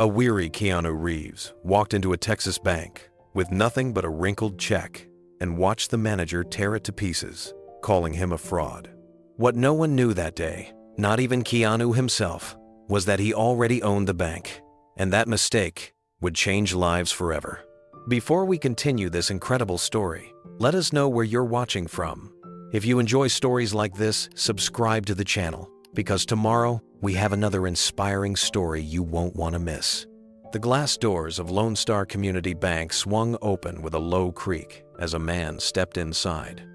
A weary Keanu Reeves walked into a Texas bank with nothing but a wrinkled check and watched the manager tear it to pieces, calling him a fraud. What no one knew that day, not even Keanu himself, was that he already owned the bank, and that mistake would change lives forever. Before we continue this incredible story, let us know where you're watching from. If you enjoy stories like this, subscribe to the channel, because tomorrow we have another inspiring story you won't want to miss. The glass doors of Lone Star Community Bank swung open with a low creak as a man stepped inside.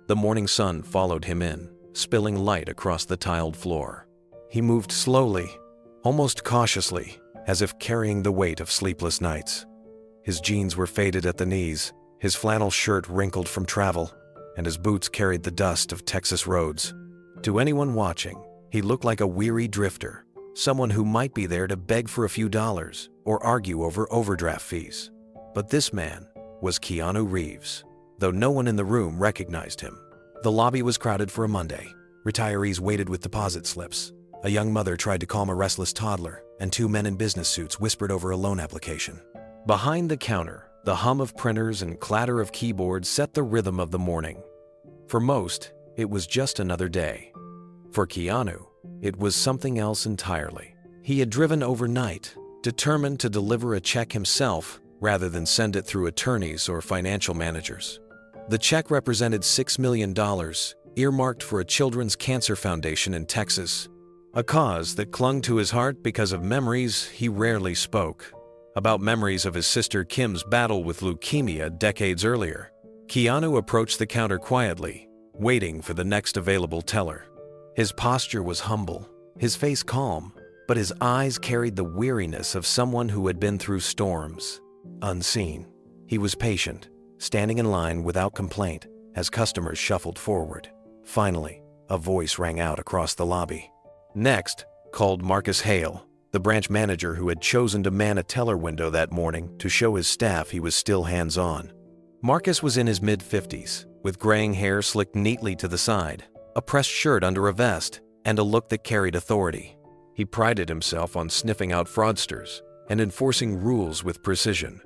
The morning sun followed him in, spilling light across the tiled floor. He moved slowly, almost cautiously, as if carrying the weight of sleepless nights. His jeans were faded at the knees, his flannel shirt wrinkled from travel, and his boots carried the dust of Texas roads. To anyone watching, he looked like a weary drifter, someone who might be there to beg for a few dollars or argue over overdraft fees. But this man was Keanu Reeves, though no one in the room recognized him. The lobby was crowded for a Monday. Retirees waited with deposit slips. A young mother tried to calm a restless toddler, and two men in business suits whispered over a loan application. Behind the counter, the hum of printers and clatter of keyboards set the rhythm of the morning. For most, it was just another day. For Keanu, it was something else entirely. He had driven overnight, determined to deliver a check himself rather than send it through attorneys or financial managers. The check represented $6 million, earmarked for a children's cancer foundation in Texas, a cause that clung to his heart because of memories he rarely spoke. About memories of his sister Kim's battle with leukemia decades earlier. Keanu approached the counter quietly, waiting for the next available teller. His posture was humble, his face calm, but his eyes carried the weariness of someone who had been through storms. Unseen, he was patient, standing in line without complaint as customers shuffled forward. Finally, a voice rang out across the lobby. Next, called Marcus Hale, the branch manager who had chosen to man a teller window that morning to show his staff he was still hands-on. Marcus was in his mid-50s, with graying hair slicked neatly to the side, a pressed shirt under a vest, and a look that carried authority. He prided himself on sniffing out fraudsters and enforcing rules with precision.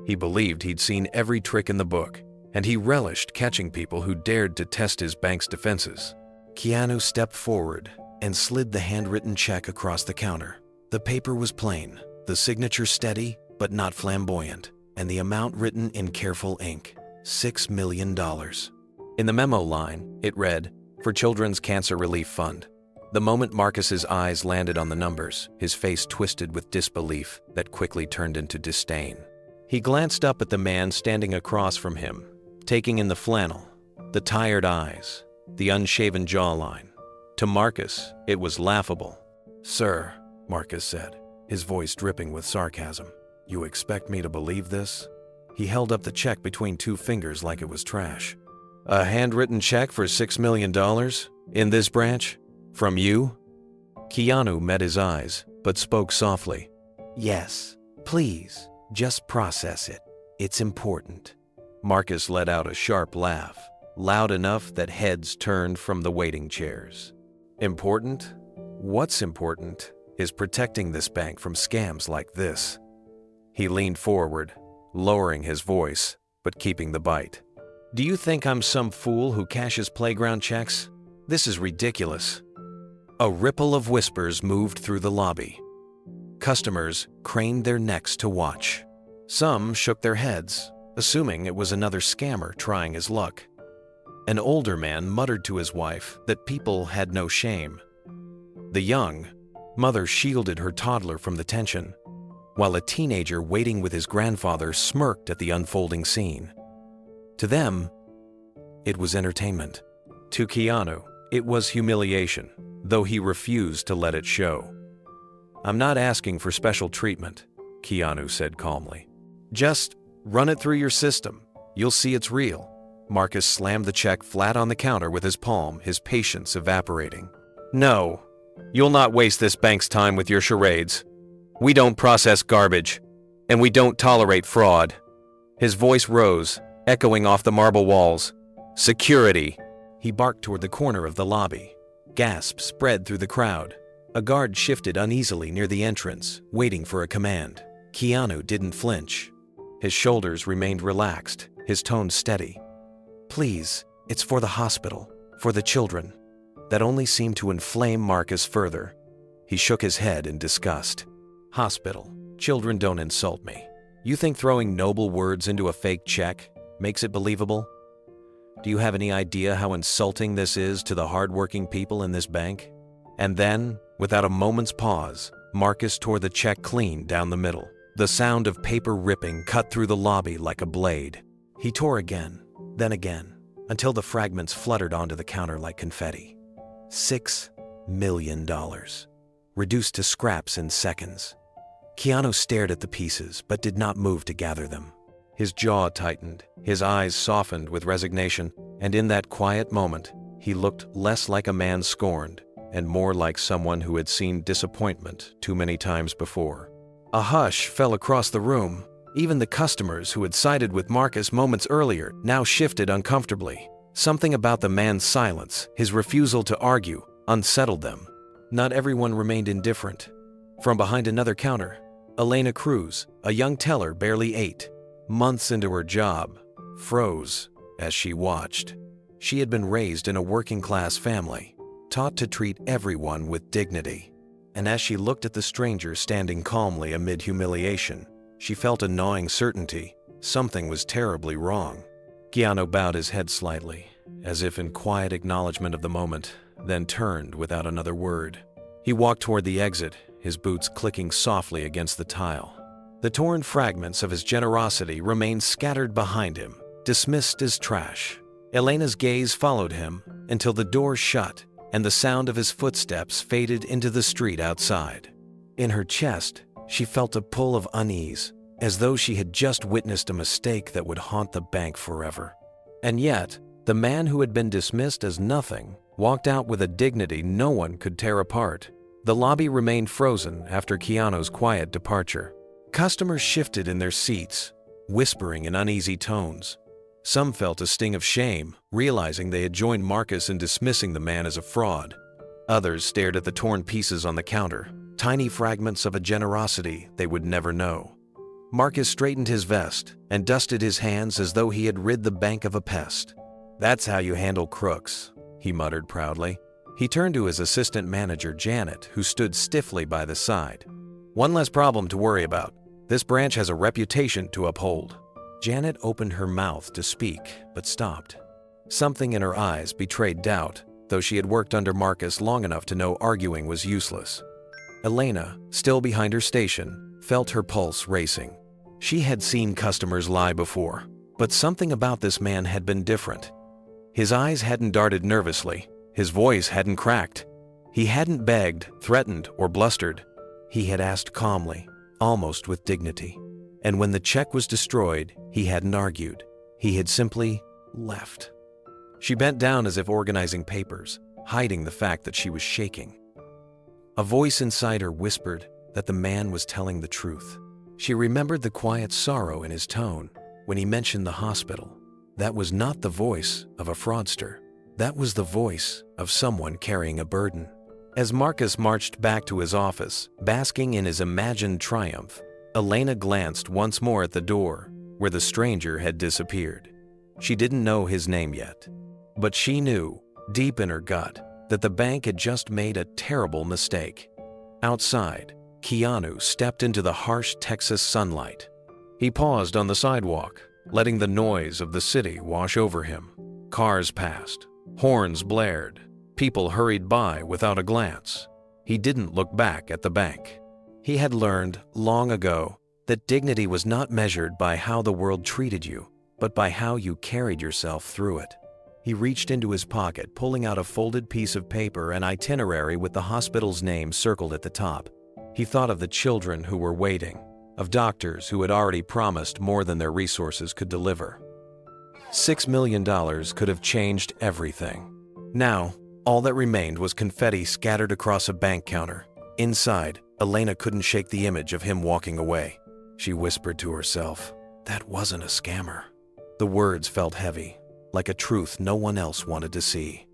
He believed he'd seen every trick in the book, and he relished catching people who dared to test his bank's defenses. Keanu stepped forward and slid the handwritten check across the counter. The paper was plain, the signature steady but not flamboyant, and the amount written in careful ink, $6 million. In the memo line, it read, "For Children's Cancer Relief Fund." The moment Marcus's eyes landed on the numbers, his face twisted with disbelief that quickly turned into disdain. He glanced up at the man standing across from him, taking in the flannel, the tired eyes, the unshaven jawline. To Marcus, it was laughable. "Sir," Marcus said, his voice dripping with sarcasm, "you expect me to believe this?" He held up the check between two fingers like it was trash. "A handwritten check for $6 million? In this branch? From you?" Keanu met his eyes, but spoke softly. "Yes, please, just process it. It's important." Marcus let out a sharp laugh, loud enough that heads turned from the waiting chairs. "Important? What's important is protecting this bank from scams like this." He leaned forward, lowering his voice, but keeping the bite. "Do you think I'm some fool who cashes playground checks? This is ridiculous." A ripple of whispers moved through the lobby. Customers craned their necks to watch. Some shook their heads, assuming it was another scammer trying his luck. An older man muttered to his wife that people had no shame. The young mother shielded her toddler from the tension, while a teenager waiting with his grandfather smirked at the unfolding scene. To them, it was entertainment. To Keanu, it was humiliation, though he refused to let it show. "I'm not asking for special treatment," Keanu said calmly. "Just run it through your system. You'll see it's real." Marcus slammed the check flat on the counter with his palm, his patience evaporating. "No, you'll not waste this bank's time with your charades. We don't process garbage, and we don't tolerate fraud." His voice rose, echoing off the marble walls. "Security!" He barked toward the corner of the lobby. Gasps spread through the crowd. A guard shifted uneasily near the entrance, waiting for a command. Keanu didn't flinch. His shoulders remained relaxed, his tone steady. "Please, it's for the hospital, for the children." That only seemed to inflame Marcus further. He shook his head in disgust. "Hospital. Children don't insult me. You think throwing noble words into a fake check makes it believable? Do you have any idea how insulting this is to the hardworking people in this bank?" And then, without a moment's pause, Marcus tore the check clean down the middle. The sound of paper ripping cut through the lobby like a blade. He tore again, then again, until the fragments fluttered onto the counter like confetti. $6 million. Reduced to scraps in seconds. Keanu stared at the pieces, but did not move to gather them. His jaw tightened, his eyes softened with resignation, and in that quiet moment, he looked less like a man scorned and more like someone who had seen disappointment too many times before. A hush fell across the room. Even the customers who had sided with Marcus moments earlier now shifted uncomfortably. Something about the man's silence, his refusal to argue, unsettled them. Not everyone remained indifferent. From behind another counter, Elena Cruz, a young teller barely 8 months into her job, froze as she watched. She had been raised in a working-class family, taught to treat everyone with dignity. And as she looked at the stranger standing calmly amid humiliation, she felt a gnawing certainty something was terribly wrong. Keanu bowed his head slightly, as if in quiet acknowledgement of the moment, then turned without another word. He walked toward the exit, his boots clicking softly against the tile. The torn fragments of his generosity remained scattered behind him, dismissed as trash. Elena's gaze followed him until the door shut and the sound of his footsteps faded into the street outside. In her chest, she felt a pull of unease, as though she had just witnessed a mistake that would haunt the bank forever. And yet, the man who had been dismissed as nothing walked out with a dignity no one could tear apart. The lobby remained frozen after Keanu's quiet departure. Customers shifted in their seats, whispering in uneasy tones. Some felt a sting of shame, realizing they had joined Marcus in dismissing the man as a fraud. Others stared at the torn pieces on the counter, tiny fragments of a generosity they would never know. Marcus straightened his vest and dusted his hands as though he had rid the bank of a pest. "That's how you handle crooks," he muttered proudly. He turned to his assistant manager, Janet, who stood stiffly by the side. "One less problem to worry about. This branch has a reputation to uphold." Janet opened her mouth to speak, but stopped. Something in her eyes betrayed doubt, though she had worked under Marcus long enough to know arguing was useless. Elena, still behind her station, felt her pulse racing. She had seen customers lie before, but something about this man had been different. His eyes hadn't darted nervously, his voice hadn't cracked. He hadn't begged, threatened, or blustered. He had asked calmly, almost with dignity. And when the check was destroyed, he hadn't argued. He had simply left. She bent down as if organizing papers, hiding the fact that she was shaking. A voice inside her whispered that the man was telling the truth. She remembered the quiet sorrow in his tone when he mentioned the hospital. That was not the voice of a fraudster. That was the voice of someone carrying a burden. As Marcus marched back to his office, basking in his imagined triumph, Elena glanced once more at the door, where the stranger had disappeared. She didn't know his name yet, but she knew, deep in her gut, that the bank had just made a terrible mistake. Outside, Keanu stepped into the harsh Texas sunlight. He paused on the sidewalk, letting the noise of the city wash over him. Cars passed, horns blared, people hurried by without a glance. He didn't look back at the bank. He had learned long ago that dignity was not measured by how the world treated you, but by how you carried yourself through it. He reached into his pocket, pulling out a folded piece of paper, an itinerary with the hospital's name circled at the top. He thought of the children who were waiting, of doctors who had already promised more than their resources could deliver. $6 million could have changed everything. Now, all that remained was confetti scattered across a bank counter. Inside, Elena couldn't shake the image of him walking away. She whispered to herself, "That wasn't a scammer." The words felt heavy, like a truth no one else wanted to see.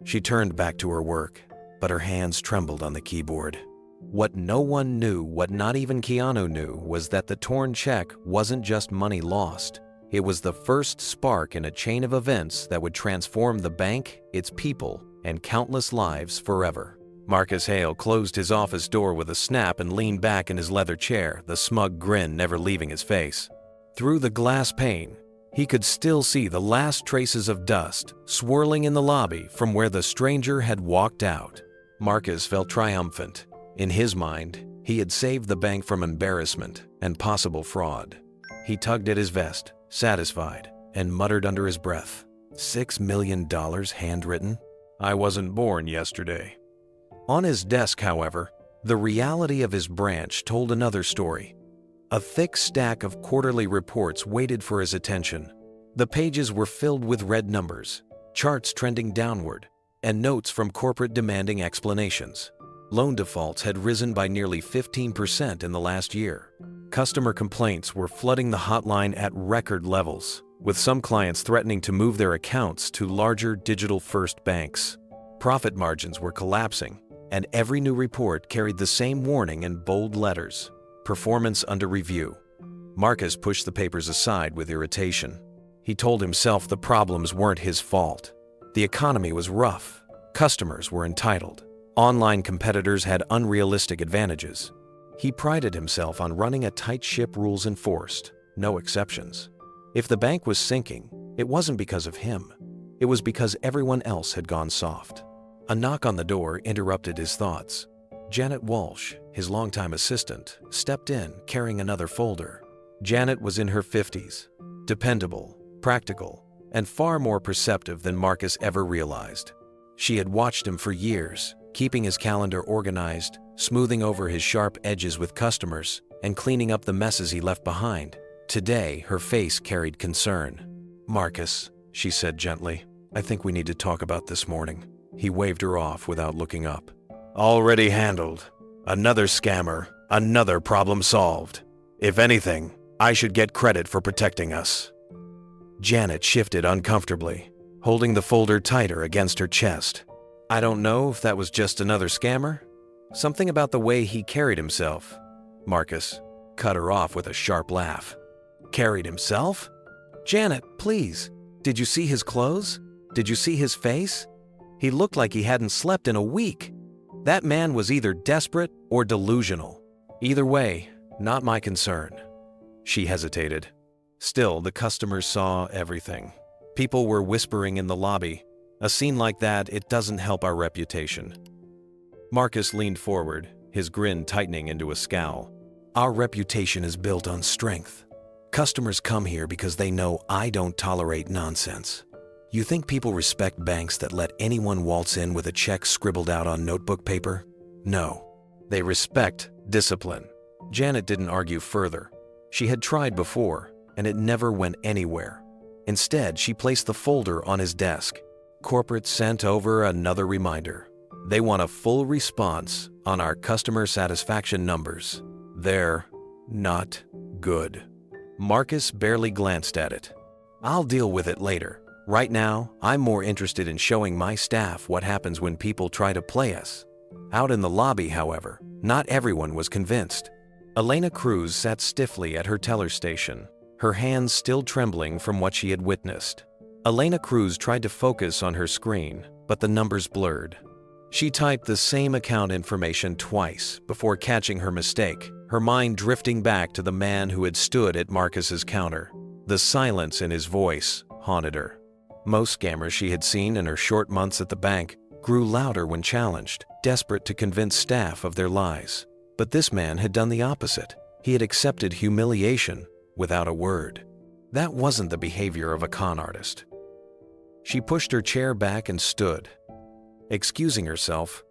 She turned back to her work. but her hands trembled on the keyboard. What no one knew, what not even Keanu knew, was that the torn check wasn't just money lost. It was the first spark in a chain of events that would transform the bank, its people, and countless lives forever. Marcus Hale closed his office door with a snap and leaned back in his leather chair, the smug grin never leaving his face. Through the glass pane, he could still see the last traces of dust swirling in the lobby from where the stranger had walked out. Marcus felt triumphant. In his mind, he had saved the bank from embarrassment and possible fraud. He tugged at his vest, satisfied, and muttered under his breath, $6 million handwritten? I wasn't born yesterday. On his desk, however, the reality of his branch told another story. A thick stack of quarterly reports waited for his attention. The pages were filled with red numbers, charts trending downward, and notes from corporate demanding explanations. Loan defaults had risen by nearly 15% in the last year. Customer complaints were flooding the hotline at record levels, with some clients threatening to move their accounts to larger digital-first banks. Profit margins were collapsing, and every new report carried the same warning in bold letters: performance under review. Marcus pushed the papers aside with irritation. He told himself the problems weren't his fault. The economy was rough. Customers were entitled. Online competitors had unrealistic advantages. He prided himself on running a tight ship, rules enforced, no exceptions. If the bank was sinking, it wasn't because of him. It was because everyone else had gone soft. A knock on the door interrupted his thoughts. Janet Walsh, his longtime assistant, stepped in carrying another folder. Janet was in her 50s, dependable, practical, and far more perceptive than Marcus ever realized. She had watched him for years, keeping his calendar organized, smoothing over his sharp edges with customers, and cleaning up the messes he left behind. Today, her face carried concern. "Marcus," she said gently, "I think we need to talk about this morning." He waved her off without looking up. "Already handled. Another scammer, another problem solved. If anything, I should get credit for protecting us." Janet shifted uncomfortably, holding the folder tighter against her chest. "I don't know if that was just another scammer. Something about the way he carried himself." Marcus cut her off with a sharp laugh. "Carried himself? Janet, please. Did you see his clothes? Did you see his face? He looked like he hadn't slept in a week. That man was either desperate or delusional. Either way, not my concern." She hesitated. Still, the customers saw everything. People were whispering in the lobby. A scene like that, it doesn't help our reputation. Marcus leaned forward, his grin tightening into a scowl. "Our reputation is built on strength. Customers come here because they know I don't tolerate nonsense. You think people respect banks that let anyone waltz in with a check scribbled out on notebook paper? No. They respect discipline." Janet didn't argue further. She had tried before, and it never went anywhere. Instead, she placed the folder on his desk. Corporate sent over another reminder. They want a full response on our customer satisfaction numbers. They're not good. Marcus barely glanced at it. "I'll deal with it later. Right now, I'm more interested in showing my staff what happens when people try to play us." Out in the lobby, however, not everyone was convinced. Elena Cruz sat stiffly at her teller station, her hands still trembling from what she had witnessed. Elena Cruz tried to focus on her screen, but the numbers blurred. She typed the same account information twice before catching her mistake, her mind drifting back to the man who had stood at Marcus's counter. The silence in his voice haunted her. Most scammers she had seen in her short months at the bank grew louder when challenged, desperate to convince staff of their lies. But this man had done the opposite. He had accepted humiliation without a word. That wasn't the behavior of a con artist. She pushed her chair back and stood, excusing herself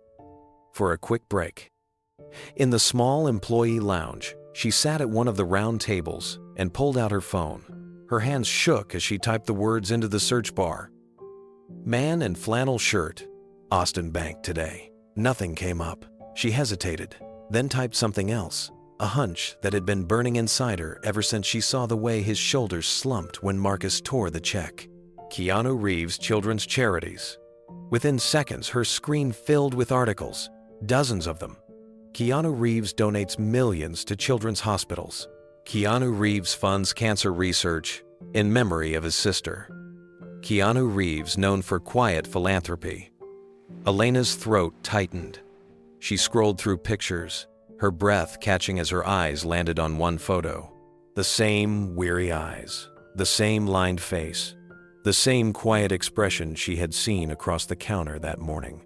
for a quick break. In the small employee lounge, she sat at one of the round tables and pulled out her phone. Her hands shook as she typed the words into the search bar. "Man in flannel shirt, Austin Bank today." Nothing came up. She hesitated, then typed something else, a hunch that had been burning inside her ever since she saw the way his shoulders slumped when Marcus tore the check. Keanu Reeves Children's Charities. Within seconds, her screen filled with articles, dozens of them. Keanu Reeves donates millions to children's hospitals. Keanu Reeves funds cancer research in memory of his sister. Keanu Reeves known for quiet philanthropy. Elena's throat tightened. She scrolled through pictures, her breath catching as her eyes landed on one photo. The same weary eyes, the same lined face, the same quiet expression she had seen across the counter that morning.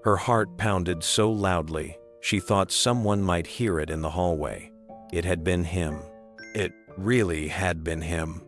Her heart pounded so loudly, she thought someone might hear it in the hallway. It had been him. It really had been him.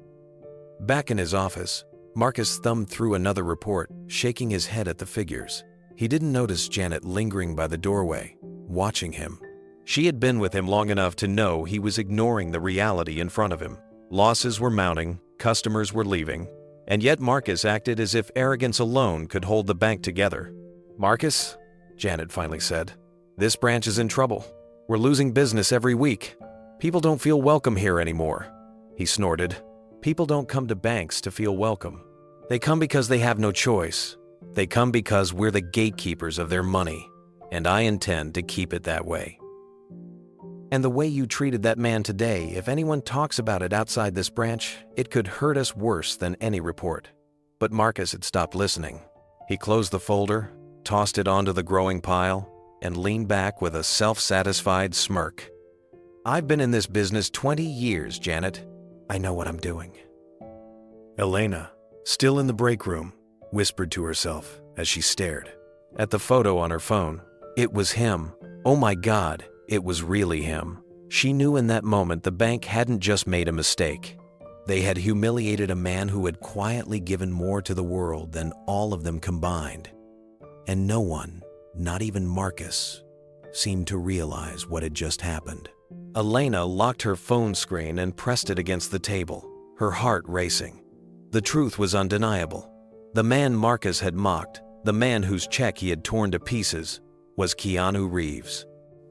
Back in his office, Marcus thumbed through another report, shaking his head at the figures. He didn't notice Janet lingering by the doorway, watching him. She had been with him long enough to know he was ignoring the reality in front of him. Losses were mounting, customers were leaving, and yet Marcus acted as if arrogance alone could hold the bank together. "Marcus," Janet finally said, "this branch is in trouble. We're losing business every week. People don't feel welcome here anymore." He snorted. "People don't come to banks to feel welcome. They come because they have no choice. They come because we're the gatekeepers of their money, and I intend to keep it that way. And the way you treated that man today, if anyone talks about it outside this branch, it could hurt us worse than any report." But Marcus had stopped listening. He closed the folder, tossed it onto the growing pile, and leaned back with a self-satisfied smirk. "I've been in this business 20 years, Janet. I know what I'm doing." Elena, still in the break room, whispered to herself as she stared at the photo on her phone. It was him. Oh my God, it was really him. She knew in that moment the bank hadn't just made a mistake. They had humiliated a man who had quietly given more to the world than all of them combined. And no one, not even Marcus, seemed to realize what had just happened. Elena locked her phone screen and pressed it against the table, her heart racing. The truth was undeniable. The man Marcus had mocked, the man whose check he had torn to pieces, was Keanu Reeves.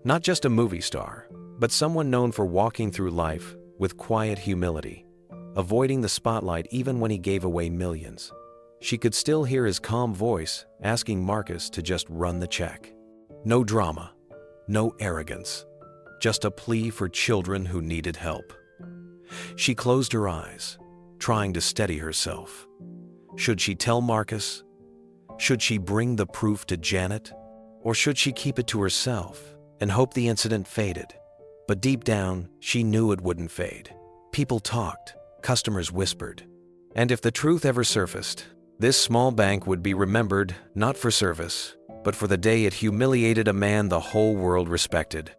Not just a movie star, but someone known for walking through life with quiet humility, avoiding the spotlight even when he gave away millions. She could still hear his calm voice asking Marcus to just run the check. No drama, no arrogance, just a plea for children who needed help. She closed her eyes, trying to steady herself. Should she tell Marcus? Should she bring the proof to Janet? Or should she keep it to herself and hope the incident faded? But deep down, she knew it wouldn't fade. People talked, customers whispered. And if the truth ever surfaced, this small bank would be remembered not for service, but for the day it humiliated a man the whole world respected.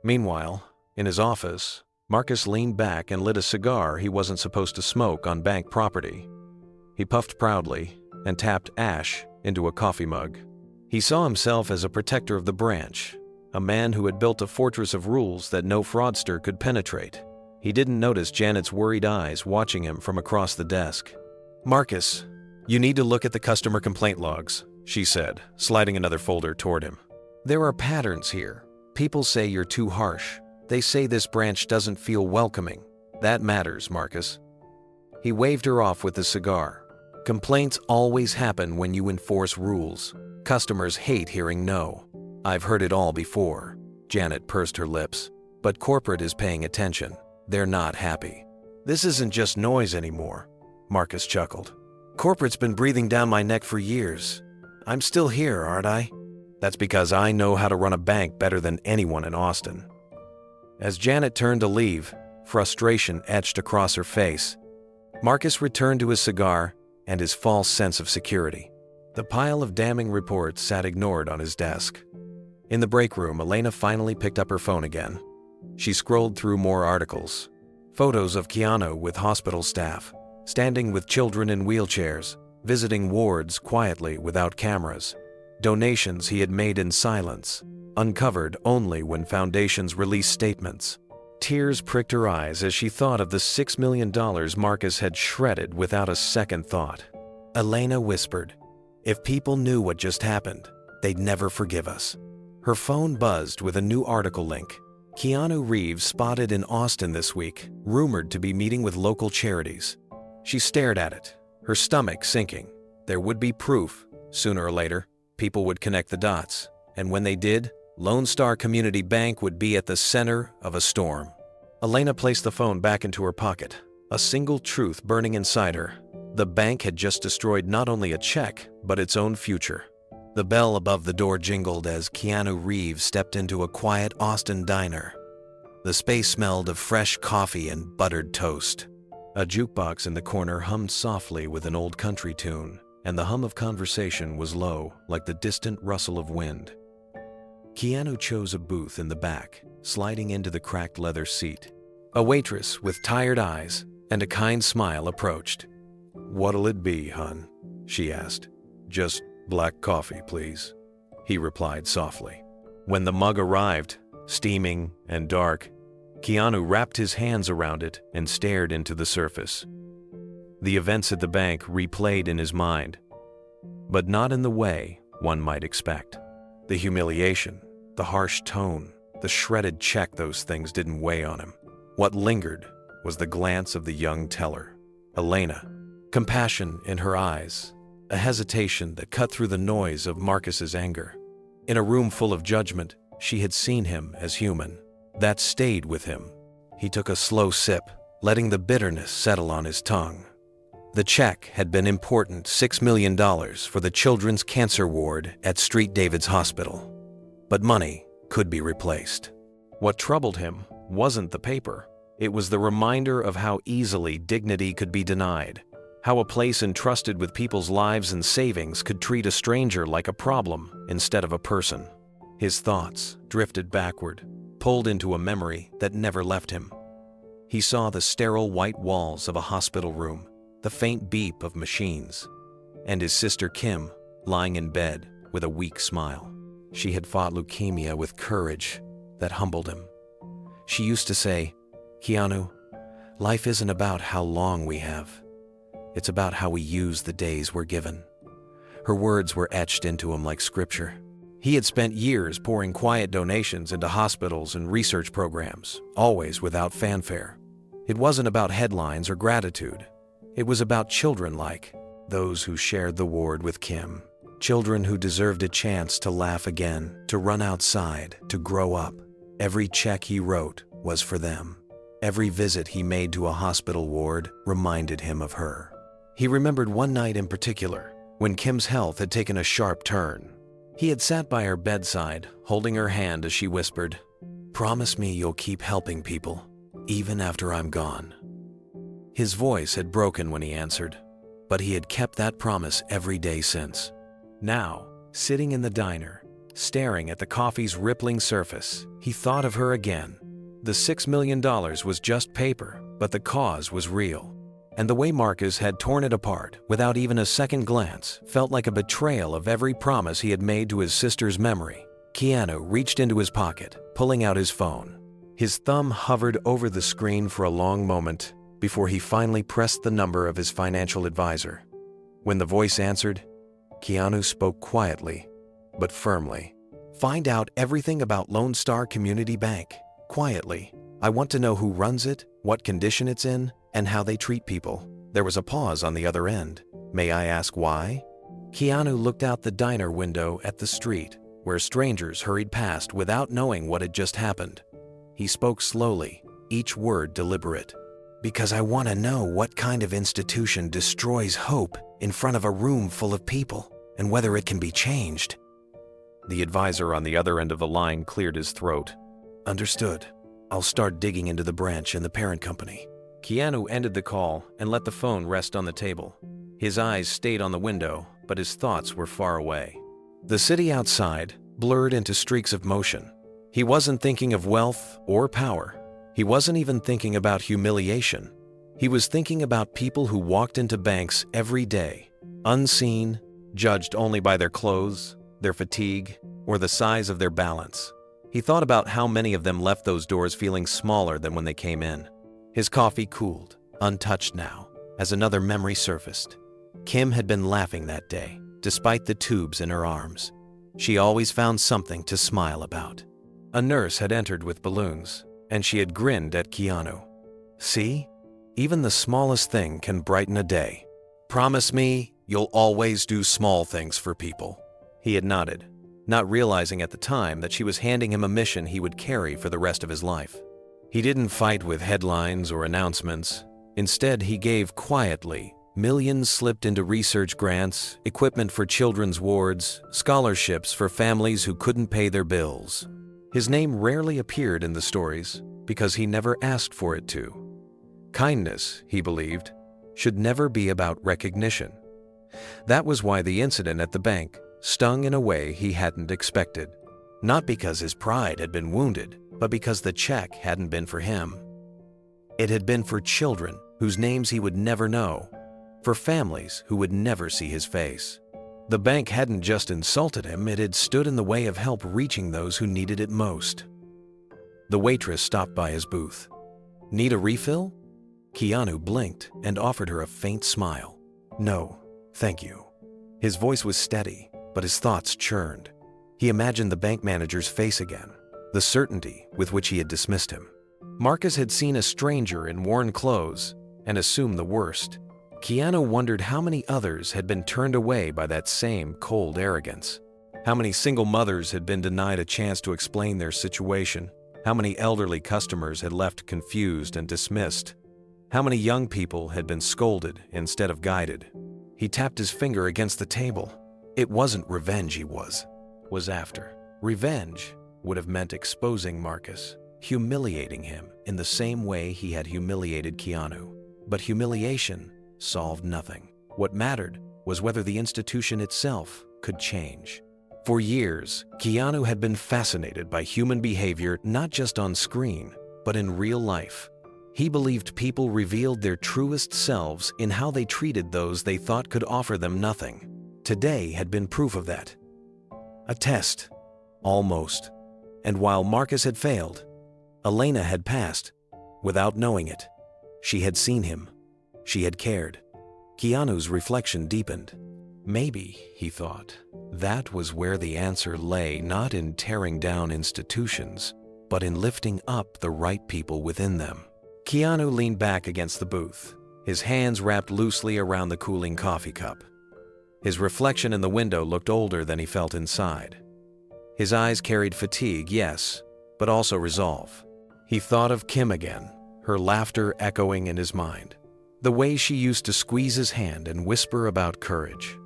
Meanwhile, in his office, Marcus leaned back and lit a cigar he wasn't supposed to smoke on bank property. He puffed proudly and tapped ash into a coffee mug. He saw himself as a protector of the branch, a man who had built a fortress of rules that no fraudster could penetrate. He didn't notice Janet's worried eyes watching him from across the desk. "Marcus, you need to look at the customer complaint logs," she said, sliding another folder toward him. "There are patterns here. People say you're too harsh. They say this branch doesn't feel welcoming. That matters, Marcus." He waved her off with the cigar. "Complaints always happen when you enforce rules. Customers hate hearing no. I've heard it all before." Janet pursed her lips. "But corporate is paying attention. They're not happy." "This isn't just noise anymore," Marcus chuckled. "Corporate's been breathing down my neck for years. I'm still here, aren't I? That's because I know how to run a bank better than anyone in Austin." As Janet turned to leave, frustration etched across her face. Marcus returned to his cigar and his false sense of security. The pile of damning reports sat ignored on his desk. In the break room, Elena finally picked up her phone again. She scrolled through more articles. Photos of Keanu with hospital staff, standing with children in wheelchairs, visiting wards quietly without cameras. Donations he had made in silence, uncovered only when foundations released statements. Tears pricked her eyes as she thought of the $6 million Marcus had shredded without a second thought. Elena whispered, "If people knew what just happened, they'd never forgive us." Her phone buzzed with a new article link. Keanu Reeves spotted in Austin this week, rumored to be meeting with local charities. She stared at it, her stomach sinking. There would be proof, sooner or later. People would connect the dots, and when they did, Lone Star Community Bank would be at the center of a storm. Elena placed the phone back into her pocket, a single truth burning inside her. The bank had just destroyed not only a check, but its own future. The bell above the door jingled as Keanu Reeves stepped into a quiet Austin diner. The space smelled of fresh coffee and buttered toast. A jukebox in the corner hummed softly with an old country tune, and the hum of conversation was low, like the distant rustle of wind. Keanu chose a booth in the back, sliding into the cracked leather seat. A waitress with tired eyes and a kind smile approached. "What'll it be, hun?" she asked. "Just black coffee, please," he replied softly. When the mug arrived, steaming and dark, Keanu wrapped his hands around it and stared into the surface. The events at the bank replayed in his mind, but not in the way one might expect. The humiliation, the harsh tone, the shredded check, those things didn't weigh on him. What lingered was the glance of the young teller, Elena, compassion in her eyes, a hesitation that cut through the noise of Marcus's anger. In a room full of judgment, she had seen him as human. That stayed with him. He took a slow sip, letting the bitterness settle on his tongue. The check had been important $6 million for the children's cancer ward at Street David's Hospital. But money could be replaced. What troubled him wasn't the paper. It was the reminder of how easily dignity could be denied, how a place entrusted with people's lives and savings could treat a stranger like a problem instead of a person. His thoughts drifted backward, pulled into a memory that never left him. He saw the sterile white walls of a hospital room, the faint beep of machines, and his sister Kim lying in bed with a weak smile. She had fought leukemia with courage that humbled him. She used to say, "Keanu, life isn't about how long we have. It's about how we use the days we're given." Her words were etched into him like scripture. He had spent years pouring quiet donations into hospitals and research programs, always without fanfare. It wasn't about headlines or gratitude. It was about children like those who shared the ward with Kim. Children who deserved a chance to laugh again, to run outside, to grow up. Every check he wrote was for them. Every visit he made to a hospital ward reminded him of her. He remembered one night in particular, when Kim's health had taken a sharp turn. He had sat by her bedside, holding her hand as she whispered, "Promise me you'll keep helping people, even after I'm gone." His voice had broken when he answered, but he had kept that promise every day since. Now, sitting in the diner, staring at the coffee's rippling surface, he thought of her again. The $6 million was just paper, but the cause was real. And the way Marcus had torn it apart, without even a second glance, felt like a betrayal of every promise he had made to his sister's memory. Keanu reached into his pocket, pulling out his phone. His thumb hovered over the screen for a long moment before he finally pressed the number of his financial advisor. When the voice answered, Keanu spoke quietly, but firmly. "Find out everything about Lone Star Community Bank. Quietly. I want to know who runs it, what condition it's in, and how they treat people." There was a pause on the other end. "May I ask why?" Keanu looked out the diner window at the street, where strangers hurried past without knowing what had just happened. He spoke slowly, each word deliberate. "Because I want to know what kind of institution destroys hope in front of a room full of people, and whether it can be changed." The advisor on the other end of the line cleared his throat. "Understood. I'll start digging into the branch and the parent company." Keanu ended the call and let the phone rest on the table. His eyes stayed on the window, but his thoughts were far away. The city outside blurred into streaks of motion. He wasn't thinking of wealth or power. He wasn't even thinking about humiliation. He was thinking about people who walked into banks every day, unseen, judged only by their clothes, their fatigue, or the size of their balance. He thought about how many of them left those doors feeling smaller than when they came in. His coffee cooled, untouched now, as another memory surfaced. Kim had been laughing that day, despite the tubes in her arms. She always found something to smile about. A nurse had entered with balloons, and she had grinned at Keanu. "See? Even the smallest thing can brighten a day. Promise me you'll always do small things for people." He had nodded, not realizing at the time that she was handing him a mission he would carry for the rest of his life. He didn't fight with headlines or announcements. Instead, he gave quietly. Millions slipped into research grants, equipment for children's wards, scholarships for families who couldn't pay their bills. His name rarely appeared in the stories because he never asked for it to. Kindness, he believed, should never be about recognition. That was why the incident at the bank stung in a way he hadn't expected. Not because his pride had been wounded, but because the check hadn't been for him. It had been for children whose names he would never know, for families who would never see his face. The bank hadn't just insulted him, it had stood in the way of help reaching those who needed it most. The waitress stopped by his booth. "Need a refill?" Keanu blinked and offered her a faint smile. "No, thank you." His voice was steady, but his thoughts churned. He imagined the bank manager's face again, the certainty with which he had dismissed him. Marcus had seen a stranger in worn clothes and assumed the worst. Keanu wondered how many others had been turned away by that same cold arrogance. How many single mothers had been denied a chance to explain their situation. How many elderly customers had left confused and dismissed. How many young people had been scolded instead of guided. He tapped his finger against the table. It wasn't revenge he was after. Revenge would have meant exposing Marcus, humiliating him in the same way he had humiliated Keanu. But humiliation solved nothing. What mattered was whether the institution itself could change. For years, Keanu had been fascinated by human behavior not just on screen, but in real life. He believed people revealed their truest selves in how they treated those they thought could offer them nothing. Today had been proof of that. A test. Almost. And while Marcus had failed, Elena had passed without knowing it. She had seen him. She had cared. Keanu's reflection deepened. Maybe, he thought, that was where the answer lay, not in tearing down institutions, but in lifting up the right people within them. Keanu leaned back against the booth, his hands wrapped loosely around the cooling coffee cup. His reflection in the window looked older than he felt inside. His eyes carried fatigue, yes, but also resolve. He thought of Kim again, her laughter echoing in his mind. The way she used to squeeze his hand and whisper about courage.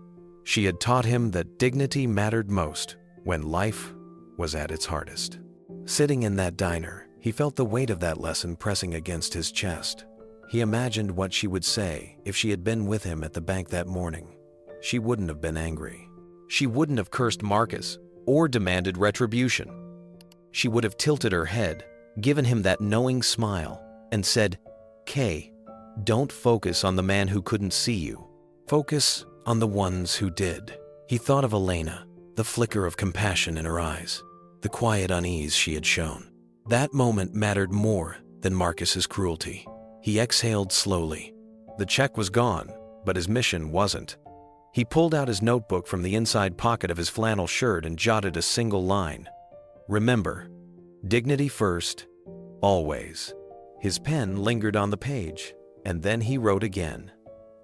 She had taught him that dignity mattered most when life was at its hardest. Sitting in that diner, he felt the weight of that lesson pressing against his chest. He imagined what she would say if she had been with him at the bank that morning. She wouldn't have been angry. She wouldn't have cursed Marcus or demanded retribution. She would have tilted her head, given him that knowing smile, and said, "Kay, don't focus on the man who couldn't see you. Focus on the ones who did." He thought of Elena, the flicker of compassion in her eyes, the quiet unease she had shown. That moment mattered more than Marcus's cruelty. He exhaled slowly. The check was gone, but his mission wasn't. He pulled out his notebook from the inside pocket of his flannel shirt and jotted a single line. "Remember, dignity first, always." His pen lingered on the page, and then he wrote again.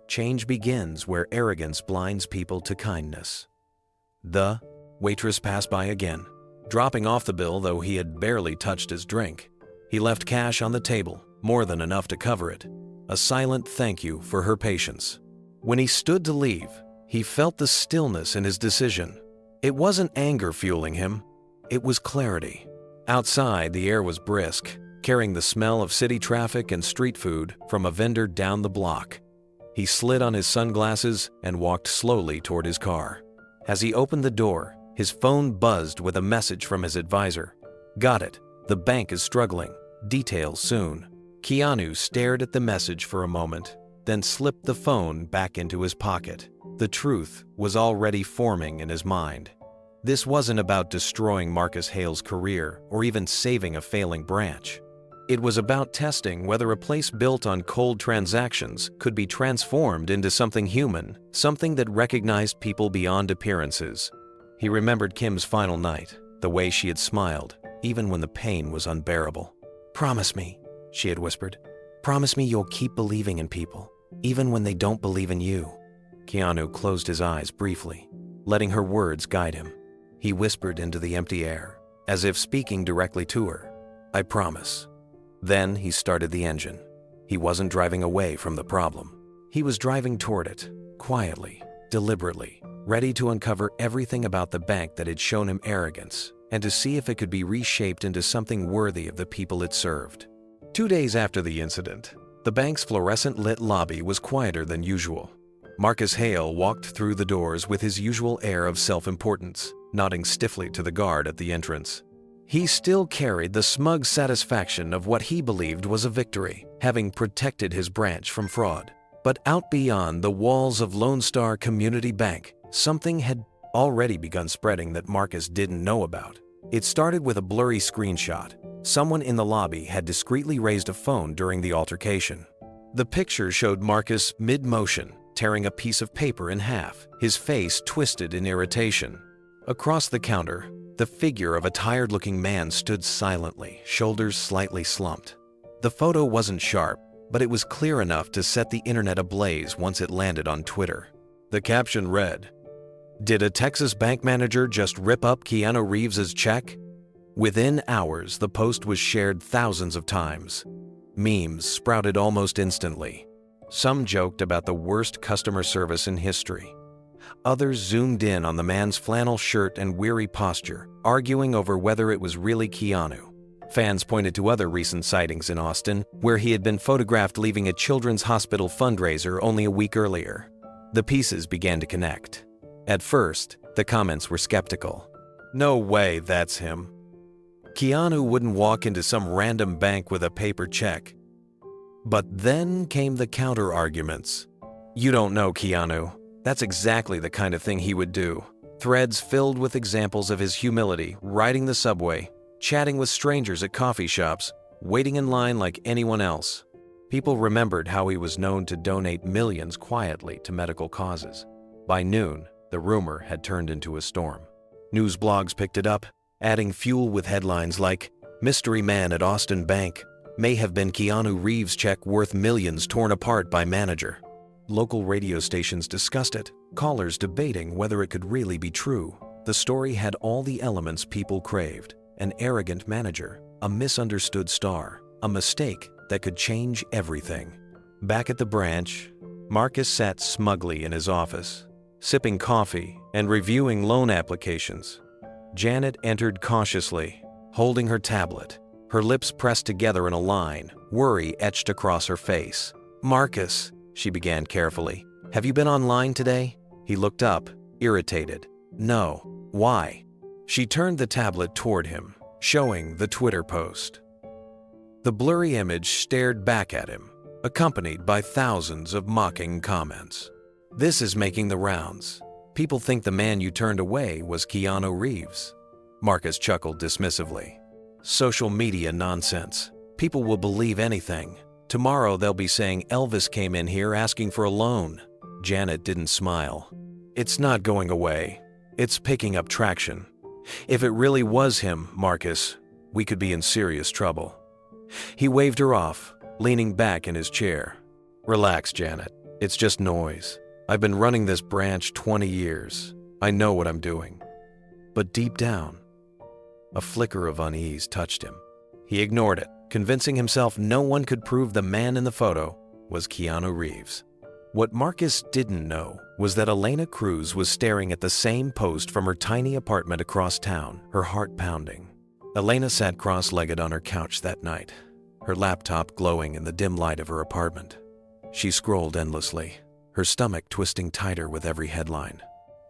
"Change begins where arrogance blinds people to kindness." The waitress passed by again, dropping off the bill though he had barely touched his drink. He left cash on the table, more than enough to cover it. A silent thank you for her patience. When he stood to leave, he felt the stillness in his decision. It wasn't anger fueling him, it was clarity. Outside, the air was brisk, carrying the smell of city traffic and street food from a vendor down the block. He slid on his sunglasses and walked slowly toward his car. As he opened the door, his phone buzzed with a message from his advisor. "Got it. The bank is struggling. Details soon." Keanu stared at the message for a moment, then slipped the phone back into his pocket. The truth was already forming in his mind. This wasn't about destroying Marcus Hale's career or even saving a failing branch. It was about testing whether a place built on cold transactions could be transformed into something human, something that recognized people beyond appearances. He remembered Kim's final night, the way she had smiled, even when the pain was unbearable. "Promise me," she had whispered. "Promise me you'll keep believing in people, even when they don't believe in you." Keanu closed his eyes briefly. letting her words guide him. He whispered into the empty air, as if speaking directly to her. "I promise." Then he started the engine. He wasn't driving away from the problem. He was driving toward it, quietly, deliberately, ready to uncover everything about the bank that had shown him arrogance, and to see if it could be reshaped into something worthy of the people it served. 2 days after the incident, the bank's fluorescent-lit lobby was quieter than usual. Marcus Hale walked through the doors with his usual air of self-importance, nodding stiffly to the guard at the entrance. He still carried the smug satisfaction of what he believed was a victory, having protected his branch from fraud. But out beyond the walls of Lone Star Community Bank, something had already begun spreading that Marcus didn't know about. It started with a blurry screenshot. Someone in the lobby had discreetly raised a phone during the altercation. The picture showed Marcus mid-motion, tearing a piece of paper in half, his face twisted in irritation. Across the counter, the figure of a tired-looking man stood silently, shoulders slightly slumped. The photo wasn't sharp, but it was clear enough to set the internet ablaze once it landed on Twitter. The caption read, "Did a Texas bank manager just rip up Keanu Reeves' check?" Within hours, the post was shared thousands of times. Memes sprouted almost instantly. Some joked about the worst customer service in history. Others zoomed in on the man's flannel shirt and weary posture, arguing over whether it was really Keanu. Fans pointed to other recent sightings in Austin, where he had been photographed leaving a children's hospital fundraiser only a week earlier. The pieces began to connect. At first, the comments were skeptical. "No way, that's him. Keanu wouldn't walk into some random bank with a paper check." But then came the counter-arguments. "You don't know Keanu. That's exactly the kind of thing he would do." Threads filled with examples of his humility, riding the subway, chatting with strangers at coffee shops, waiting in line like anyone else. People remembered how he was known to donate millions quietly to medical causes. By noon, the rumor had turned into a storm. News blogs picked it up, adding fuel with headlines like, "Mystery Man at Austin Bank. May have been Keanu Reeves' check worth millions torn apart by manager." Local radio stations discussed it, callers debating whether it could really be true. The story had all the elements people craved: an arrogant manager, a misunderstood star, a mistake that could change everything. Back at the branch, Marcus sat smugly in his office, sipping coffee and reviewing loan applications. Janet entered cautiously, holding her tablet, her lips pressed together in a line, worry etched across her face. "Marcus," she began carefully, "have you been online today?" He looked up, irritated. "No. Why?" She turned the tablet toward him, showing the Twitter post. The blurry image stared back at him, accompanied by thousands of mocking comments. "This is making the rounds. People think the man you turned away was Keanu Reeves." Marcus chuckled dismissively. "Social media nonsense. People will believe anything. Tomorrow they'll be saying Elvis came in here asking for a loan." Janet didn't smile. "It's not going away. It's picking up traction. If it really was him, Marcus, we could be in serious trouble." He waved her off, leaning back in his chair. "Relax, Janet. It's just noise. I've been running this branch 20 years. I know what I'm doing." But deep down, a flicker of unease touched him. He ignored it, convincing himself no one could prove the man in the photo was Keanu Reeves. What Marcus didn't know was that Elena Cruz was staring at the same post from her tiny apartment across town, her heart pounding. Elena sat cross-legged on her couch that night, her laptop glowing in the dim light of her apartment. She scrolled endlessly, her stomach twisting tighter with every headline.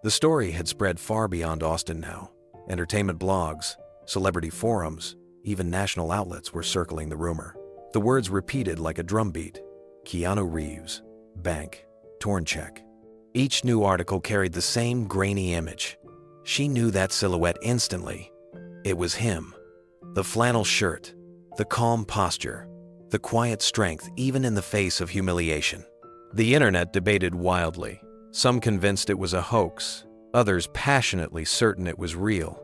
The story had spread far beyond Austin now. Entertainment blogs, celebrity forums, even national outlets were circling the rumor. The words repeated like a drumbeat. Keanu Reeves, bank, torn check. Each new article carried the same grainy image. She knew that silhouette instantly. It was him. The flannel shirt, the calm posture, the quiet strength even in the face of humiliation. The internet debated wildly. Some convinced it was a hoax, others passionately certain it was real.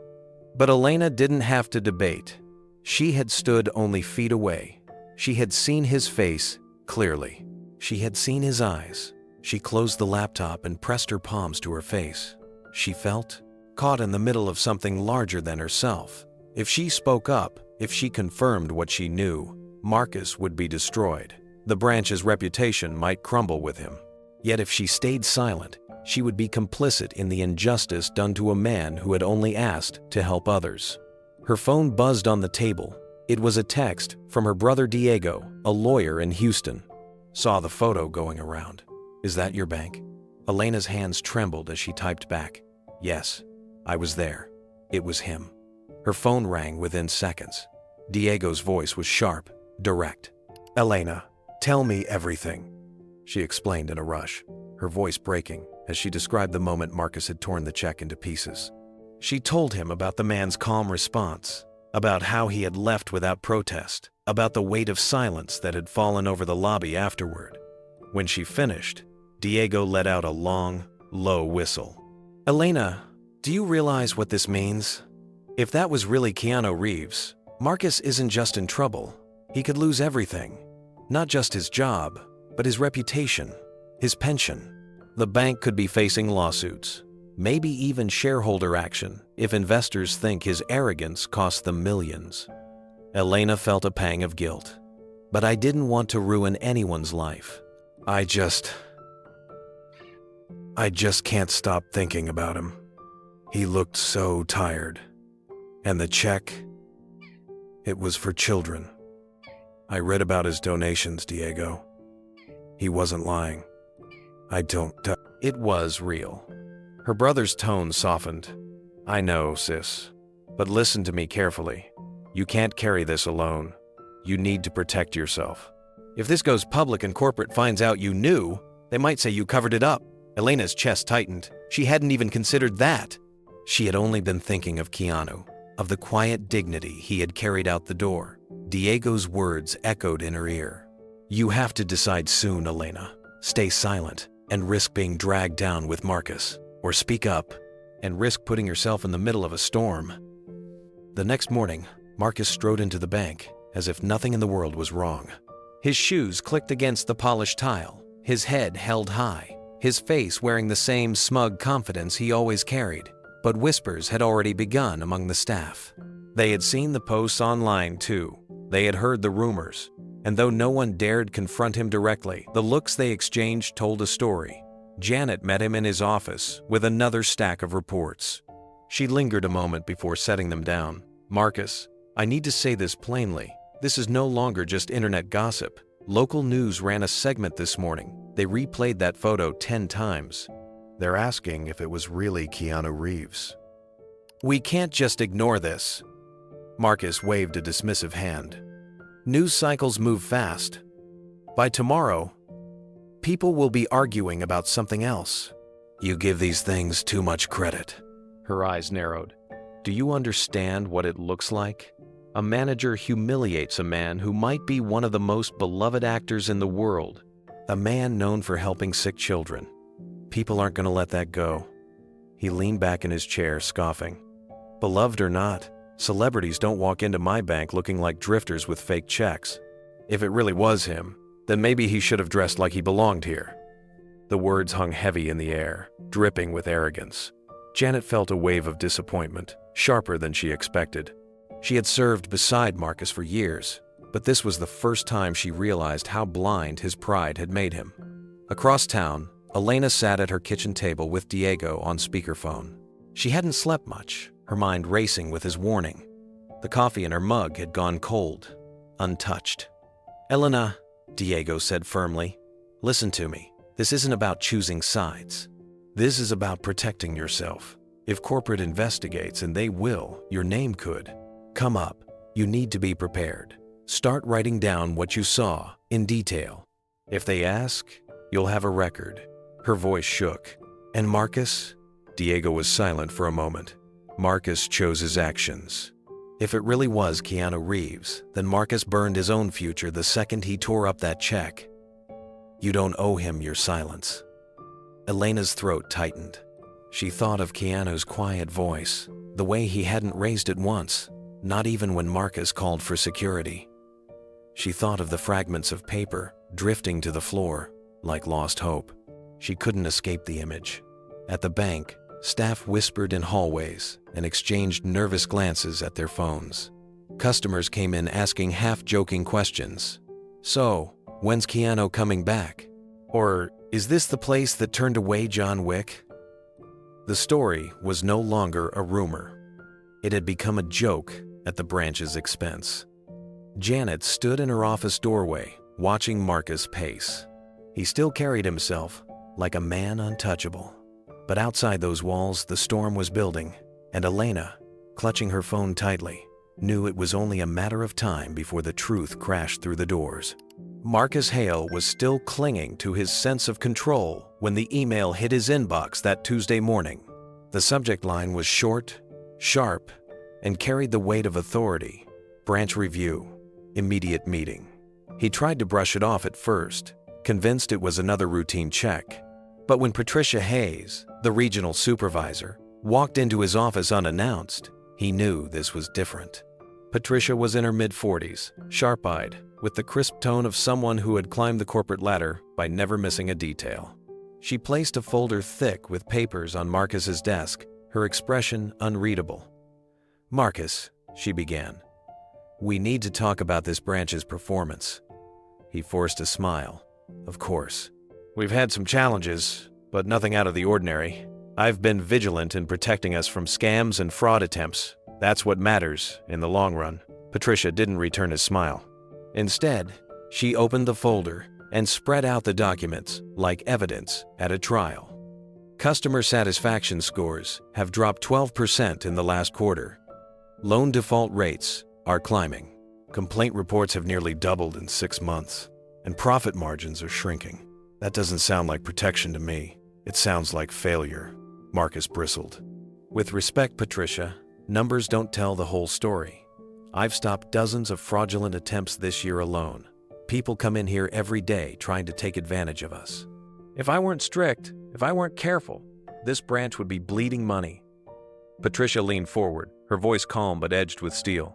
But Elena didn't have to debate. She had stood only feet away. She had seen his face clearly. She had seen his eyes. She closed the laptop and pressed her palms to her face. she felt, caught in the middle of something larger than herself. If she spoke up, if she confirmed what she knew, Marcus would be destroyed. The branch's reputation might crumble with him. Yet if she stayed silent, she would be complicit in the injustice done to a man who had only asked to help others. Her phone buzzed on the table. It was a text from her brother Diego, a lawyer in Houston. Saw the photo going around. Is that your bank? Elena's hands trembled as she typed back. Yes, I was there. It was him. Her phone rang within seconds. Diego's voice was sharp, direct. Elena, tell me everything, she explained in a rush, her voice breaking as she described the moment Marcus had torn the check into pieces. She told him about the man's calm response, about how he had left without protest, about the weight of silence that had fallen over the lobby afterward. When she finished, Diego let out a long, low whistle. Elena, do you realize what this means? If that was really Keanu Reeves, Marcus isn't just in trouble. He could lose everything. Not just his job, but his reputation, his pension. The bank could be facing lawsuits, maybe even shareholder action if investors think his arrogance cost them millions. Elena felt a pang of guilt. But I didn't want to ruin anyone's life. I just can't stop thinking about him. He looked so tired. And the check, it was for children. I read about his donations, Diego. He wasn't lying. It was real. Her brother's tone softened. I know, sis. But listen to me carefully. You can't carry this alone. You need to protect yourself. If this goes public and corporate finds out you knew, they might say you covered it up. Elena's chest tightened. She hadn't even considered that. She had only been thinking of Keanu, of the quiet dignity he had carried out the door. Diego's words echoed in her ear. You have to decide soon, Elena. Stay silent and risk being dragged down with Marcus, or speak up and risk putting yourself in the middle of a storm. The next morning, Marcus strode into the bank as if nothing in the world was wrong. His shoes clicked against the polished tile, his head held high, his face wearing the same smug confidence he always carried. But whispers had already begun among the staff. They had seen the posts online too. They had heard the rumors. And though no one dared confront him directly, the looks they exchanged told a story. Janet met him in his office with another stack of reports. She lingered a moment before setting them down. Marcus, I need to say this plainly. This is no longer just internet gossip. Local news ran a segment this morning. They replayed that photo 10 times. They're asking if it was really Keanu Reeves. We can't just ignore this. Marcus waved a dismissive hand. News cycles move fast. By tomorrow, people will be arguing about something else. You give these things too much credit. Her eyes narrowed. Do you understand what it looks like? A manager humiliates a man who might be one of the most beloved actors in the world, a man known for helping sick children. People aren't going to let that go. He leaned back in his chair, scoffing. Beloved or not, celebrities don't walk into my bank looking like drifters with fake checks. If it really was him, then maybe he should have dressed like he belonged here. The words hung heavy in the air, dripping with arrogance. Janet felt a wave of disappointment, sharper than she expected. She had served beside Marcus for years, but this was the first time she realized how blind his pride had made him. Across town, Elena sat at her kitchen table with Diego on speakerphone. She hadn't slept much, her mind racing with his warning. The coffee in her mug had gone cold, untouched. Elena, Diego said firmly, listen to me. This isn't about choosing sides. This is about protecting yourself. If corporate investigates, and they will, your name could come up. You need to be prepared. Start writing down what you saw in detail. If they ask, you'll have a record. Her voice shook. And Marcus? Diego was silent for a moment. Marcus chose his actions. If it really was Keanu Reeves, then Marcus burned his own future the second he tore up that check. You don't owe him your silence. Elena's throat tightened. She thought of Keanu's quiet voice, the way he hadn't raised it once, not even when Marcus called for security. She thought of the fragments of paper drifting to the floor, like lost hope. She couldn't escape the image. At the bank, Staff whispered in hallways and exchanged nervous glances at their phones. Customers came in asking half-joking questions. "So, when's Keanu coming back?" Or, "Is this the place that turned away John Wick?" The story was no longer a rumor. It had become a joke at the branch's expense. Janet stood in her office doorway, watching Marcus pace. He still carried himself like a man untouchable. But outside those walls, the storm was building, and Elena, clutching her phone tightly, knew it was only a matter of time before the truth crashed through the doors. Marcus Hale was still clinging to his sense of control when the email hit his inbox that Tuesday morning. The subject line was short, sharp, and carried the weight of authority. Branch review, immediate meeting. He tried to brush it off at first, convinced it was another routine check. But when Patricia Hayes, the regional supervisor, walked into his office unannounced, he knew this was different. Patricia was in her mid-40s, sharp-eyed, with the crisp tone of someone who had climbed the corporate ladder by never missing a detail. She placed a folder thick with papers on Marcus's desk, her expression unreadable. "Marcus," she began, "we need to talk about this branch's performance." He forced a smile. "Of course. We've had some challenges, but nothing out of the ordinary. I've been vigilant in protecting us from scams and fraud attempts. That's what matters in the long run." Patricia didn't return his smile. Instead, she opened the folder and spread out the documents like evidence at a trial. Customer satisfaction scores have dropped 12% in the last quarter. Loan default rates are climbing. Complaint reports have nearly doubled in 6 months, and profit margins are shrinking. That doesn't sound like protection to me. It sounds like failure. Marcus bristled. "With respect, Patricia, numbers don't tell the whole story. I've stopped dozens of fraudulent attempts this year alone. People come in here every day trying to take advantage of us. If I weren't strict, if I weren't careful, this branch would be bleeding money." Patricia leaned forward, her voice calm but edged with steel.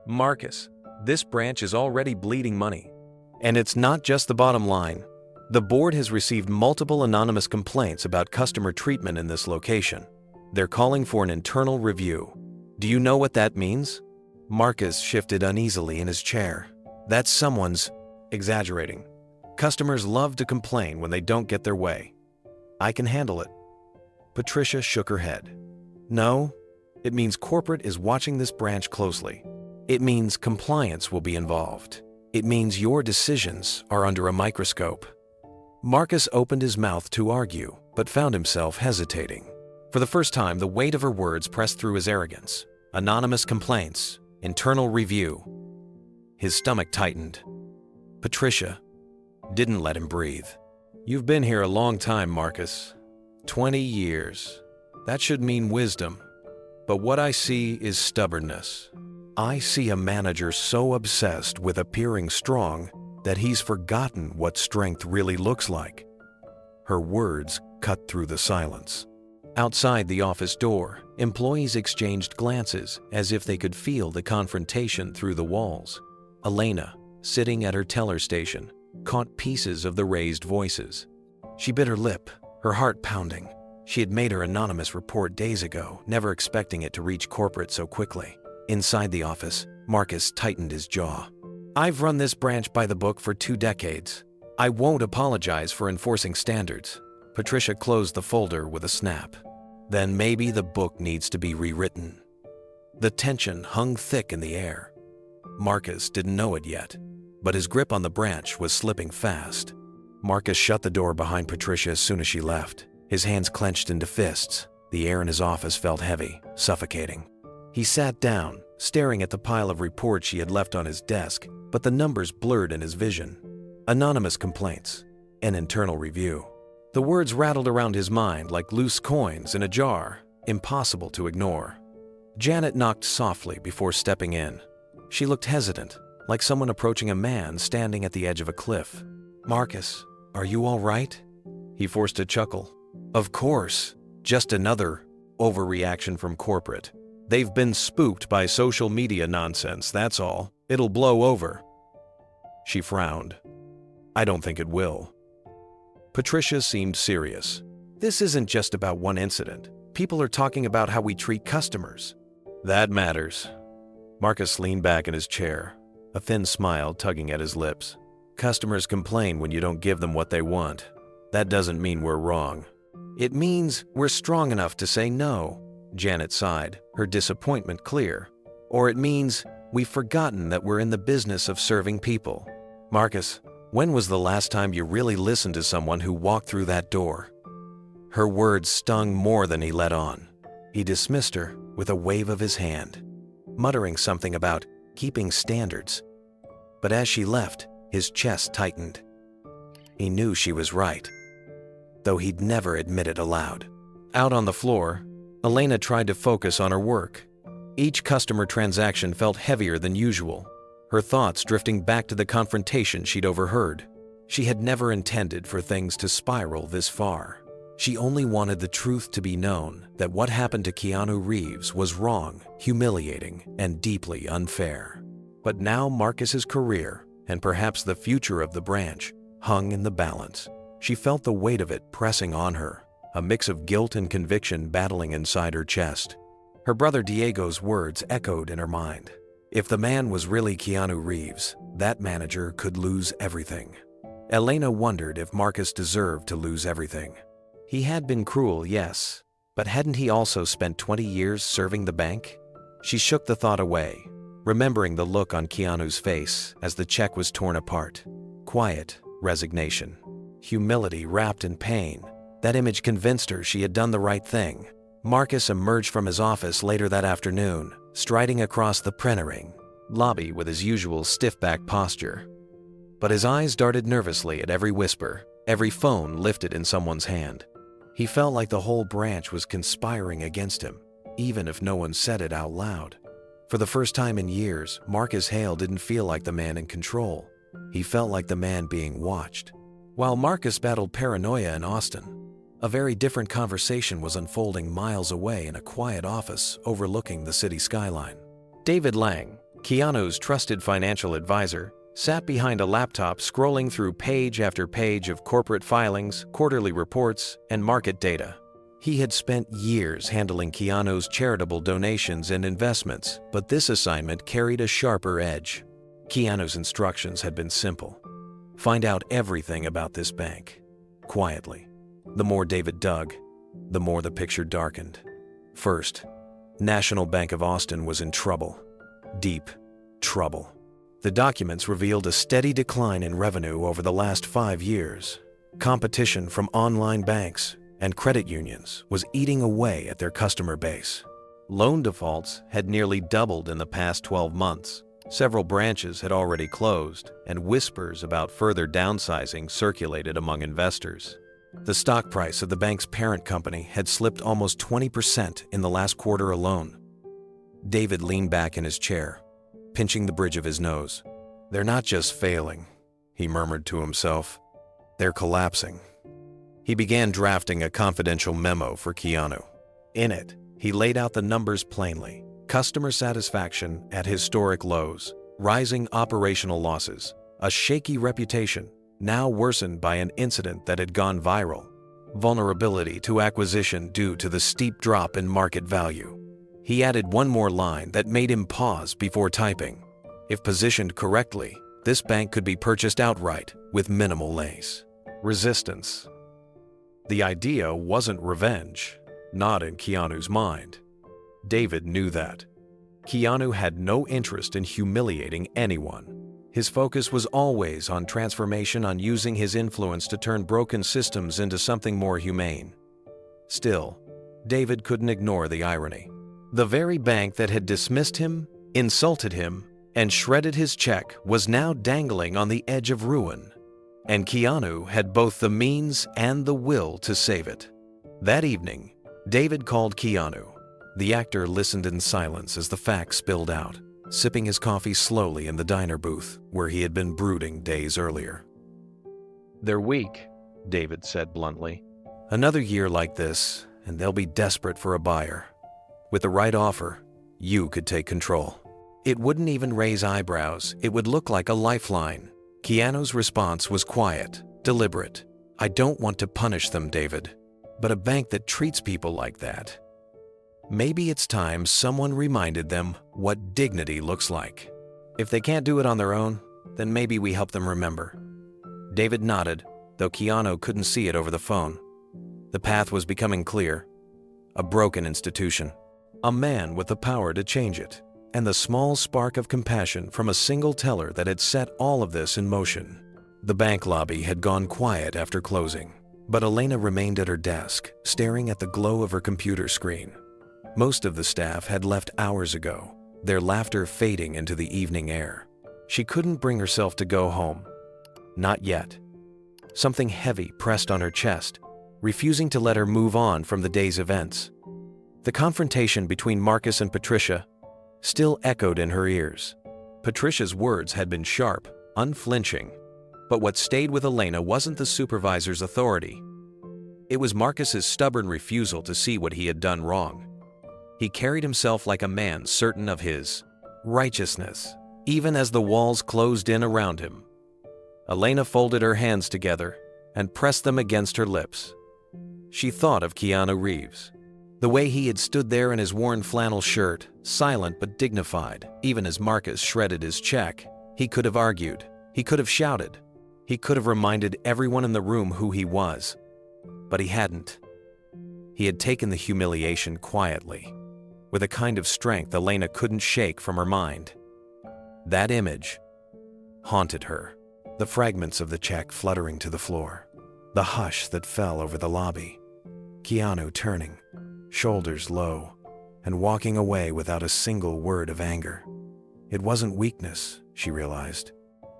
"Marcus, this branch is already bleeding money. And it's not just the bottom line. The board has received multiple anonymous complaints about customer treatment in this location. They're calling for an internal review. Do you know what that means?" Marcus shifted uneasily in his chair. "That's someone's exaggerating. Customers love to complain when they don't get their way. I can handle it." Patricia shook her head. "No, it means corporate is watching this branch closely. It means compliance will be involved. It means your decisions are under a microscope." Marcus opened his mouth to argue, but found himself hesitating. For the first time, the weight of her words pressed through his arrogance. Anonymous complaints, internal review. His stomach tightened. Patricia didn't let him breathe. "You've been here a long time, Marcus. 20 years. That should mean wisdom. But what I see is stubbornness. I see a manager so obsessed with appearing strong that he's forgotten what strength really looks like." Her words cut through the silence. Outside the office door, employees exchanged glances as if they could feel the confrontation through the walls. Elena, sitting at her teller station, caught pieces of the raised voices. She bit her lip, her heart pounding. She had made her anonymous report days ago, never expecting it to reach corporate so quickly. Inside the office, Marcus tightened his jaw. "I've run this branch by the book for 2 decades. I won't apologize for enforcing standards." Patricia closed the folder with a snap. "Then maybe the book needs to be rewritten." The tension hung thick in the air. Marcus didn't know it yet, but his grip on the branch was slipping fast. Marcus shut the door behind Patricia as soon as she left. His hands clenched into fists. The air in his office felt heavy, suffocating. He sat down, staring at the pile of reports she had left on his desk, but the numbers blurred in his vision. Anonymous complaints, an internal review. The words rattled around his mind like loose coins in a jar, impossible to ignore. Janet knocked softly before stepping in. She looked hesitant, like someone approaching a man standing at the edge of a cliff. "Marcus, are you all right?" He forced a chuckle. "Of course, just another overreaction from corporate. They've been spooked by social media nonsense, that's all. It'll blow over." She frowned. "I don't think it will." Patricia seemed serious. "This isn't just about one incident. People are talking about how we treat customers. That matters. Marcus leaned back in his chair, a thin smile tugging at his lips. Customers complain when you don't give them what they want. That doesn't mean we're wrong. It means we're strong enough to say no, Janet sighed, her disappointment clear. Or it means we've forgotten that we're in the business of serving people. Marcus, when was the last time you really listened to someone who walked through that door? Her words stung more than he let on. He dismissed her with a wave of his hand, muttering something about keeping standards. But as she left, his chest tightened. He knew she was right, though he'd never admit it aloud. Out on the floor, Elena tried to focus on her work. Each customer transaction felt heavier than usual, her thoughts drifting back to the confrontation she'd overheard. She had never intended for things to spiral this far. She only wanted the truth to be known that what happened to Keanu Reeves was wrong, humiliating, and deeply unfair. But now Marcus's career, and perhaps the future of the branch, hung in the balance. She felt the weight of it pressing on her, a mix of guilt and conviction battling inside her chest. Her brother Diego's words echoed in her mind. If the man was really Keanu Reeves, that manager could lose everything. Elena wondered if Marcus deserved to lose everything. He had been cruel, yes, but hadn't he also spent 20 years serving the bank? She shook the thought away, remembering the look on Keanu's face as the check was torn apart. Quiet resignation, humility wrapped in pain. That image convinced her she had done the right thing. Marcus emerged from his office later that afternoon, striding across the printing lobby with his usual stiff-back posture. But his eyes darted nervously at every whisper, every phone lifted in someone's hand. He felt like the whole branch was conspiring against him, even if no one said it out loud. For the first time in years, Marcus Hale didn't feel like the man in control. He felt like the man being watched. While Marcus battled paranoia in Austin, a very different conversation was unfolding miles away in a quiet office overlooking the city skyline. David Lang, Keanu's trusted financial advisor, sat behind a laptop scrolling through page after page of corporate filings, quarterly reports, and market data. He had spent years handling Keanu's charitable donations and investments, but this assignment carried a sharper edge. Keanu's instructions had been simple. Find out everything about this bank, quietly. The more David dug, the more the picture darkened. First, National Bank of Austin was in trouble. Deep trouble. The documents revealed a steady decline in revenue over the last 5 years. Competition from online banks and credit unions was eating away at their customer base. Loan defaults had nearly doubled in the past 12 months. Several branches had already closed, and whispers about further downsizing circulated among investors. The stock price of the bank's parent company had slipped almost 20% in the last quarter alone. David leaned back in his chair, pinching the bridge of his nose. "They're not just failing," he murmured to himself. "They're collapsing." He began drafting a confidential memo for Keanu. In it, he laid out the numbers plainly. Customer satisfaction at historic lows, rising operational losses, a shaky reputation, now worsened by an incident that had gone viral, vulnerability to acquisition due to the steep drop in market value. He added one more line that made him pause before typing. If positioned correctly, this bank could be purchased outright with minimal lace. Resistance. The idea wasn't revenge, not in Keanu's mind. David knew that. Keanu had no interest in humiliating anyone. His focus was always on transformation, on using his influence to turn broken systems into something more humane. Still, David couldn't ignore the irony. The very bank that had dismissed him, insulted him, and shredded his check was now dangling on the edge of ruin. And Keanu had both the means and the will to save it. That evening, David called Keanu. The actor listened in silence as the facts spilled out, sipping his coffee slowly in the diner booth where he had been brooding days earlier. "They're weak," David said bluntly. "Another year like this, and they'll be desperate for a buyer. With the right offer, you could take control. It wouldn't even raise eyebrows. It would look like a lifeline." Keanu's response was quiet, deliberate. "I don't want to punish them, David, but a bank that treats people like that, Maybe it's time someone reminded them what dignity looks like. If they can't do it on their own, then maybe we help them remember. David nodded, though Keanu couldn't see it over the phone. The path was becoming clear. A broken institution. A man with the power to change it. And the small spark of compassion from a single teller that had set all of this in motion. The bank lobby had gone quiet after closing, but Elena remained at her desk, staring at the glow of her computer screen. Most of the staff had left hours ago, their laughter fading into the evening air. She couldn't bring herself to go home. Not yet. Something heavy pressed on her chest, refusing to let her move on from the day's events. The confrontation between Marcus and Patricia still echoed in her ears. Patricia's words had been sharp, unflinching, but what stayed with Elena wasn't the supervisor's authority. It was Marcus's stubborn refusal to see what he had done wrong. He carried himself like a man certain of his righteousness, even as the walls closed in around him. Elena folded her hands together and pressed them against her lips. She thought of Keanu Reeves. The way he had stood there in his worn flannel shirt, silent but dignified, even as Marcus shredded his check. He could have argued. He could have shouted. He could have reminded everyone in the room who he was. But he hadn't. He had taken the humiliation quietly, with a kind of strength Elena couldn't shake from her mind. That image haunted her, the fragments of the check fluttering to the floor, the hush that fell over the lobby, Keanu turning, shoulders low, and walking away without a single word of anger. It wasn't weakness, she realized.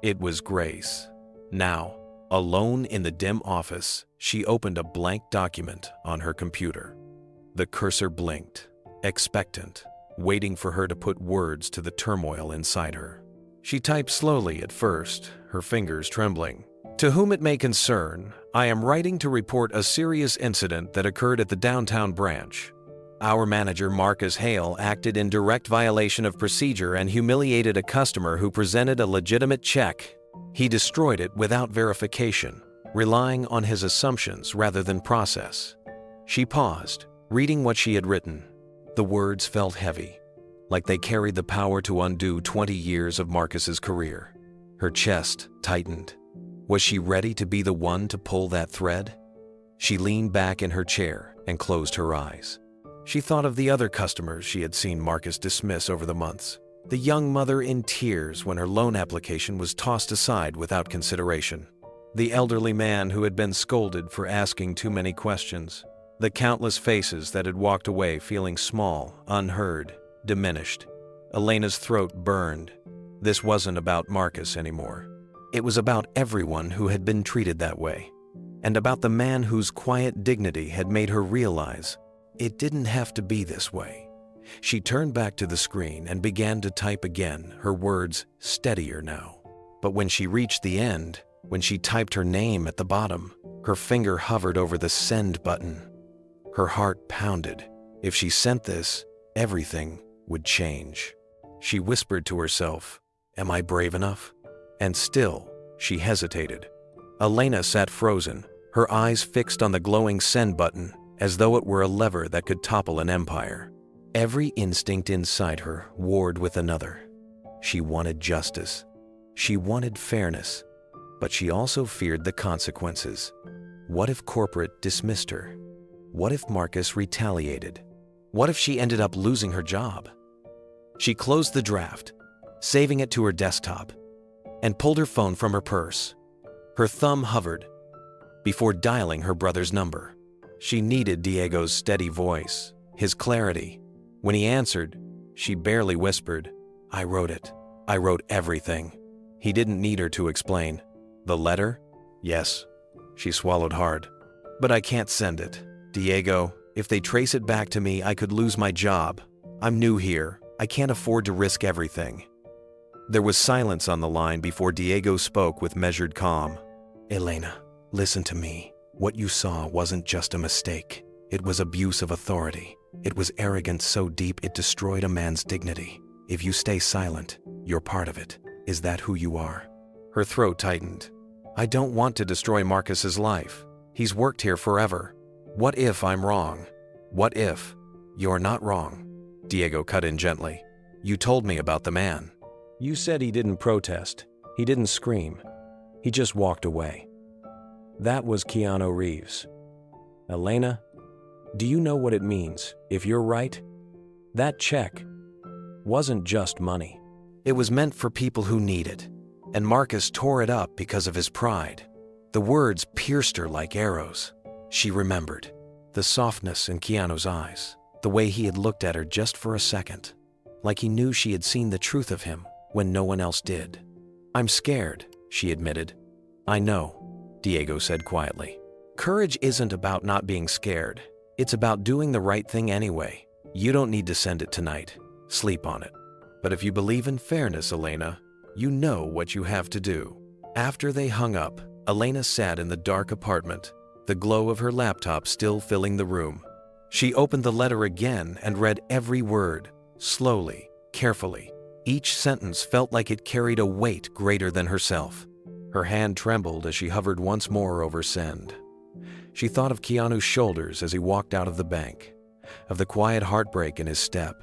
It was grace. Now, alone in the dim office, she opened a blank document on her computer. The cursor blinked, expectant, waiting for her to put words to the turmoil inside her. She typed slowly at first, her fingers trembling. To whom it may concern, I am writing to report a serious incident that occurred at the downtown branch. Our manager, Marcus Hale, acted in direct violation of procedure and humiliated a customer who presented a legitimate check. He destroyed it without verification, relying on his assumptions rather than process. She paused, reading what she had written. The words felt heavy, like they carried the power to undo 20 years of Marcus's career. Her chest tightened. Was she ready to be the one to pull that thread? She leaned back in her chair and closed her eyes. She thought of the other customers she had seen Marcus dismiss over the months. The young mother in tears when her loan application was tossed aside without consideration. The elderly man who had been scolded for asking too many questions. The countless faces that had walked away feeling small, unheard, diminished. Elena's throat burned. This wasn't about Marcus anymore. It was about everyone who had been treated that way, and about the man whose quiet dignity had made her realize it didn't have to be this way. She turned back to the screen and began to type again, her words steadier now. But when she reached the end, when she typed her name at the bottom, her finger hovered over the send button. Her heart pounded. If she sent this, everything would change. She whispered to herself, "Am I brave enough?" And still, she hesitated. Elena sat frozen, her eyes fixed on the glowing send button, as though it were a lever that could topple an empire. Every instinct inside her warred with another. She wanted justice. She wanted fairness. But she also feared the consequences. What if corporate dismissed her? What if Marcus retaliated? What if she ended up losing her job? She closed the draft, saving it to her desktop, and pulled her phone from her purse. Her thumb hovered before dialing her brother's number. She needed Diego's steady voice, his clarity. When he answered, she barely whispered, "I wrote it. I wrote everything." He didn't need her to explain. "The letter?" "Yes." She swallowed hard. "But I can't send it. Diego, if they trace it back to me, I could lose my job. I'm new here. I can't afford to risk everything." There was silence on the line before Diego spoke with measured calm. "Elena, listen to me. What you saw wasn't just a mistake. It was abuse of authority. It was arrogance so deep it destroyed a man's dignity. If you stay silent, you're part of it. Is that who you are?" Her throat tightened. "I don't want to destroy Marcus's life. He's worked here forever. What if I'm wrong? What if?" "You're not wrong," Diego cut in gently. "You told me about the man." "You said he didn't protest. He didn't scream. He just walked away. That was Keanu Reeves. Elena, do you know what it means, if you're right? That check wasn't just money." "It was meant for people who need it, and Marcus tore it up because of his pride." The words pierced her like arrows. She remembered the softness in Keanu's eyes, the way he had looked at her just for a second, like he knew she had seen the truth of him when no one else did. "I'm scared," she admitted. "I know," Diego said quietly. "Courage isn't about not being scared. It's about doing the right thing anyway. You don't need to send it tonight. Sleep on it. But if you believe in fairness, Elena, you know what you have to do." After they hung up, Elena sat in the dark apartment, the glow of her laptop still filling the room. She opened the letter again and read every word, slowly, carefully. Each sentence felt like it carried a weight greater than herself. Her hand trembled as she hovered once more over send. She thought of Keanu's shoulders as he walked out of the bank, of the quiet heartbreak in his step,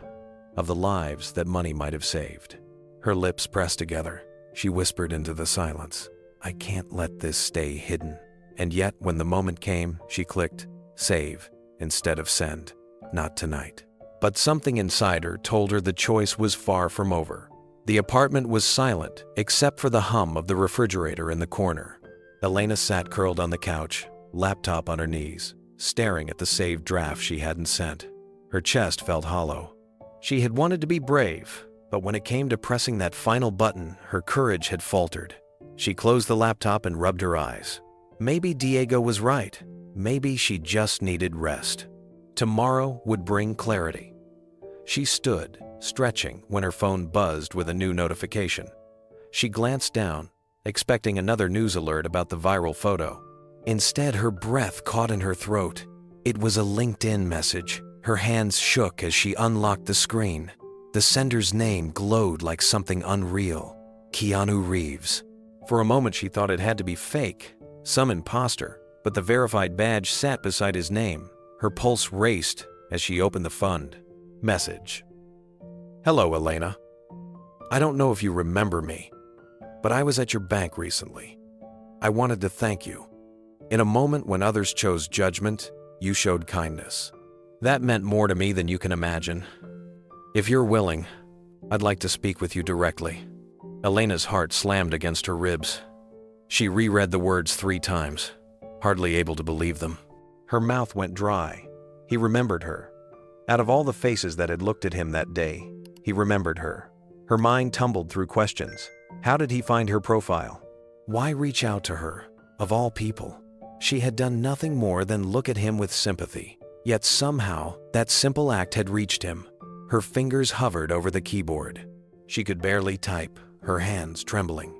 of the lives that money might have saved. Her lips pressed together. She whispered into the silence, "I can't let this stay hidden." And yet, when the moment came, she clicked save instead of send. Not tonight. But something inside her told her the choice was far from over. The apartment was silent, except for the hum of the refrigerator in the corner. Elena sat curled on the couch, laptop on her knees, staring at the saved draft she hadn't sent. Her chest felt hollow. She had wanted to be brave, but when it came to pressing that final button, her courage had faltered. She closed the laptop and rubbed her eyes. Maybe Diego was right. Maybe she just needed rest. Tomorrow would bring clarity. She stood, stretching, when her phone buzzed with a new notification. She glanced down, expecting another news alert about the viral photo. Instead, her breath caught in her throat. It was a LinkedIn message. Her hands shook as she unlocked the screen. The sender's name glowed like something unreal. Keanu Reeves. For a moment she thought it had to be fake, some imposter, but the verified badge sat beside his name. Her pulse raced as she opened the fund. Message. "Hello, Elena. I don't know if you remember me, but I was at your bank recently. I wanted to thank you. In a moment when others chose judgment, you showed kindness. That meant more to me than you can imagine. If you're willing, I'd like to speak with you directly." Elena's heart slammed against her ribs. She reread the words 3 times, hardly able to believe them. Her mouth went dry. He remembered her. Out of all the faces that had looked at him that day, he remembered her. Her mind tumbled through questions. How did he find her profile? Why reach out to her, of all people? She had done nothing more than look at him with sympathy. Yet somehow, that simple act had reached him. Her fingers hovered over the keyboard. She could barely type, her hands trembling.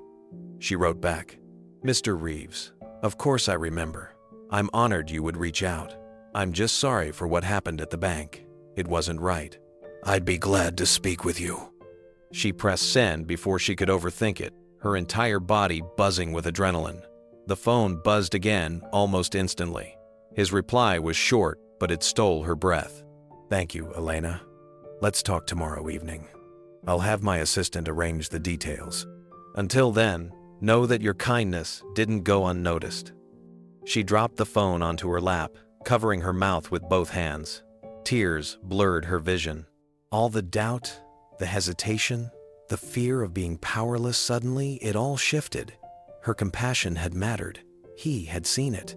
She wrote back, "Mr. Reeves, of course I remember. I'm honored you would reach out. I'm just sorry for what happened at the bank. It wasn't right. I'd be glad to speak with you." She pressed send before she could overthink it, her entire body buzzing with adrenaline. The phone buzzed again almost instantly. His reply was short, but it stole her breath. "Thank you, Elena. Let's talk tomorrow evening. I'll have my assistant arrange the details. Until then, know that your kindness didn't go unnoticed." She dropped the phone onto her lap, covering her mouth with both hands. Tears blurred her vision. All the doubt, the hesitation, the fear of being powerless suddenly, it all shifted. Her compassion had mattered. He had seen it.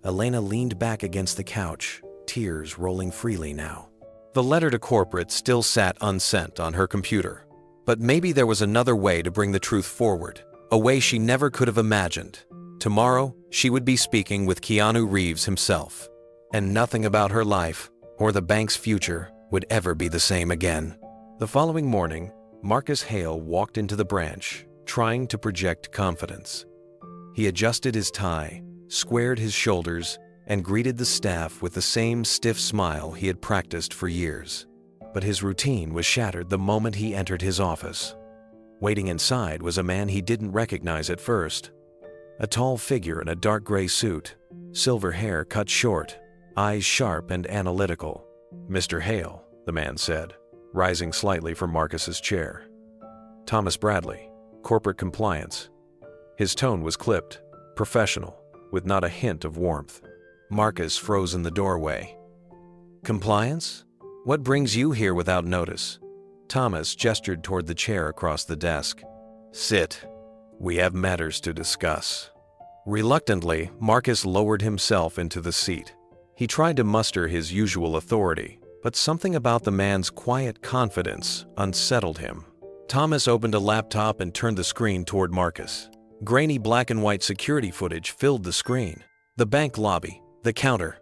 Elena leaned back against the couch, tears rolling freely now. The letter to corporate still sat unsent on her computer. But maybe there was another way to bring the truth forward, a way she never could have imagined. Tomorrow, she would be speaking with Keanu Reeves himself. And nothing about her life, or the bank's future, would ever be the same again. The following morning, Marcus Hale walked into the branch, trying to project confidence. He adjusted his tie, squared his shoulders, and greeted the staff with the same stiff smile he had practiced for years. But his routine was shattered the moment he entered his office. Waiting inside was a man he didn't recognize at first. A tall figure in a dark gray suit, silver hair cut short, eyes sharp and analytical. Mr. Hale, the man said, rising slightly from Marcus's chair. Thomas Bradley, corporate compliance. His tone was clipped, professional, with not a hint of warmth. Marcus froze in the doorway. Compliance? What brings you here without notice? Thomas gestured toward the chair across the desk. Sit. We have matters to discuss. Reluctantly, Marcus lowered himself into the seat. He tried to muster his usual authority, but something about the man's quiet confidence unsettled him. Thomas opened a laptop and turned the screen toward Marcus. Grainy black and white security footage filled the screen. The bank lobby, the counter.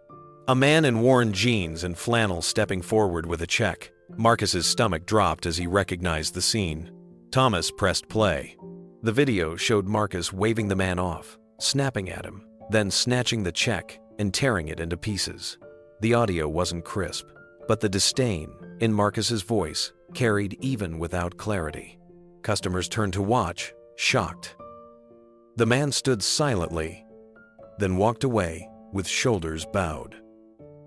A man in worn jeans and flannel stepping forward with a check. Marcus's stomach dropped as he recognized the scene. Thomas pressed play. The video showed Marcus waving the man off, snapping at him, then snatching the check and tearing it into pieces. The audio wasn't crisp, but the disdain in Marcus's voice carried even without clarity. Customers turned to watch, shocked. The man stood silently, then walked away with shoulders bowed.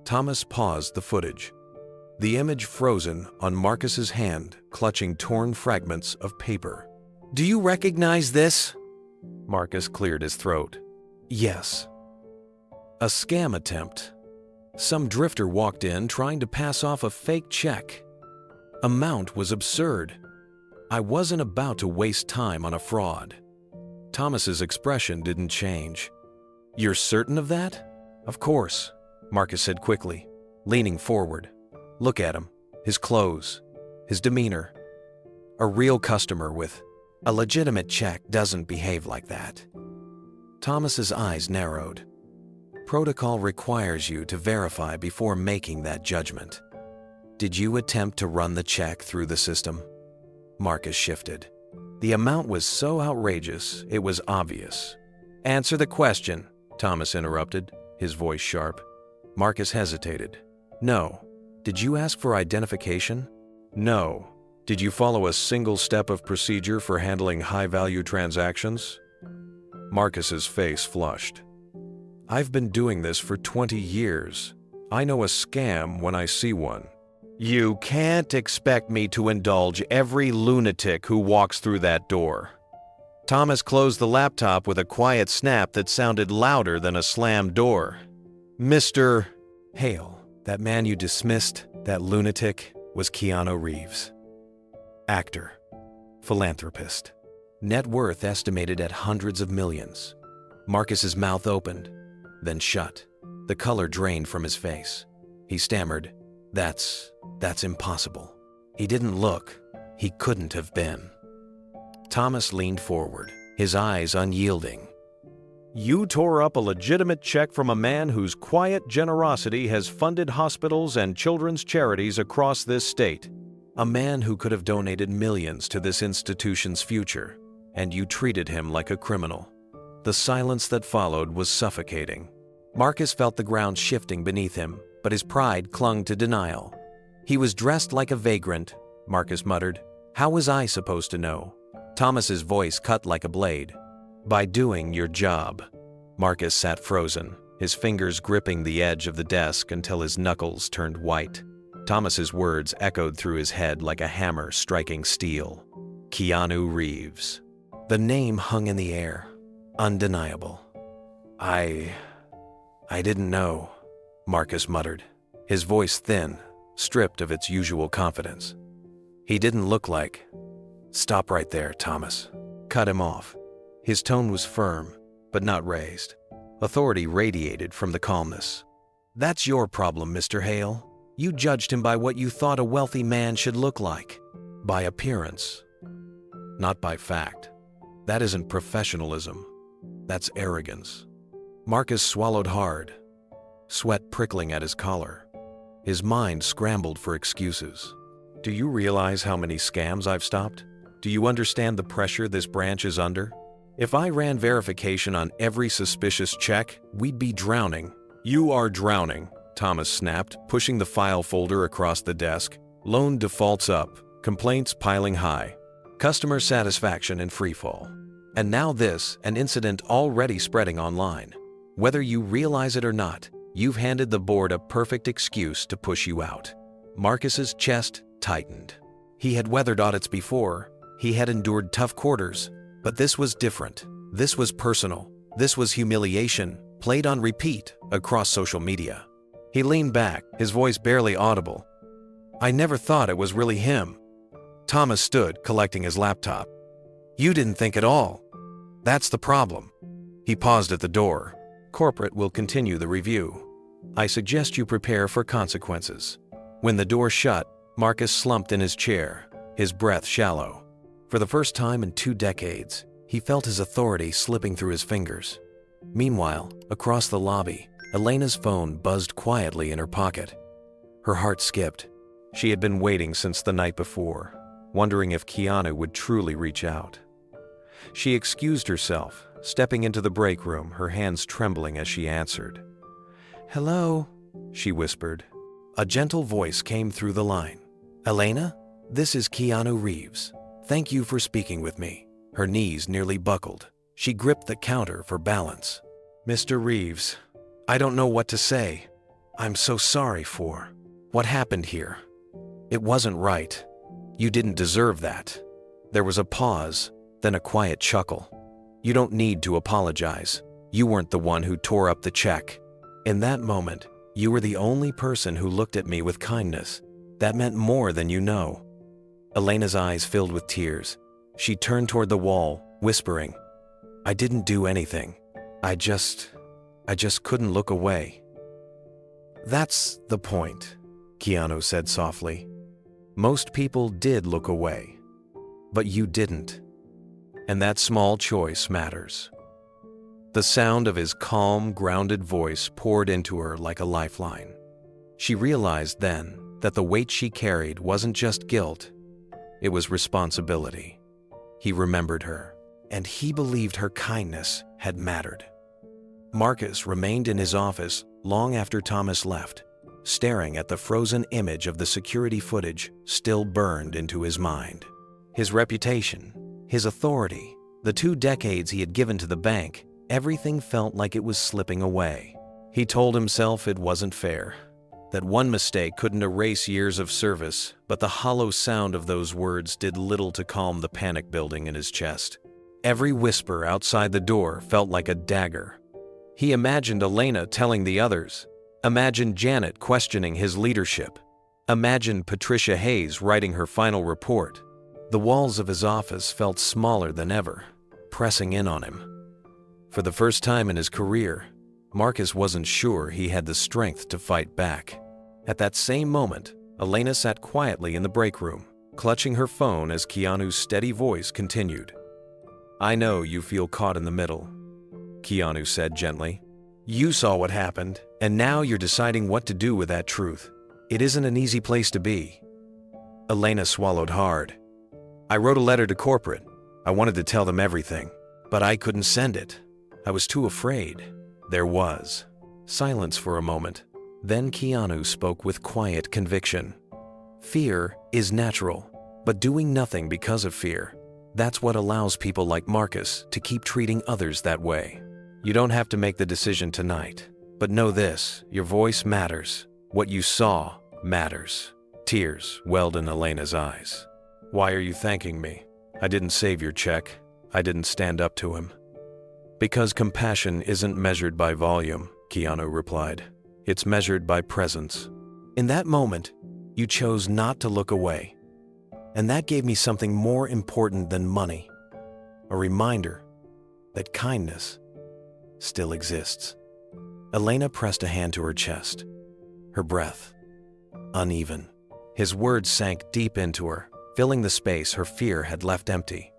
Thomas paused the footage, the image frozen on Marcus's hand, clutching torn fragments of paper. Do you recognize this? Marcus cleared his throat. Yes. A scam attempt. Some drifter walked in trying to pass off a fake check. Amount was absurd. I wasn't about to waste time on a fraud. Thomas's expression didn't change. You're certain of that? Of course, Marcus said quickly, leaning forward. Look at him, his clothes, his demeanor. A real customer with a legitimate check doesn't behave like that. Thomas's eyes narrowed. Protocol requires you to verify before making that judgment. Did you attempt to run the check through the system? Marcus shifted. The amount was so outrageous, it was obvious. Answer the question, Thomas interrupted, his voice sharp. Marcus hesitated. No. Did you ask for identification? No. Did you follow a single step of procedure for handling high-value transactions? Marcus's face flushed. I've been doing this for 20 years. I know a scam when I see one. You can't expect me to indulge every lunatic who walks through that door. Thomas closed the laptop with a quiet snap that sounded louder than a slammed door. Mr. Hale, that man you dismissed, that lunatic, was Keanu Reeves. Actor. Philanthropist. Net worth estimated at hundreds of millions. Marcus's mouth opened, then shut. The color drained from his face. He stammered, That's impossible. He didn't look. He couldn't have been. Thomas leaned forward, his eyes unyielding. You tore up a legitimate check from a man whose quiet generosity has funded hospitals and children's charities across this state. A man who could have donated millions to this institution's future, and you treated him like a criminal. The silence that followed was suffocating. Marcus felt the ground shifting beneath him, but his pride clung to denial. He was dressed like a vagrant, Marcus muttered. How was I supposed to know? Thomas's voice cut like a blade. By doing your job. Marcus sat frozen, his fingers gripping the edge of the desk until his knuckles turned white. Thomas's words echoed through his head like a hammer striking steel. Keanu Reeves. The name hung in the air, undeniable. I didn't know, Marcus muttered, his voice thin, stripped of its usual confidence. He didn't look like... Stop right there, Thomas. Cut him off. His tone was firm, but not raised. Authority radiated from the calmness. That's your problem, Mr. Hale. You judged him by what you thought a wealthy man should look like. By appearance. Not by fact. That isn't professionalism. That's arrogance. Marcus swallowed hard, sweat prickling at his collar. His mind scrambled for excuses. Do you realize how many scams I've stopped? Do you understand the pressure this branch is under? If I ran verification on every suspicious check, we'd be drowning. You are drowning, Thomas snapped, pushing the file folder across the desk. Loan defaults up, complaints piling high, customer satisfaction in freefall. And now this, an incident already spreading online. Whether you realize it or not, You've handed the board a perfect excuse to push you out." Marcus's chest tightened. He had weathered audits before. He had endured tough quarters. But this was different. This was personal. This was humiliation, played on repeat across social media. He leaned back, his voice barely audible. "I never thought it was really him." Thomas stood, collecting his laptop. "You didn't think at all. That's the problem." He paused at the door. "Corporate will continue the review. I suggest you prepare for consequences." When the door shut, Marcus slumped in his chair, his breath shallow. For the first time in 2 decades, he felt his authority slipping through his fingers. Meanwhile, across the lobby, Elena's phone buzzed quietly in her pocket. Her heart skipped. She had been waiting since the night before, wondering if Keanu would truly reach out. She excused herself, stepping into the break room, her hands trembling as she answered. "Hello," she whispered. A gentle voice came through the line. "Elena, this is Keanu Reeves. Thank you for speaking with me." Her knees nearly buckled. She gripped the counter for balance. "Mr. Reeves, I don't know what to say. I'm so sorry for what happened here. It wasn't right. You didn't deserve that." There was a pause, then a quiet chuckle. "You don't need to apologize. You weren't the one who tore up the check. In that moment, you were the only person who looked at me with kindness. That meant more than you know." Elena's eyes filled with tears. She turned toward the wall, whispering, "I didn't do anything. I just couldn't look away." "That's the point," Keanu said softly. "Most people did look away, but you didn't. And that small choice matters." The sound of his calm, grounded voice poured into her like a lifeline. She realized then that the weight she carried wasn't just guilt, it was responsibility. He remembered her, and he believed her kindness had mattered. Marcus remained in his office long after Thomas left, staring at the frozen image of the security footage still burned into his mind. His reputation, his authority, the 2 decades he had given to the bank, everything felt like it was slipping away. He told himself it wasn't fair, that one mistake couldn't erase years of service, but the hollow sound of those words did little to calm the panic building in his chest. Every whisper outside the door felt like a dagger. He imagined Elena telling the others, imagined Janet questioning his leadership, imagined Patricia Hayes writing her final report. The walls of his office felt smaller than ever, pressing in on him. For the first time in his career, Marcus wasn't sure he had the strength to fight back. At that same moment, Elena sat quietly in the break room, clutching her phone as Keanu's steady voice continued. "I know you feel caught in the middle," Keanu said gently. "You saw what happened, and now you're deciding what to do with that truth. It isn't an easy place to be." Elena swallowed hard. "I wrote a letter to corporate. I wanted to tell them everything, but I couldn't send it. I was too afraid." There was silence for a moment. Then Keanu spoke with quiet conviction. "Fear is natural, but doing nothing because of fear, that's what allows people like Marcus to keep treating others that way. You don't have to make the decision tonight, but know this, your voice matters. What you saw matters." Tears welled in Elena's eyes. "Why are you thanking me? I didn't save your check. I didn't stand up to him." "Because compassion isn't measured by volume," Keanu replied. "It's measured by presence." In that moment, you chose not to look away. And that gave me something more important than money. A reminder that kindness still exists. Elena pressed a hand to her chest, her breath uneven. His words sank deep into her, filling the space her fear had left empty.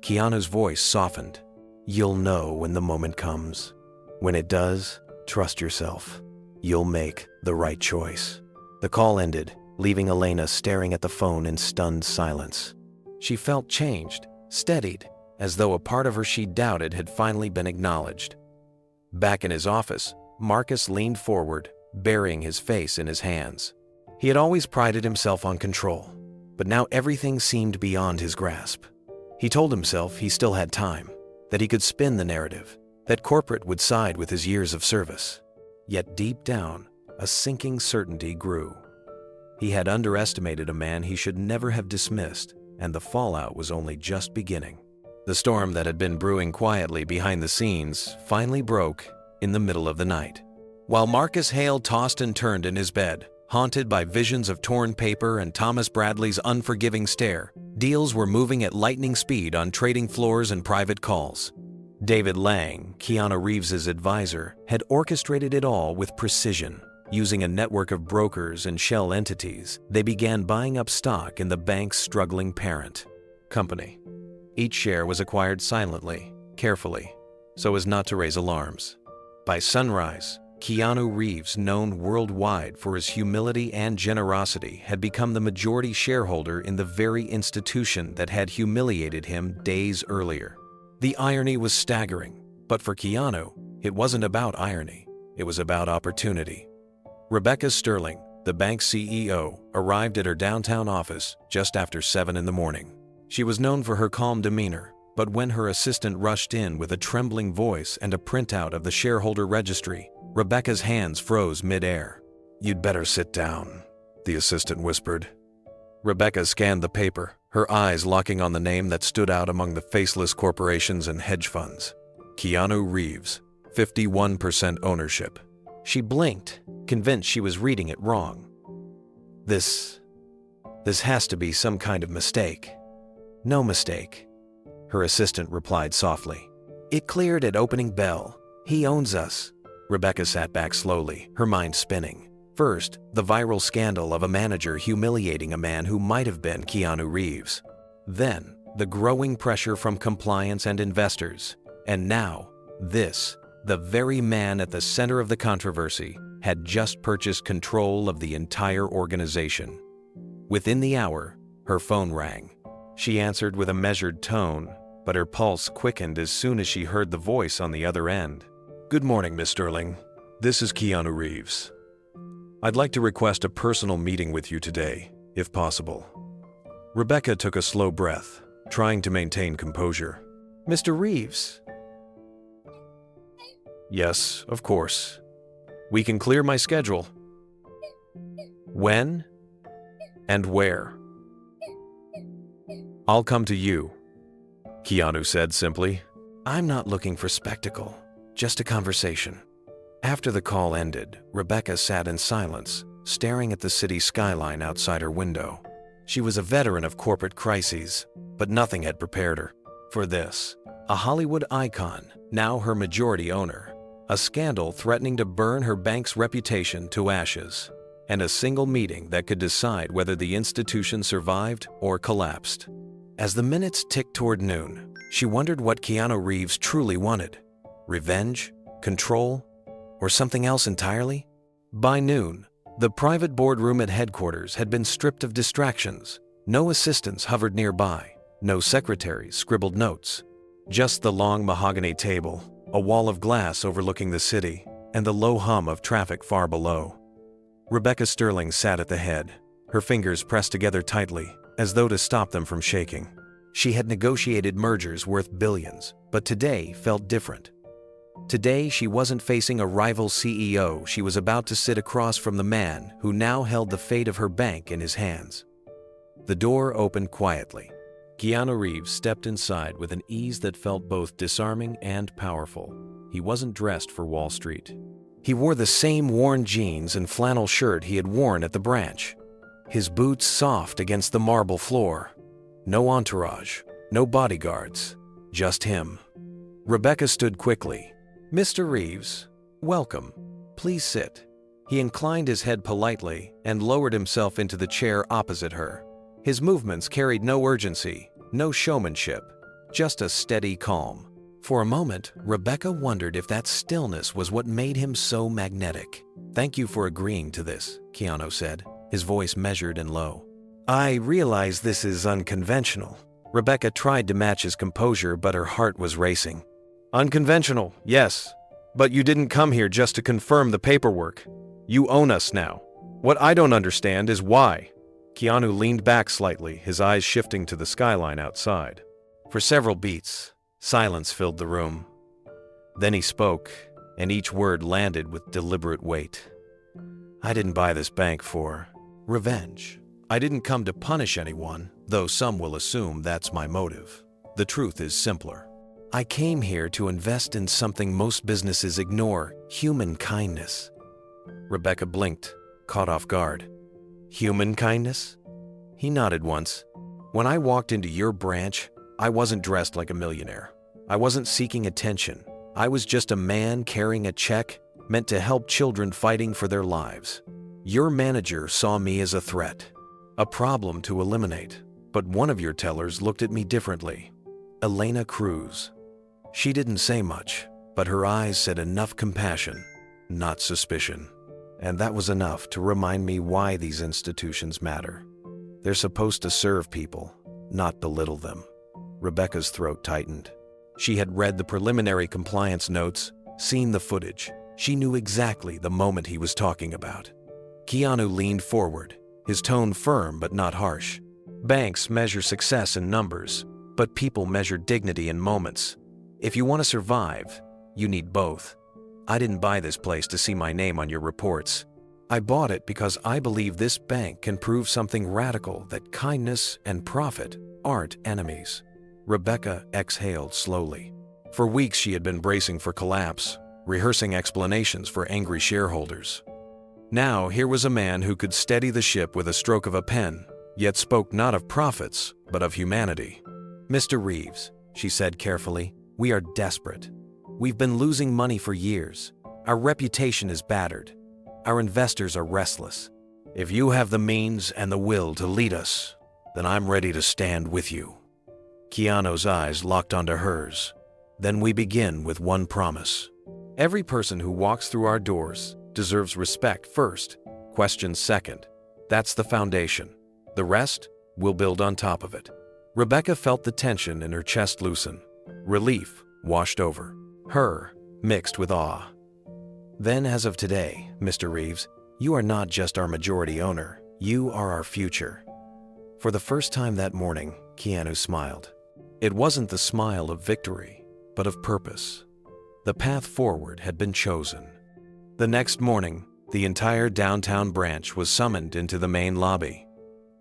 Keanu's voice softened. "You'll know when the moment comes. When it does, trust yourself. You'll make the right choice." The call ended, leaving Elena staring at the phone in stunned silence. She felt changed, steadied, as though a part of her she doubted had finally been acknowledged. Back in his office, Marcus leaned forward, burying his face in his hands. He had always prided himself on control, but now everything seemed beyond his grasp. He told himself he still had time, that he could spin the narrative, that corporate would side with his years of service. Yet deep down, a sinking certainty grew. He had underestimated a man he should never have dismissed, and the fallout was only just beginning. The storm that had been brewing quietly behind the scenes finally broke in the middle of the night. While Marcus Hale tossed and turned in his bed, haunted by visions of torn paper and Thomas Bradley's unforgiving stare, deals were moving at lightning speed on trading floors and private calls. David Lang, Keanu Reeves' advisor, had orchestrated it all with precision. Using a network of brokers and shell entities, they began buying up stock in the bank's struggling parent company. Each share was acquired silently, carefully, so as not to raise alarms. By sunrise, Keanu Reeves, known worldwide for his humility and generosity, had become the majority shareholder in the very institution that had humiliated him days earlier. The irony was staggering, but for Keanu, it wasn't about irony, it was about opportunity. Rebecca Sterling, the bank's CEO, arrived at her downtown office just after 7 in the morning. She was known for her calm demeanor, but when her assistant rushed in with a trembling voice and a printout of the shareholder registry, Rebecca's hands froze mid-air. "You'd better sit down," the assistant whispered. Rebecca scanned the paper, her eyes locking on the name that stood out among the faceless corporations and hedge funds. Keanu Reeves, 51% ownership. She blinked, convinced she was reading it wrong. This has to be some kind of mistake." "No mistake," her assistant replied softly. "It cleared at opening bell. He owns us." Rebecca sat back slowly, her mind spinning. First, the viral scandal of a manager humiliating a man who might have been Keanu Reeves. Then, the growing pressure from compliance and investors. And now, this, the very man at the center of the controversy, had just purchased control of the entire organization. Within the hour, her phone rang. She answered with a measured tone, but her pulse quickened as soon as she heard the voice on the other end. "Good morning, Miss Sterling. This is Keanu Reeves. I'd like to request a personal meeting with you today, if possible." Rebecca took a slow breath, trying to maintain composure. "Mr. Reeves?" "Yes, of course. We can clear my schedule." "When? And where?" "I'll come to you," Keanu said simply. "I'm not looking for spectacle, just a conversation." After the call ended, Rebecca sat in silence, staring at the city skyline outside her window. She was a veteran of corporate crises, but nothing had prepared her for this. A Hollywood icon, now her majority owner. A scandal threatening to burn her bank's reputation to ashes. And a single meeting that could decide whether the institution survived or collapsed. As the minutes ticked toward noon, she wondered what Keanu Reeves truly wanted. Revenge? Control? Or something else entirely? By noon, the private boardroom at headquarters had been stripped of distractions. No assistants hovered nearby. No secretaries scribbled notes. Just the long mahogany table, a wall of glass overlooking the city, and the low hum of traffic far below. Rebecca Sterling sat at the head, her fingers pressed together tightly, as though to stop them from shaking. She had negotiated mergers worth billions, but today felt different. Today, she wasn't facing a rival CEO. She was about to sit across from the man who now held the fate of her bank in his hands. The door opened quietly. Keanu Reeves stepped inside with an ease that felt both disarming and powerful. He wasn't dressed for Wall Street. He wore the same worn jeans and flannel shirt he had worn at the branch. His boots soft against the marble floor. No entourage, no bodyguards, just him. Rebecca stood quickly. "Mr. Reeves, welcome. Please sit." He inclined his head politely and lowered himself into the chair opposite her. His movements carried no urgency, no showmanship, just a steady calm. For a moment, Rebecca wondered if that stillness was what made him so magnetic. "Thank you for agreeing to this," Keanu said, his voice measured and low. "I realize this is unconventional." Rebecca tried to match his composure, but her heart was racing. "Unconventional, yes, but you didn't come here just to confirm the paperwork. You own us now. What I don't understand is why." Keanu leaned back slightly, his eyes shifting to the skyline outside. For several beats, silence filled the room. Then he spoke, and each word landed with deliberate weight. I didn't buy this bank for revenge. I didn't come to punish anyone, though some will assume that's my motive. The truth is simpler. I came here to invest in something most businesses ignore: human kindness. Rebecca blinked, caught off guard. Human kindness? He nodded once. When I walked into your branch, I wasn't dressed like a millionaire. I wasn't seeking attention. I was just a man carrying a check meant to help children fighting for their lives. Your manager saw me as a threat, a problem to eliminate, but one of your tellers looked at me differently. Elena Cruz. She didn't say much, but her eyes said enough compassion, not suspicion. And that was enough to remind me why these institutions matter. They're supposed to serve people, not belittle them. Rebecca's throat tightened. She had read the preliminary compliance notes, seen the footage. She knew exactly the moment he was talking about. Keanu leaned forward, his tone firm but not harsh. Banks measure success in numbers, but people measure dignity in moments. If you want to survive, you need both. I didn't buy this place to see my name on your reports. I bought it because I believe this bank can prove something radical: that kindness and profit aren't enemies. Rebecca exhaled slowly. For weeks she had been bracing for collapse, rehearsing explanations for angry shareholders. Now here was a man who could steady the ship with a stroke of a pen, yet spoke not of profits, but of humanity. Mr. Reeves, she said carefully, we are desperate. We've been losing money for years. Our reputation is battered. Our investors are restless. If you have the means and the will to lead us, then I'm ready to stand with you. Keanu's eyes locked onto hers. Then we begin with one promise. Every person who walks through our doors deserves respect first, questions second. That's the foundation. The rest, we'll build on top of it. Rebecca felt the tension in her chest loosen. Relief washed over her, mixed with awe. Then, as of today, Mr. Reeves, you are not just our majority owner, you are our future. For the first time that morning, Keanu smiled. It wasn't the smile of victory, but of purpose. The path forward had been chosen. The next morning, the entire downtown branch was summoned into the main lobby.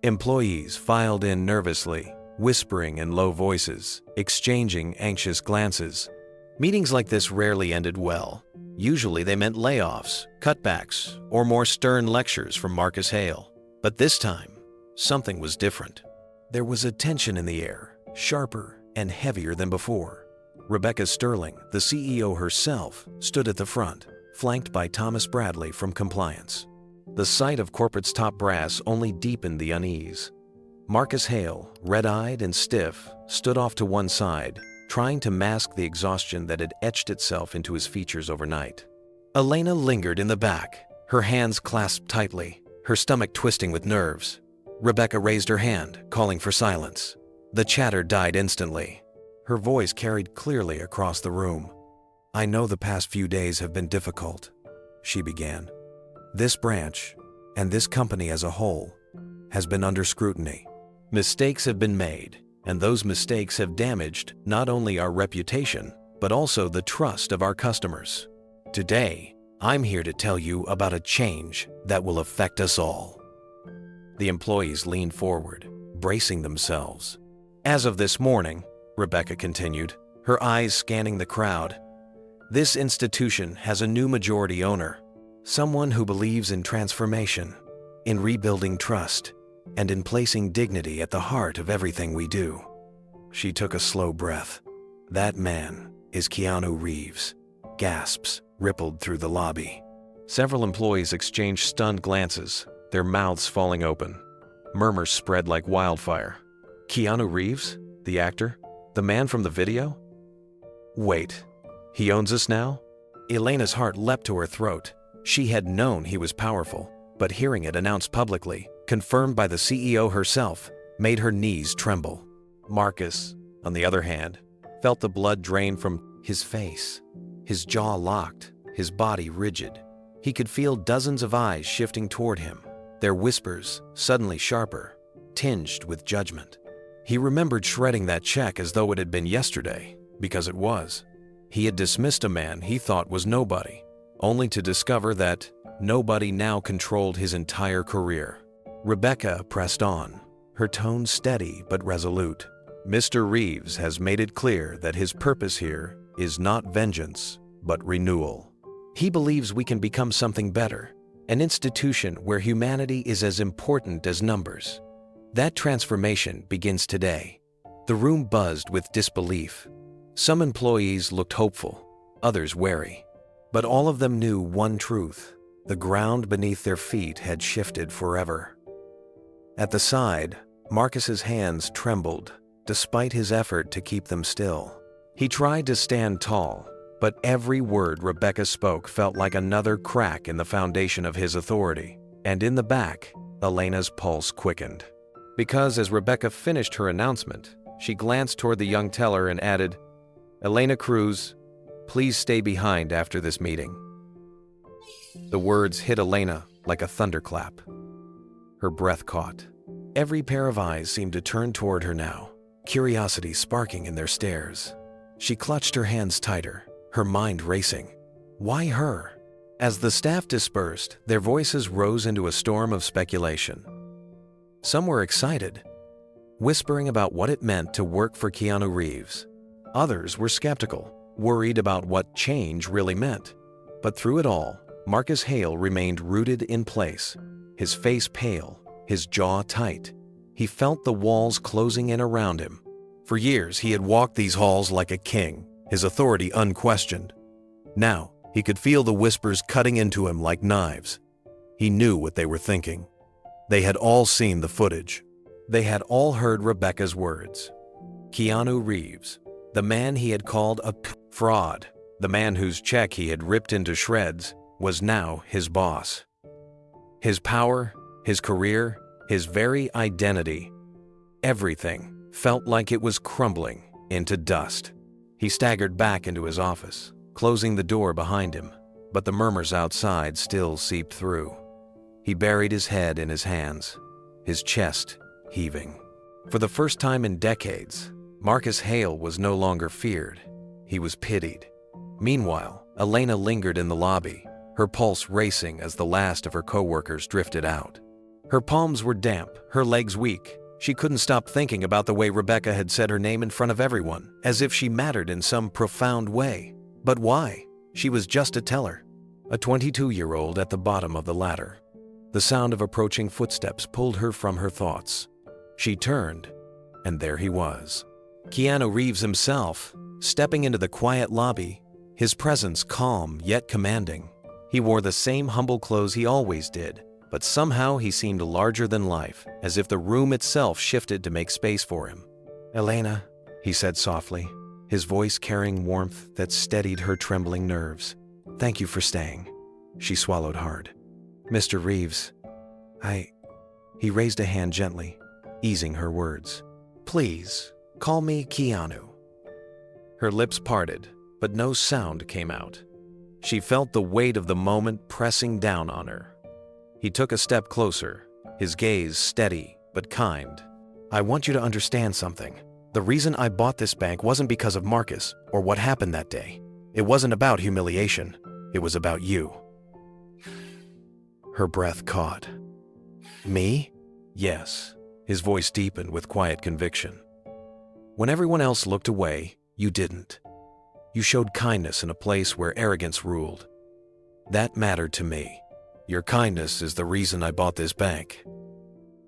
Employees filed in nervously, whispering in low voices, exchanging anxious glances. Meetings like this rarely ended well. Usually they meant layoffs, cutbacks, or more stern lectures from Marcus Hale. But this time, something was different. There was a tension in the air, sharper and heavier than before. Rebecca Sterling, the CEO herself, stood at the front, flanked by Thomas Bradley from compliance. The sight of corporate's top brass only deepened the unease. Marcus Hale, red-eyed and stiff, stood off to one side, trying to mask the exhaustion that had etched itself into his features overnight. Elena lingered in the back, her hands clasped tightly, her stomach twisting with nerves. Rebecca raised her hand, calling for silence. The chatter died instantly. Her voice carried clearly across the room. I know the past few days have been difficult, she began. This branch, and this company as a whole, has been under scrutiny. Mistakes have been made, and those mistakes have damaged not only our reputation, but also the trust of our customers. Today, I'm here to tell you about a change that will affect us all. The employees leaned forward, bracing themselves. As of this morning, Rebecca continued, her eyes scanning the crowd, this institution has a new majority owner, someone who believes in transformation, in rebuilding trust, and in placing dignity at the heart of everything we do. She took a slow breath. That man is Keanu Reeves. Gasps rippled through the lobby. Several employees exchanged stunned glances, their mouths falling open. Murmurs spread like wildfire. Keanu Reeves? The actor? The man from the video? Wait, he owns us now? Elena's heart leapt to her throat. She had known he was powerful, but hearing it announced publicly, confirmed by the CEO herself, made her knees tremble. Marcus, on the other hand, felt the blood drain from his face, his jaw locked, his body rigid. He could feel dozens of eyes shifting toward him, their whispers suddenly sharper, tinged with judgment. He remembered shredding that check as though it had been yesterday, because it was. He had dismissed a man he thought was nobody, only to discover that nobody now controlled his entire career. Rebecca pressed on, her tone steady but resolute. Mr. Reeves has made it clear that his purpose here is not vengeance, but renewal. He believes we can become something better, an institution where humanity is as important as numbers. That transformation begins today. The room buzzed with disbelief. Some employees looked hopeful, others wary. But all of them knew one truth: the ground beneath their feet had shifted forever. At the side, Marcus's hands trembled, despite his effort to keep them still. He tried to stand tall, but every word Rebecca spoke felt like another crack in the foundation of his authority. And in the back, Elena's pulse quickened. Because as Rebecca finished her announcement, she glanced toward the young teller and added, "Elena Cruz, please stay behind after this meeting." The words hit Elena like a thunderclap. Her breath caught. Every pair of eyes seemed to turn toward her now, curiosity sparking in their stares. She clutched her hands tighter, her mind racing. Why her? As the staff dispersed, their voices rose into a storm of speculation. Some were excited, whispering about what it meant to work for Keanu Reeves. Others were skeptical, worried about what change really meant. But through it all, Marcus Hale remained rooted in place, his face pale, his jaw tight. He felt the walls closing in around him. For years, he had walked these halls like a king, his authority unquestioned. Now, he could feel the whispers cutting into him like knives. He knew what they were thinking. They had all seen the footage. They had all heard Rebecca's words. Keanu Reeves, the man he had called a fraud, the man whose check he had ripped into shreds, was now his boss. His power, his career, his very identity, everything felt like it was crumbling into dust. He staggered back into his office, closing the door behind him, but the murmurs outside still seeped through. He buried his head in his hands, his chest heaving. For the first time in decades, Marcus Hale was no longer feared. He was pitied. Meanwhile, Elena lingered in the lobby, her pulse racing as the last of her coworkers drifted out. Her palms were damp, her legs weak. She couldn't stop thinking about the way Rebecca had said her name in front of everyone, as if she mattered in some profound way. But why? She was just a teller, a 22-year-old at the bottom of the ladder. The sound of approaching footsteps pulled her from her thoughts. She turned, and there he was. Keanu Reeves himself, stepping into the quiet lobby, his presence calm yet commanding. He wore the same humble clothes he always did, but somehow he seemed larger than life, as if the room itself shifted to make space for him. "Elena," he said softly, his voice carrying warmth that steadied her trembling nerves. "Thank you for staying." She swallowed hard. "Mr. Reeves, He raised a hand gently, easing her words. "Please, call me Keanu." Her lips parted, but no sound came out. She felt the weight of the moment pressing down on her. He took a step closer, his gaze steady but kind. "I want you to understand something. The reason I bought this bank wasn't because of Marcus or what happened that day. It wasn't about humiliation. It was about you." Her breath caught. "Me?" "Yes." His voice deepened with quiet conviction. "When everyone else looked away, you didn't. You showed kindness in a place where arrogance ruled. That mattered to me. Your kindness is the reason I bought this bank."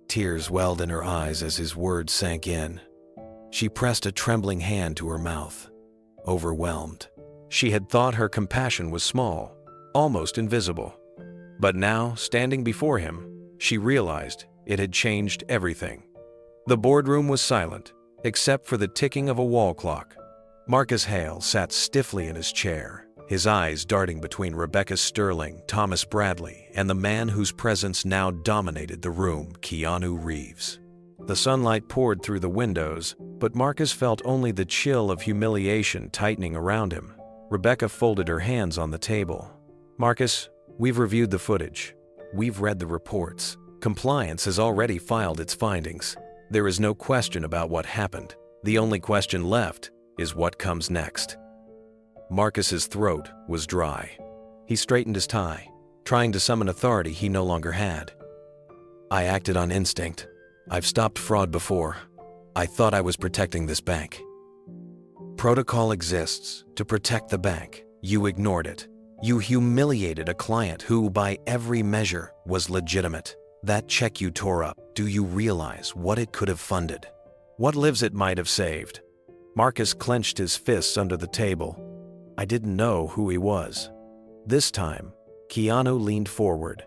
Tears welled in her eyes as his words sank in. She pressed a trembling hand to her mouth, overwhelmed. She had thought her compassion was small, almost invisible. But now, standing before him, she realized it had changed everything. The boardroom was silent, except for the ticking of a wall clock. Marcus Hale sat stiffly in his chair, his eyes darting between Rebecca Sterling, Thomas Bradley, and the man whose presence now dominated the room, Keanu Reeves. The sunlight poured through the windows, but Marcus felt only the chill of humiliation tightening around him. Rebecca folded her hands on the table. "Marcus, we've reviewed the footage. We've read the reports. Compliance has already filed its findings. There is no question about what happened. The only question left is what comes next." Marcus's throat was dry. He straightened his tie, trying to summon authority he no longer had. I acted on instinct. I've stopped fraud before. I thought I was protecting this bank. Protocol exists to protect the bank. You ignored it. You humiliated a client who, by every measure, was legitimate. That check you tore up, do you realize what it could have funded? What lives it might have saved? Marcus clenched his fists under the table. I didn't know who he was. This time, Keanu leaned forward,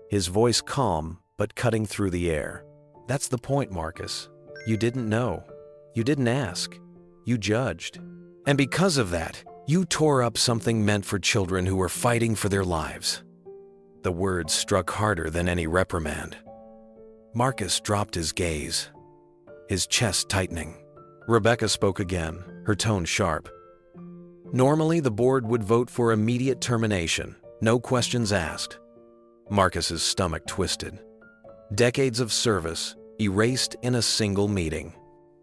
his voice calm but cutting through the air. That's the point, Marcus. You didn't know. You didn't ask. You judged. And because of that, you tore up something meant for children who were fighting for their lives. The words struck harder than any reprimand. Marcus dropped his gaze, his chest tightening. Rebecca spoke again, her tone sharp. Normally, the board would vote for immediate termination, no questions asked. Marcus's stomach twisted. Decades of service erased in a single meeting.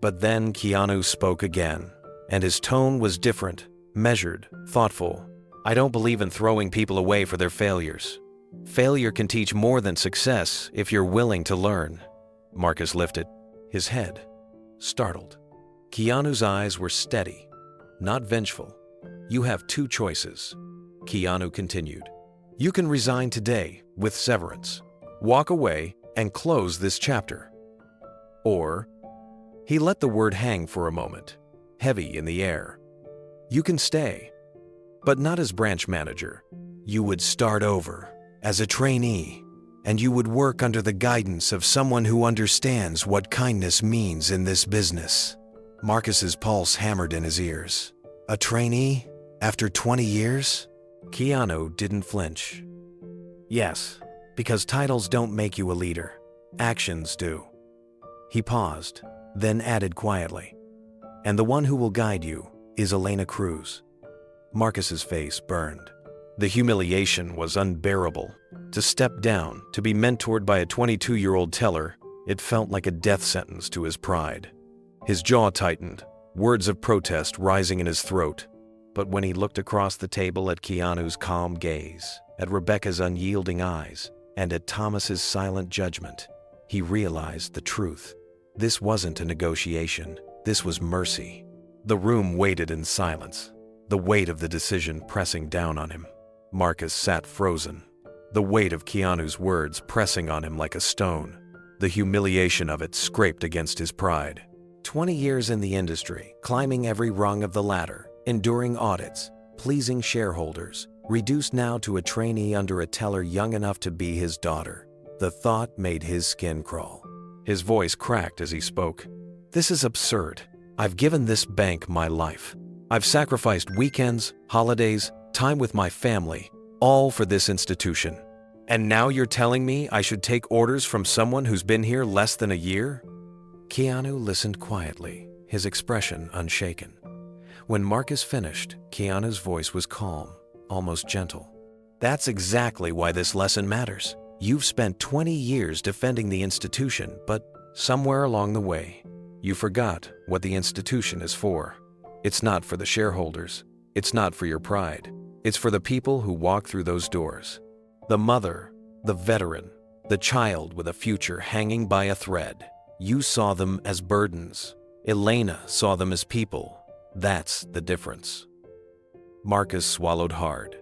But then Keanu spoke again, and his tone was different, measured, thoughtful. I don't believe in throwing people away for their failures. Failure can teach more than success if you're willing to learn. Marcus lifted his head, startled. Keanu's eyes were steady, not vengeful. You have two choices, Keanu continued. You can resign today with severance, walk away, and close this chapter. Or, he let the word hang for a moment, heavy in the air. You can stay, but not as branch manager. You would start over as a trainee, and you would work under the guidance of someone who understands what kindness means in this business. Marcus's pulse hammered in his ears. A trainee? After 20 years? Keanu didn't flinch. Yes, because titles don't make you a leader. Actions do. He paused, then added quietly, and the one who will guide you is Elena Cruz. Marcus's face burned. The humiliation was unbearable. To step down, to be mentored by a 22-year-old teller, it felt like a death sentence to his pride. His jaw tightened, words of protest rising in his throat. But when he looked across the table at Keanu's calm gaze, at Rebecca's unyielding eyes, and at Thomas's silent judgment, he realized the truth. This wasn't a negotiation. This was mercy. The room waited in silence, the weight of the decision pressing down on him. Marcus sat frozen, the weight of Keanu's words pressing on him like a stone. The humiliation of it scraped against his pride. 20 years in the industry, climbing every rung of the ladder, enduring audits, pleasing shareholders, reduced now to a trainee under a teller young enough to be his daughter. The thought made his skin crawl. His voice cracked as he spoke. This is absurd. I've given this bank my life. I've sacrificed weekends, holidays, time with my family, all for this institution. And now you're telling me I should take orders from someone who's been here less than a year? Keanu listened quietly, his expression unshaken. When Marcus finished, Keanu's voice was calm, almost gentle. That's exactly why this lesson matters. You've spent 20 years defending the institution, but somewhere along the way, you forgot what the institution is for. It's not for the shareholders. It's not for your pride. It's for the people who walk through those doors. The mother, the veteran, the child with a future hanging by a thread. You saw them as burdens. Elena saw them as people. That's the difference. Marcus swallowed hard.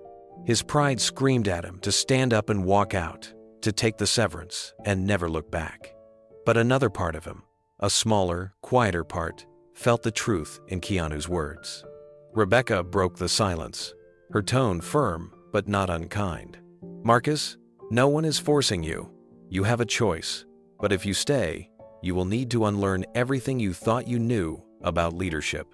His pride screamed at him to stand up and walk out, to take the severance and never look back. But another part of him, a smaller, quieter part, felt the truth in Keanu's words. Rebecca broke the silence, her tone firm but not unkind. Marcus, no one is forcing you. You have a choice, but if you stay, you will need to unlearn everything you thought you knew about leadership.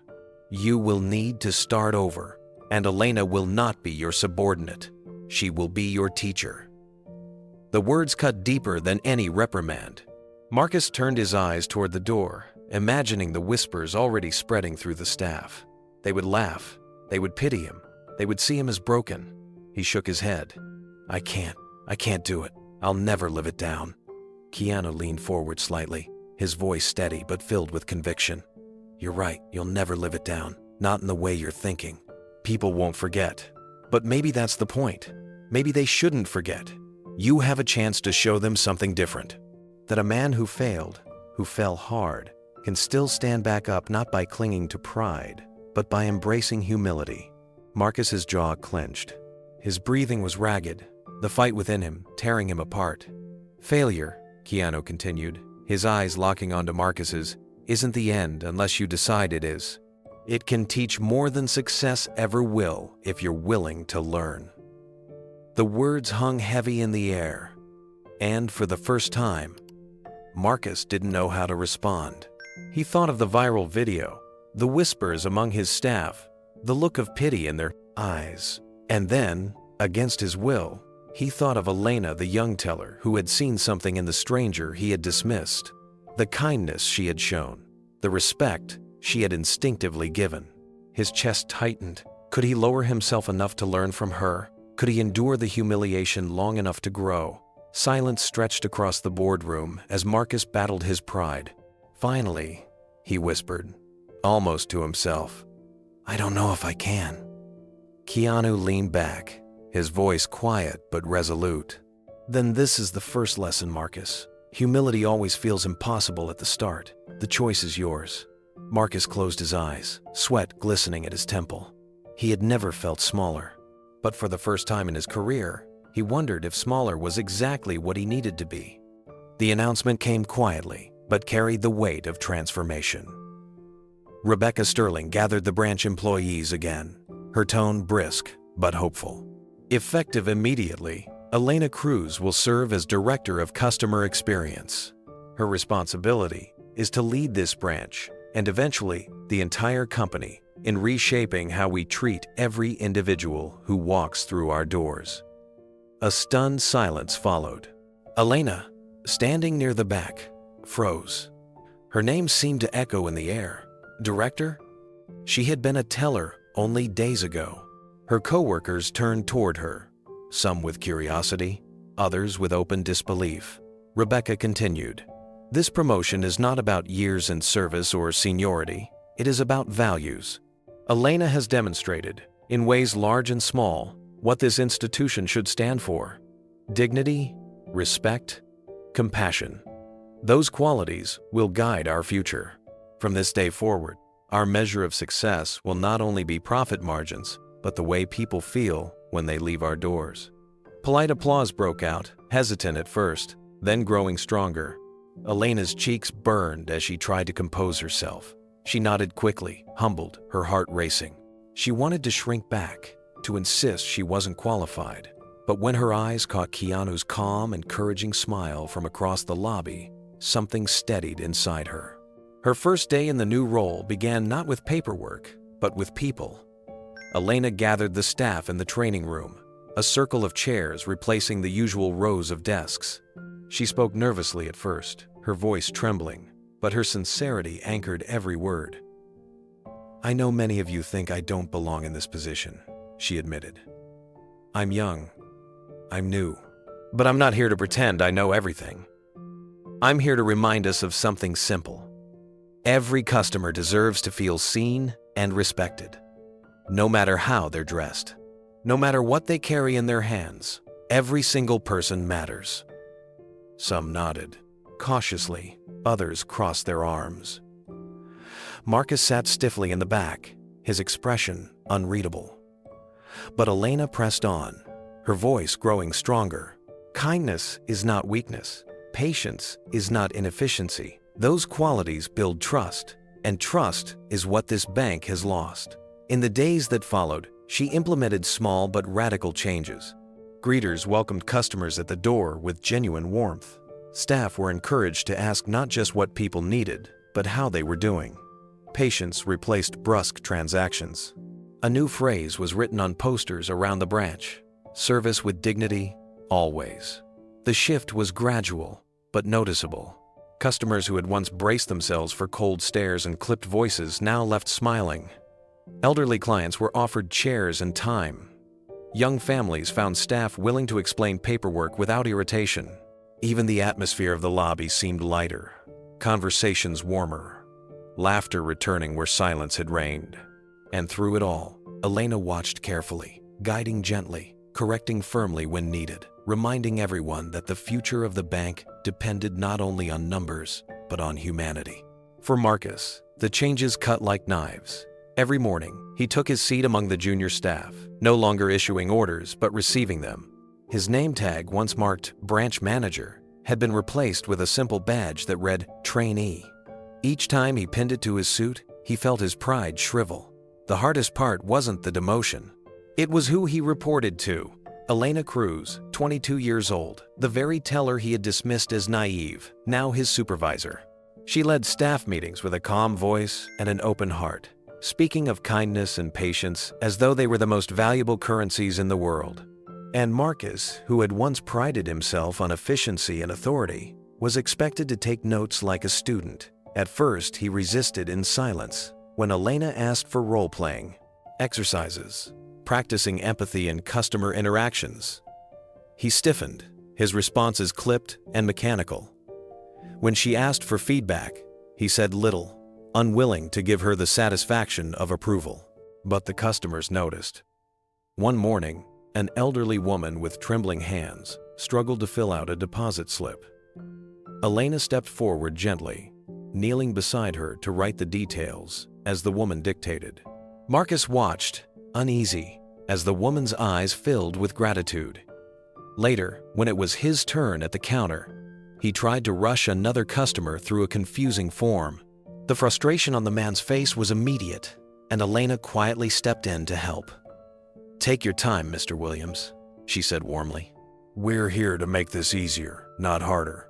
You will need to start over, and Elena will not be your subordinate. She will be your teacher. The words cut deeper than any reprimand. Marcus turned his eyes toward the door, imagining the whispers already spreading through the staff. They would laugh. They would pity him. They would see him as broken. He shook his head. I can't do it. I'll never live it down. Keanu leaned forward slightly, his voice steady but filled with conviction. You're right, you'll never live it down. Not in the way you're thinking. People won't forget. But maybe that's the point. Maybe they shouldn't forget. You have a chance to show them something different. That a man who failed, who fell hard, can still stand back up not by clinging to pride, but by embracing humility. Marcus's jaw clenched. His breathing was ragged, the fight within him tearing him apart. Failure, Keanu continued, his eyes locking onto Marcus's, isn't the end unless you decide it is. It can teach more than success ever will if you're willing to learn. The words hung heavy in the air, and for the first time, Marcus didn't know how to respond. He thought of the viral video, the whispers among his staff, the look of pity in their eyes, and then, against his will, he thought of Elena, the young teller who had seen something in the stranger he had dismissed, the kindness she had shown, the respect she had instinctively given. His chest tightened. Could he lower himself enough to learn from her? Could he endure the humiliation long enough to grow? Silence stretched across the boardroom as Marcus battled his pride. Finally, he whispered, almost to himself, "I don't know if I can." Keanu leaned back, his voice quiet but resolute. "Then this is the first lesson, Marcus. Humility always feels impossible at the start. The choice is yours." Marcus closed his eyes, sweat glistening at his temple. He had never felt smaller. But for the first time in his career, he wondered if smaller was exactly what he needed to be. The announcement came quietly, but carried the weight of transformation. Rebecca Sterling gathered the branch employees again, her tone brisk but hopeful. Effective immediately, Elena Cruz will serve as Director of Customer Experience. Her responsibility is to lead this branch, and eventually the entire company, in reshaping how we treat every individual who walks through our doors. A stunned silence followed. Elena, standing near the back, froze. Her name seemed to echo in the air. Director? She had been a teller only days ago. Her coworkers turned toward her, some with curiosity, others with open disbelief. Rebecca continued, "This promotion is not about years in service or seniority. It is about values. Elena has demonstrated, in ways large and small, what this institution should stand for. Dignity, respect, compassion. Those qualities will guide our future. From this day forward, our measure of success will not only be profit margins, but the way people feel when they leave our doors." Polite applause broke out, hesitant at first, then growing stronger. Elena's cheeks burned as she tried to compose herself. She nodded quickly, humbled, her heart racing. She wanted to shrink back, to insist she wasn't qualified. But when her eyes caught Keanu's calm, encouraging smile from across the lobby, something steadied inside her. Her first day in the new role began not with paperwork, but with people. Elena gathered the staff in the training room, a circle of chairs replacing the usual rows of desks. She spoke nervously at first, her voice trembling, but her sincerity anchored every word. "I know many of you think I don't belong in this position," she admitted. "I'm young. I'm new. But I'm not here to pretend I know everything. I'm here to remind us of something simple. Every customer deserves to feel seen and respected. No matter how they're dressed, no matter what they carry in their hands, every single person matters." Some nodded, cautiously, others crossed their arms. Marcus sat stiffly in the back, his expression unreadable. But Elena pressed on, her voice growing stronger. "Kindness is not weakness. Patience is not inefficiency. Those qualities build trust, and trust is what this bank has lost." In the days that followed, she implemented small but radical changes. Greeters welcomed customers at the door with genuine warmth. Staff were encouraged to ask not just what people needed, but how they were doing. Patience replaced brusque transactions. A new phrase was written on posters around the branch: "Service with dignity, always." The shift was gradual, but noticeable. Customers who had once braced themselves for cold stares and clipped voices now left smiling. Elderly clients were offered chairs and time. Young families found staff willing to explain paperwork without irritation. Even the atmosphere of the lobby seemed lighter, conversations warmer, laughter returning where silence had reigned. And through it all, Elena watched carefully, guiding gently, correcting firmly when needed, reminding everyone that the future of the bank depended not only on numbers, but on humanity. For Marcus, the changes cut like knives. Every morning, he took his seat among the junior staff, no longer issuing orders but receiving them. His name tag, once marked branch manager, had been replaced with a simple badge that read trainee. Each time he pinned it to his suit, he felt his pride shrivel. The hardest part wasn't the demotion. It was who he reported to. Elena Cruz, 22 years old, the very teller he had dismissed as naive, now his supervisor. She led staff meetings with a calm voice and an open heart, speaking of kindness and patience as though they were the most valuable currencies in the world. And Marcus, who had once prided himself on efficiency and authority, was expected to take notes like a student. At first, he resisted in silence when Elena asked for role-playing, exercises, practicing empathy and customer interactions. He stiffened, his responses clipped and mechanical. When she asked for feedback, he said little, unwilling to give her the satisfaction of approval. But the customers noticed. One morning, an elderly woman with trembling hands struggled to fill out a deposit slip. Elena stepped forward gently, kneeling beside her to write the details as the woman dictated. Marcus watched, uneasy, as the woman's eyes filled with gratitude. Later, when it was his turn at the counter, he tried to rush another customer through a confusing form. The frustration on the man's face was immediate, and Elena quietly stepped in to help. "Take your time, Mr. Williams," she said warmly. "We're here to make this easier, not harder."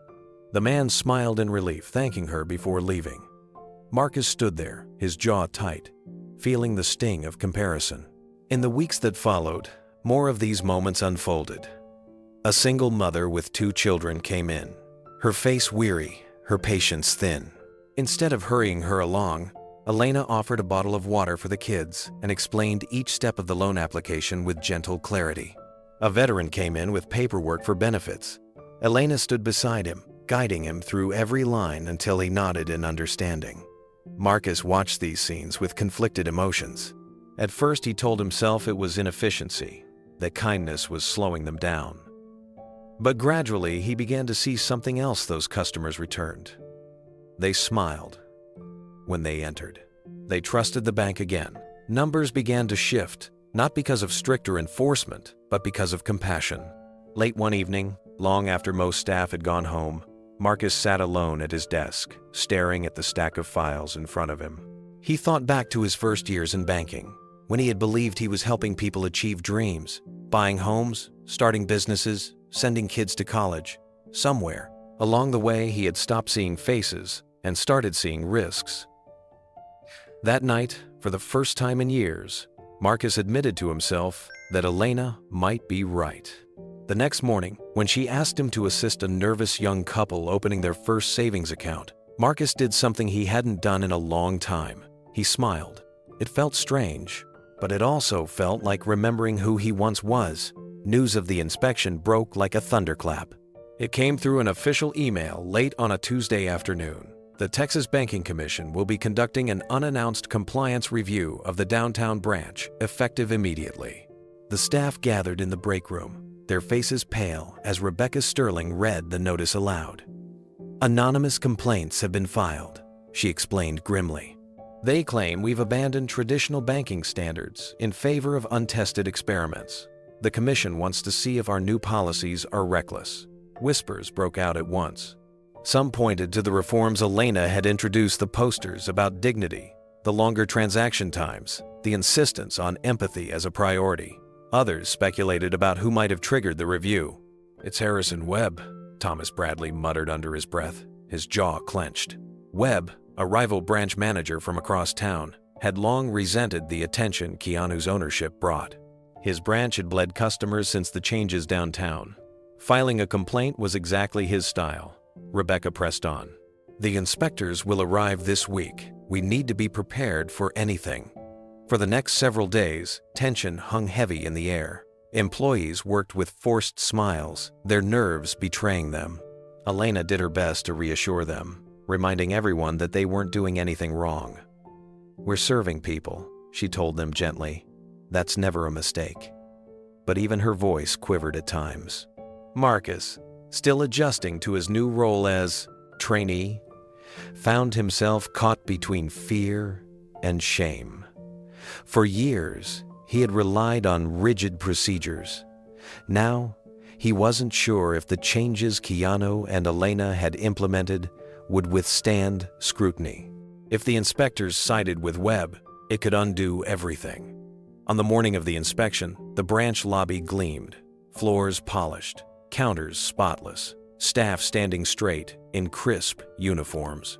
The man smiled in relief, thanking her before leaving. Marcus stood there, his jaw tight, feeling the sting of comparison. In the weeks that followed, more of these moments unfolded. A single mother with 2 children came in, her face weary, her patience thin. Instead of hurrying her along, Elena offered a bottle of water for the kids and explained each step of the loan application with gentle clarity. A veteran came in with paperwork for benefits. Elena stood beside him, guiding him through every line until he nodded in understanding. Marcus watched these scenes with conflicted emotions. At first, he told himself it was inefficiency, that kindness was slowing them down. But gradually, he began to see something else those customers returned. They smiled when they entered. They trusted the bank again. Numbers began to shift, not because of stricter enforcement, but because of compassion. Late one evening, long after most staff had gone home, Marcus sat alone at his desk, staring at the stack of files in front of him. He thought back to his first years in banking, when he had believed he was helping people achieve dreams, buying homes, starting businesses, sending kids to college. Somewhere along the way, he had stopped seeing faces and started seeing risks. That night, for the first time in years, Marcus admitted to himself that Elena might be right. The next morning, when she asked him to assist a nervous young couple opening their first savings account, Marcus did something he hadn't done in a long time. He smiled. It felt strange, but it also felt like remembering who he once was. News of the inspection broke like a thunderclap. It came through an official email late on a Tuesday afternoon. The Texas Banking Commission will be conducting an unannounced compliance review of the downtown branch, effective immediately. The staff gathered in the break room, their faces pale as Rebecca Sterling read the notice aloud. "Anonymous complaints have been filed," she explained grimly. "They claim we've abandoned traditional banking standards in favor of untested experiments. The commission wants to see if our new policies are reckless." Whispers broke out at once. Some pointed to the reforms Elena had introduced, the posters about dignity, the longer transaction times, the insistence on empathy as a priority. Others speculated about who might have triggered the review. "It's Harrison Webb," Thomas Bradley muttered under his breath, his jaw clenched. Webb, a rival branch manager from across town, had long resented the attention Keanu's ownership brought. His branch had bled customers since the changes downtown. Filing a complaint was exactly his style. Rebecca pressed on. "The inspectors will arrive this week. We need to be prepared for anything." For the next several days, tension hung heavy in the air. Employees worked with forced smiles, their nerves betraying them. Elena did her best to reassure them, reminding everyone that they weren't doing anything wrong. "We're serving people," she told them gently. That's never a mistake. But even her voice quivered at times. Marcus, still adjusting to his new role as trainee, found himself caught between fear and shame. For years, he had relied on rigid procedures. Now, he wasn't sure if the changes Keanu and Elena had implemented would withstand scrutiny. If the inspectors sided with Webb, it could undo everything. On the morning of the inspection, the branch lobby gleamed, floors polished, counters spotless, staff standing straight in crisp uniforms.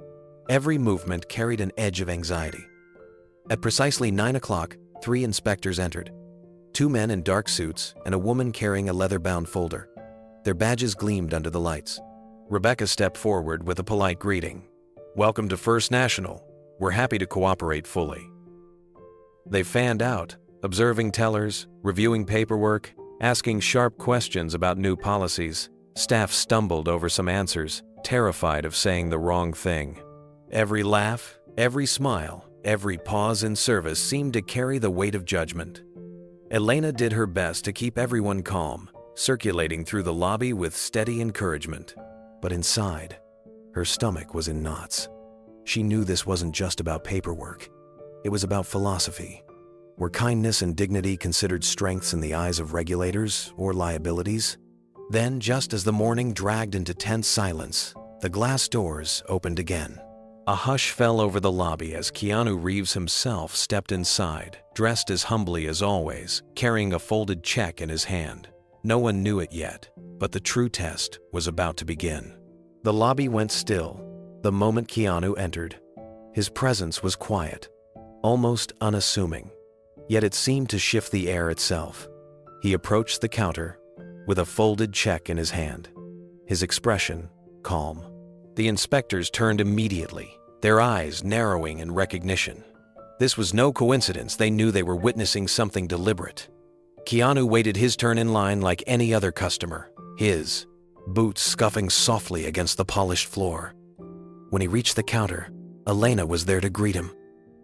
Every movement carried an edge of anxiety. At precisely 9 o'clock, 3 inspectors entered. 2 men in dark suits and a woman carrying a leather-bound folder. Their badges gleamed under the lights. Rebecca stepped forward with a polite greeting. "Welcome to First National. We're happy to cooperate fully." They fanned out, observing tellers, reviewing paperwork, asking sharp questions about new policies. Staff stumbled over some answers, terrified of saying the wrong thing. Every laugh, every smile, every pause in service seemed to carry the weight of judgment. Elena did her best to keep everyone calm, circulating through the lobby with steady encouragement. But inside, her stomach was in knots. She knew this wasn't just about paperwork. It was about philosophy. Were kindness and dignity considered strengths in the eyes of regulators or liabilities? Then, just as the morning dragged into tense silence, the glass doors opened again. A hush fell over the lobby as Keanu Reeves himself stepped inside, dressed as humbly as always, carrying a folded check in his hand. No one knew it yet, but the true test was about to begin. The lobby went still the moment Keanu entered. His presence was quiet, almost unassuming, yet it seemed to shift the air itself. He approached the counter with a folded check in his hand, his expression calm. The inspectors turned immediately, their eyes narrowing in recognition. This was no coincidence. They knew they were witnessing something deliberate. Keanu waited his turn in line like any other customer, his boots scuffing softly against the polished floor. When he reached the counter, Elena was there to greet him.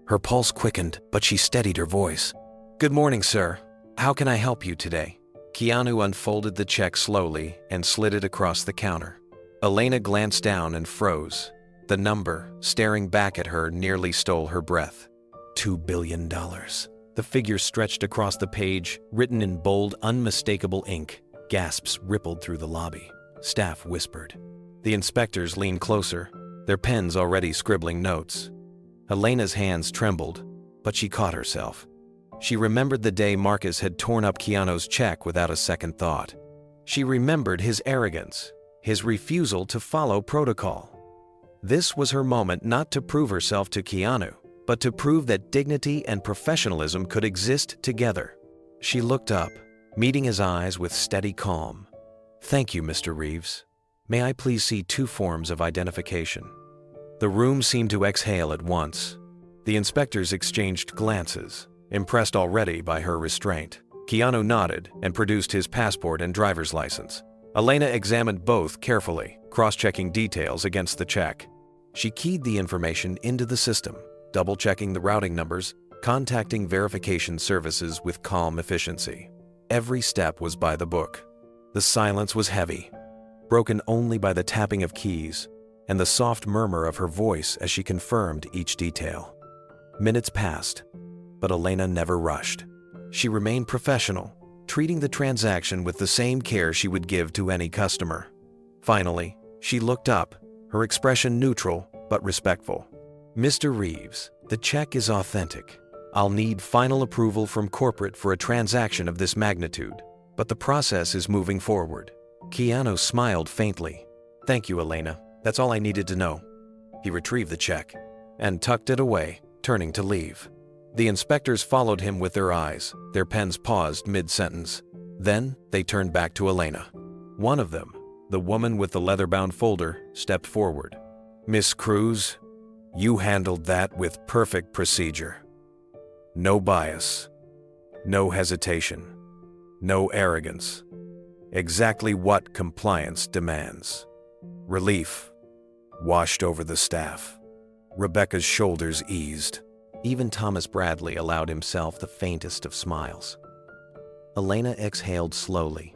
Her pulse quickened, but she steadied her voice. "Good morning, sir. How can I help you today?" Keanu unfolded the check slowly and slid it across the counter. Elena glanced down and froze. The number, staring back at her, nearly stole her breath. $2 billion. The figure stretched across the page, written in bold, unmistakable ink. Gasps rippled through the lobby. Staff whispered. The inspectors leaned closer, their pens already scribbling notes. Elena's hands trembled, but she caught herself. She remembered the day Marcus had torn up Keanu's check without a second thought. She remembered his arrogance, his refusal to follow protocol. This was her moment not to prove herself to Keanu, but to prove that dignity and professionalism could exist together. She looked up, meeting his eyes with steady calm. "Thank you, Mr. Reeves. May I please see 2 forms of identification?" The room seemed to exhale at once. The inspectors exchanged glances, impressed already by her restraint. Keanu nodded and produced his passport and driver's license. Elena examined both carefully, cross-checking details against the check. She keyed the information into the system, double-checking the routing numbers, contacting verification services with calm efficiency. Every step was by the book. The silence was heavy, broken only by the tapping of keys and the soft murmur of her voice as she confirmed each detail. Minutes passed, but Elena never rushed. She remained professional, treating the transaction with the same care she would give to any customer. Finally, she looked up, her expression neutral but respectful. "Mr. Reeves, the check is authentic. I'll need final approval from corporate for a transaction of this magnitude, but the process is moving forward." Keanu smiled faintly. "Thank you, Elena. That's all I needed to know." He retrieved the check and tucked it away, turning to leave. The inspectors followed him with their eyes, their pens paused mid-sentence. Then they turned back to Elena. One of them, the woman with the leather-bound folder, stepped forward. "Miss Cruz, you handled that with perfect procedure. No bias, no hesitation, no arrogance. Exactly what compliance demands." Relief washed over the staff. Rebecca's shoulders eased. Even Thomas Bradley allowed himself the faintest of smiles. Elena exhaled slowly,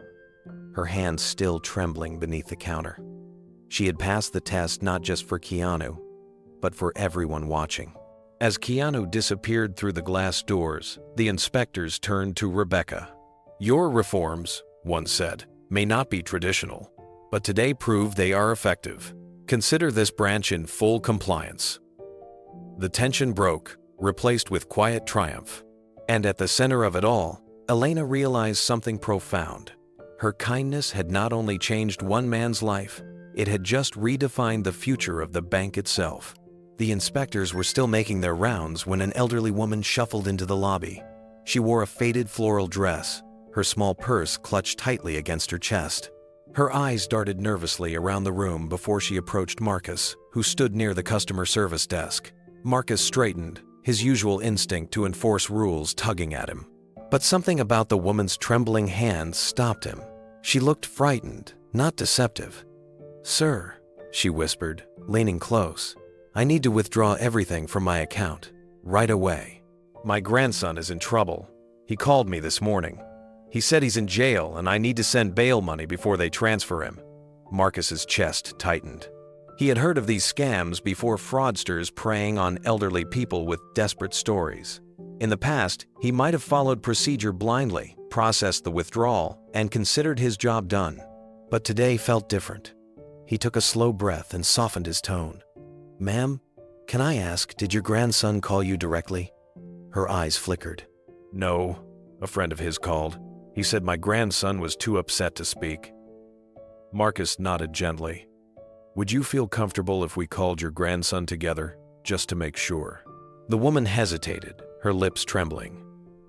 her hands still trembling beneath the counter. She had passed the test not just for Keanu, but for everyone watching. As Keanu disappeared through the glass doors, the inspectors turned to Rebecca. "Your reforms," one said, "may not be traditional, but today prove they are effective. Consider this branch in full compliance." The tension broke, replaced with quiet triumph. And at the center of it all, Elena realized something profound. Her kindness had not only changed one man's life, it had just redefined the future of the bank itself. The inspectors were still making their rounds when an elderly woman shuffled into the lobby. She wore a faded floral dress, her small purse clutched tightly against her chest. Her eyes darted nervously around the room before she approached Marcus, who stood near the customer service desk. Marcus straightened, his usual instinct to enforce rules tugging at him. But something about the woman's trembling hands stopped him. She looked frightened, not deceptive. "Sir," she whispered, leaning close, "I need to withdraw everything from my account, right away. My grandson is in trouble. He called me this morning. He said he's in jail and I need to send bail money before they transfer him." Marcus's chest tightened. He had heard of these scams before, fraudsters preying on elderly people with desperate stories. In the past, he might have followed procedure blindly, processed the withdrawal, and considered his job done. But today felt different. He took a slow breath and softened his tone. "Ma'am, can I ask, did your grandson call you directly?" Her eyes flickered. "No," a friend of his called. "He said my grandson was too upset to speak." Marcus nodded gently. "Would you feel comfortable if we called your grandson together, just to make sure?" The woman hesitated, her lips trembling.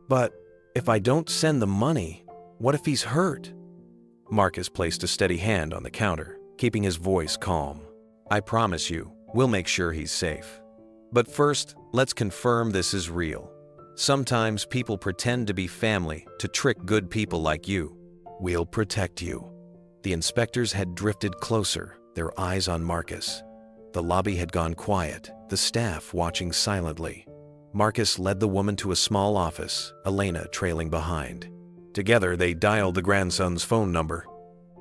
"But if I don't send the money, what if he's hurt?" Marcus placed a steady hand on the counter, keeping his voice calm. "I promise you, we'll make sure he's safe. But first, let's confirm this is real. Sometimes people pretend to be family to trick good people like you. We'll protect you." The inspectors had drifted closer, their eyes on Marcus. The lobby had gone quiet, the staff watching silently. Marcus led the woman to a small office, Elena trailing behind. Together, they dialed the grandson's phone number.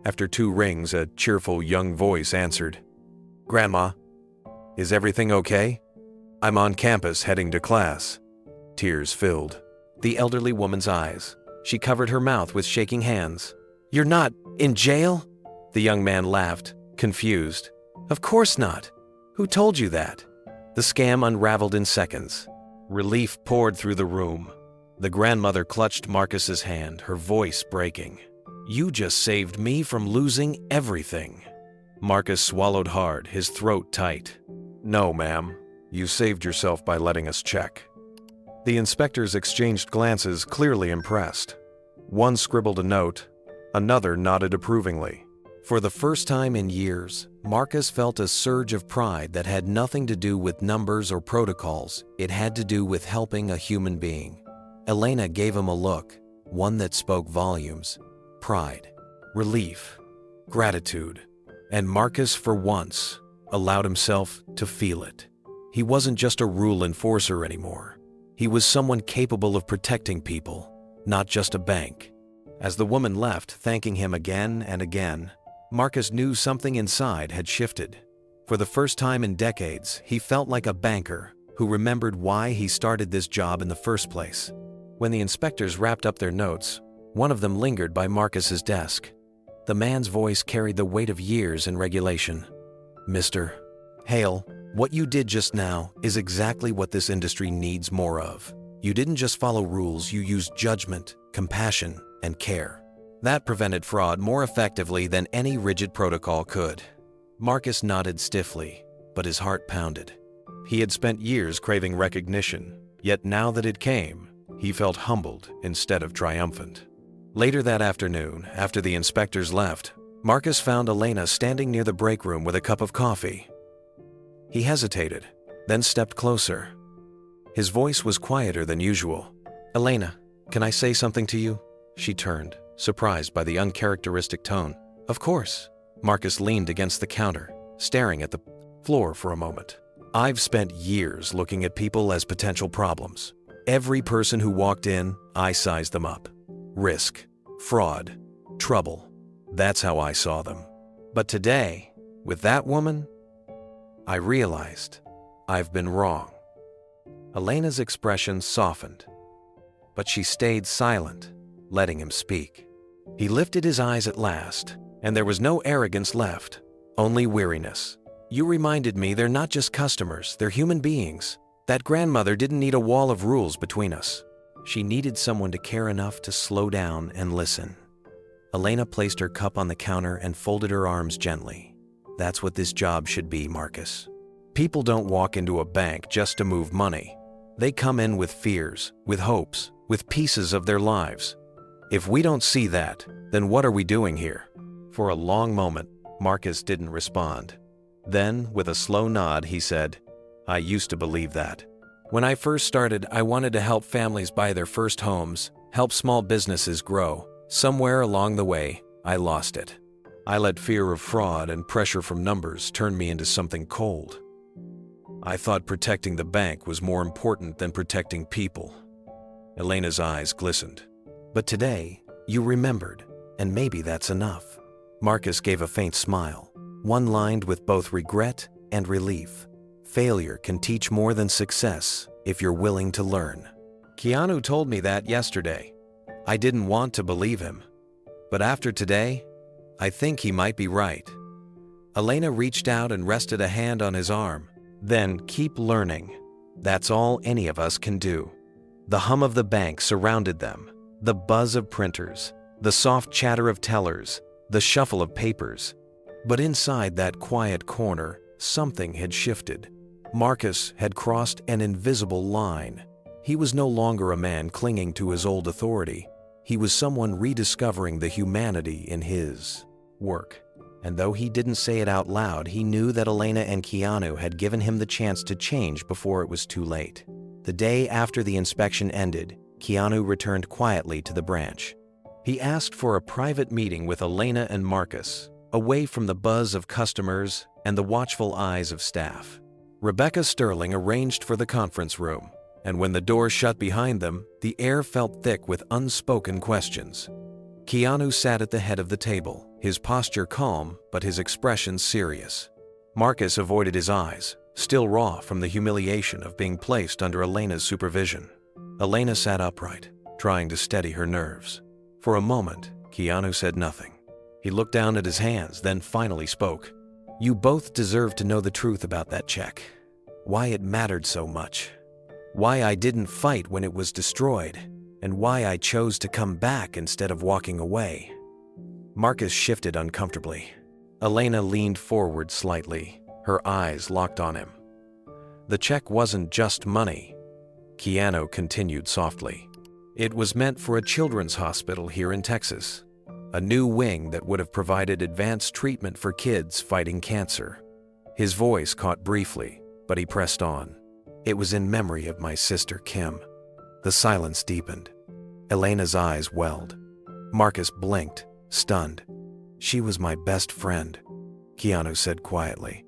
After 2 rings, a cheerful young voice answered. "Grandma, is everything okay? I'm on campus heading to class." Tears filled the elderly woman's eyes. She covered her mouth with shaking hands. "You're not in jail?" The young man laughed, confused. "Of course not. Who told you that?" The scam unraveled in seconds. Relief poured through the room. The grandmother clutched Marcus's hand, her voice breaking. "You just saved me from losing everything." Marcus swallowed hard, his throat tight. "No, ma'am. You saved yourself by letting us check." The inspectors exchanged glances, clearly impressed. One scribbled a note, another nodded approvingly. For the first time in years, Marcus felt a surge of pride that had nothing to do with numbers or protocols. It had to do with helping a human being. Elena gave him a look, one that spoke volumes. Pride, relief, gratitude. And Marcus, for once, allowed himself to feel it. He wasn't just a rule enforcer anymore. He was someone capable of protecting people, not just a bank. As the woman left, thanking him again and again, Marcus knew something inside had shifted. For the first time in decades, he felt like a banker who remembered why he started this job in the first place. When the inspectors wrapped up their notes, one of them lingered by Marcus's desk. The man's voice carried the weight of years in regulation. "Mr. Hale, what you did just now is exactly what this industry needs more of. You didn't just follow rules, you used judgment, compassion, and care. That prevented fraud more effectively than any rigid protocol could." Marcus nodded stiffly, but his heart pounded. He had spent years craving recognition, yet now that it came, he felt humbled instead of triumphant. Later that afternoon, after the inspectors left, Marcus found Elena standing near the break room with a cup of coffee. He hesitated, then stepped closer. His voice was quieter than usual. "Elena, can I say something to you?" She turned, surprised by the uncharacteristic tone. "Of course." Marcus leaned against the counter, staring at the floor for a moment. I've spent years looking at people as potential problems. Every person who walked in, I sized them up. Risk, fraud, trouble. That's how I saw them. But today, with that woman, I realized I've been wrong. Elena's expression softened, but she stayed silent, letting him speak. He lifted his eyes at last, and there was no arrogance left, only weariness. You reminded me they're not just customers, they're human beings. That grandmother didn't need a wall of rules between us. She needed someone to care enough to slow down and listen. Elena placed her cup on the counter and folded her arms gently. That's what this job should be, Marcus. People don't walk into a bank just to move money. They come in with fears, with hopes, with pieces of their lives. If we don't see that, then what are we doing here? For a long moment, Marcus didn't respond. Then, with a slow nod, he said, I used to believe that. When I first started, I wanted to help families buy their first homes, help small businesses grow. Somewhere along the way, I lost it. I let fear of fraud and pressure from numbers turn me into something cold. I thought protecting the bank was more important than protecting people. Elena's eyes glistened. But today, you remembered, and maybe that's enough. Marcus gave a faint smile, one lined with both regret and relief. Failure can teach more than success if you're willing to learn. Keanu told me that yesterday. I didn't want to believe him. But after today, I think he might be right. Elena reached out and rested a hand on his arm. Then keep learning. That's all any of us can do. The hum of the bank surrounded them, the buzz of printers, the soft chatter of tellers, the shuffle of papers. But inside that quiet corner, something had shifted. Marcus had crossed an invisible line. He was no longer a man clinging to his old authority. He was someone rediscovering the humanity in his work. And though he didn't say it out loud, he knew that Elena and Keanu had given him the chance to change before it was too late. The day after the inspection ended, Keanu returned quietly to the branch. He asked for a private meeting with Elena and Marcus, away from the buzz of customers and the watchful eyes of staff. Rebecca Sterling arranged for the conference room, and when the door shut behind them, the air felt thick with unspoken questions. Keanu sat at the head of the table, his posture calm but his expression serious. Marcus avoided his eyes, still raw from the humiliation of being placed under Elena's supervision. Elena sat upright, trying to steady her nerves. For a moment, Keanu said nothing. He looked down at his hands, then finally spoke. You both deserve to know the truth about that check. Why it mattered so much. Why I didn't fight when it was destroyed. And why I chose to come back instead of walking away. Marcus shifted uncomfortably. Elena leaned forward slightly, her eyes locked on him. The check wasn't just money. Keanu continued softly. It was meant for a children's hospital here in Texas. A new wing that would have provided advanced treatment for kids fighting cancer. His voice caught briefly, but he pressed on. It was in memory of my sister Kim. The silence deepened. Elena's eyes welled. Marcus blinked, stunned. She was my best friend, Keanu said quietly.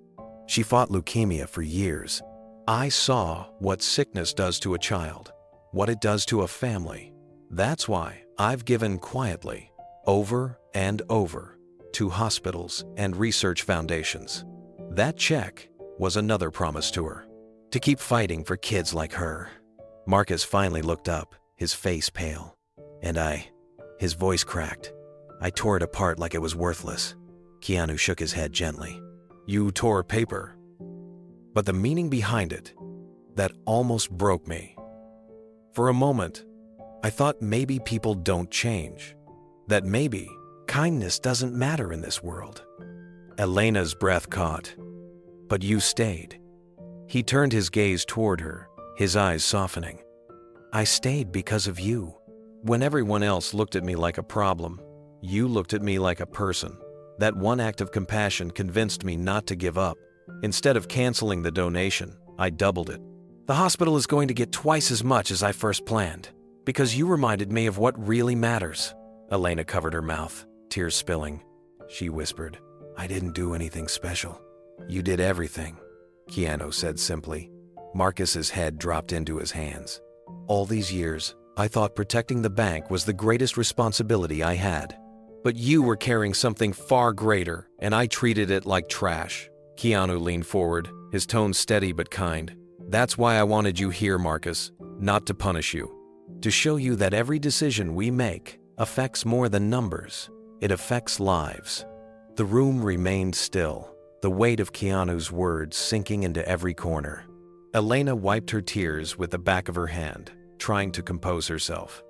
She fought leukemia for years. I saw what sickness does to a child, what it does to a family. That's why I've given quietly, over and over, to hospitals and research foundations. That check was another promise to her, to keep fighting for kids like her. Marcus finally looked up, his face pale. And his voice cracked. I tore it apart like it was worthless. Keanu shook his head gently. You tore paper. But the meaning behind it, that almost broke me. For a moment, I thought maybe people don't change. That maybe kindness doesn't matter in this world. Elena's breath caught. But you stayed. He turned his gaze toward her, his eyes softening. I stayed because of you. When everyone else looked at me like a problem, you looked at me like a person. That one act of compassion convinced me not to give up. Instead of canceling the donation, I doubled it. The hospital is going to get twice as much as I first planned, because you reminded me of what really matters. Elena covered her mouth, tears spilling. She whispered, I didn't do anything special. You did everything. Keanu said simply. Marcus's head dropped into his hands. All these years, I thought protecting the bank was the greatest responsibility I had. But you were carrying something far greater, and I treated it like trash. Keanu leaned forward, his tone steady but kind. That's why I wanted you here, Marcus, not to punish you. To show you that every decision we make affects more than numbers. It affects lives. The room remained still, the weight of Keanu's words sinking into every corner. Elena wiped her tears with the back of her hand, trying to compose herself.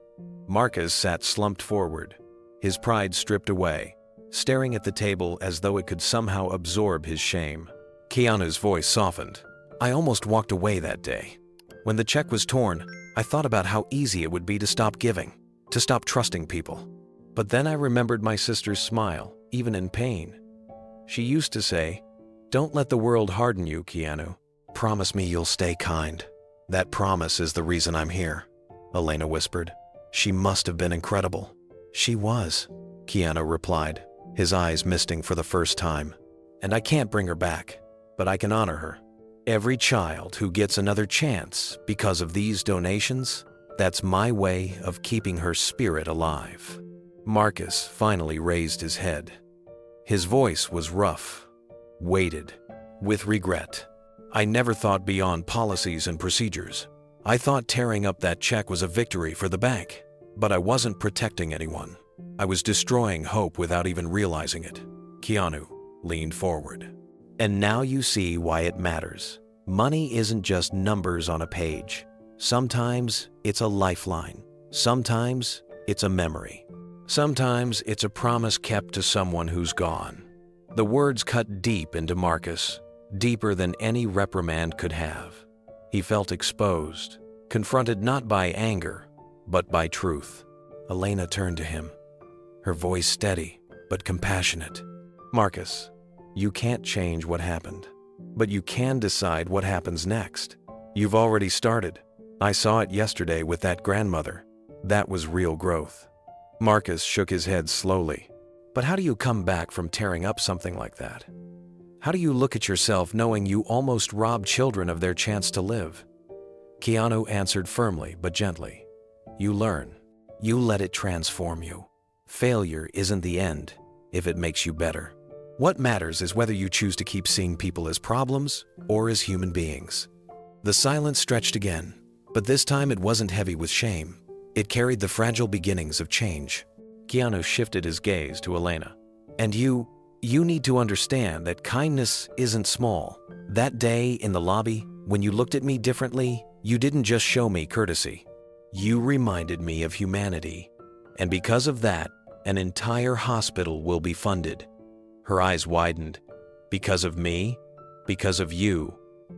Marcus sat slumped forward, his pride stripped away, staring at the table as though it could somehow absorb his shame. Keanu's voice softened. I almost walked away that day. When the check was torn, I thought about how easy it would be to stop giving, to stop trusting people. But then I remembered my sister's smile, even in pain. She used to say, "Don't let the world harden you, Keanu. Promise me you'll stay kind." That promise is the reason I'm here, Elena whispered. She must have been incredible. She was, Keanu replied, his eyes misting for the first time. And I can't bring her back, but I can honor her. Every child who gets another chance because of these donations, that's my way of keeping her spirit alive. Marcus finally raised his head. His voice was rough, weighted, with regret. I never thought beyond policies and procedures. I thought tearing up that check was a victory for the bank, but I wasn't protecting anyone. I was destroying hope without even realizing it. Keanu leaned forward. And now you see why it matters. Money isn't just numbers on a page. Sometimes it's a lifeline. Sometimes it's a memory. Sometimes it's a promise kept to someone who's gone. The words cut deep into Marcus, deeper than any reprimand could have. He felt exposed, confronted not by anger, but by truth. Elena turned to him, her voice steady but compassionate. Marcus, you can't change what happened, but you can decide what happens next. You've already started. I saw it yesterday with that grandmother. That was real growth. Marcus shook his head slowly. But how do you come back from tearing up something like that? How do you look at yourself knowing you almost robbed children of their chance to live? Keanu answered firmly but gently. You learn. You let it transform you. Failure isn't the end if it makes you better. What matters is whether you choose to keep seeing people as problems or as human beings. The silence stretched again, but this time it wasn't heavy with shame. It carried the fragile beginnings of change. Keanu shifted his gaze to Elena. And you need to understand that kindness isn't small. That day in the lobby, when you looked at me differently, you didn't just show me courtesy. You reminded me of humanity. And because of that, an entire hospital will be funded. Her eyes widened. Because of me? Because of you,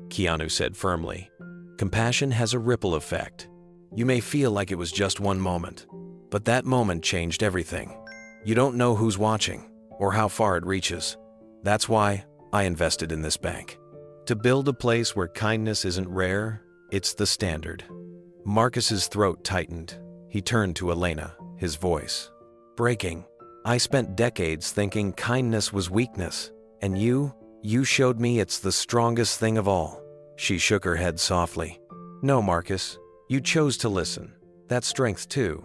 Keanu said firmly. Compassion has a ripple effect. You may feel like it was just one moment, but that moment changed everything. You don't know who's watching or how far it reaches. That's why I invested in this bank. To build a place where kindness isn't rare, it's the standard. Marcus's throat tightened. He turned to Elena, his voice breaking. I spent decades thinking kindness was weakness, and you showed me it's the strongest thing of all. She shook her head softly. No, Marcus, you chose to listen. That's strength too.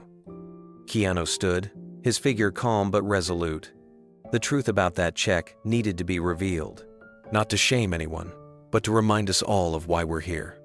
Keanu stood, his figure calm but resolute. The truth about that check needed to be revealed. Not to shame anyone, but to remind us all of why we're here.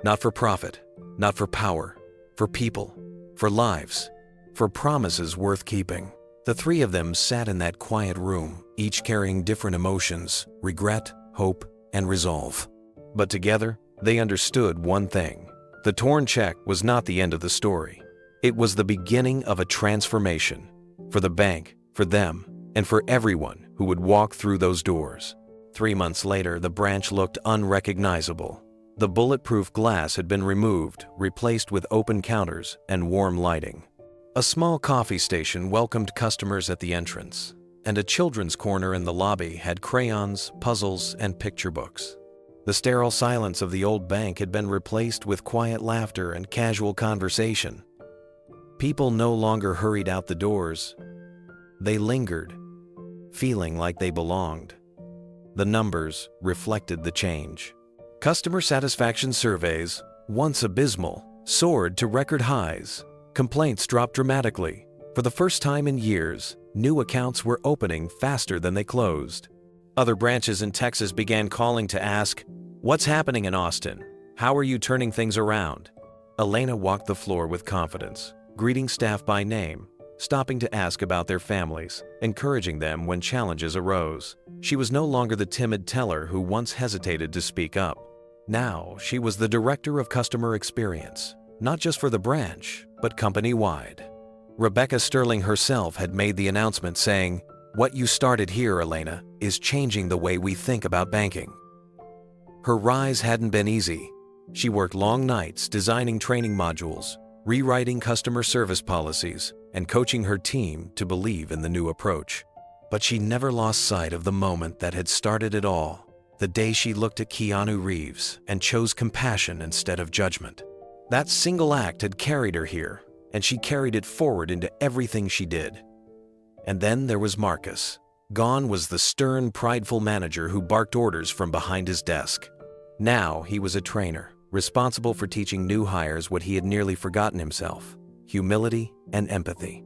Not for profit, not for power, for people, for lives, for promises worth keeping. The three of them sat in that quiet room, each carrying different emotions, regret, hope, and resolve. But together, they understood one thing. The torn check was not the end of the story. It was the beginning of a transformation. For the bank, for them, and for everyone who would walk through those doors. 3 months later, the branch looked unrecognizable. The bulletproof glass had been removed, replaced with open counters and warm lighting. A small coffee station welcomed customers at the entrance, and a children's corner in the lobby had crayons, puzzles, and picture books. The sterile silence of the old bank had been replaced with quiet laughter and casual conversation. People no longer hurried out the doors. They lingered, feeling like they belonged. The numbers reflected the change. Customer satisfaction surveys, once abysmal, soared to record highs. Complaints dropped dramatically. For the first time in years, new accounts were opening faster than they closed. Other branches in Texas began calling to ask, "What's happening in Austin? How are you turning things around?" Elena walked the floor with confidence, greeting staff by name, stopping to ask about their families, encouraging them when challenges arose. She was no longer the timid teller who once hesitated to speak up. Now, she was the director of customer experience, not just for the branch, but company-wide. Rebecca Sterling herself had made the announcement saying, "What you started here, Elena, is changing the way we think about banking." Her rise hadn't been easy. She worked long nights designing training modules, rewriting customer service policies, and coaching her team to believe in the new approach. But she never lost sight of the moment that had started it all, the day she looked at Keanu Reeves and chose compassion instead of judgment. That single act had carried her here, and she carried it forward into everything she did. And then there was Marcus. Gone was the stern, prideful manager who barked orders from behind his desk. Now he was a trainer, responsible for teaching new hires what he had nearly forgotten himself: humility and empathy.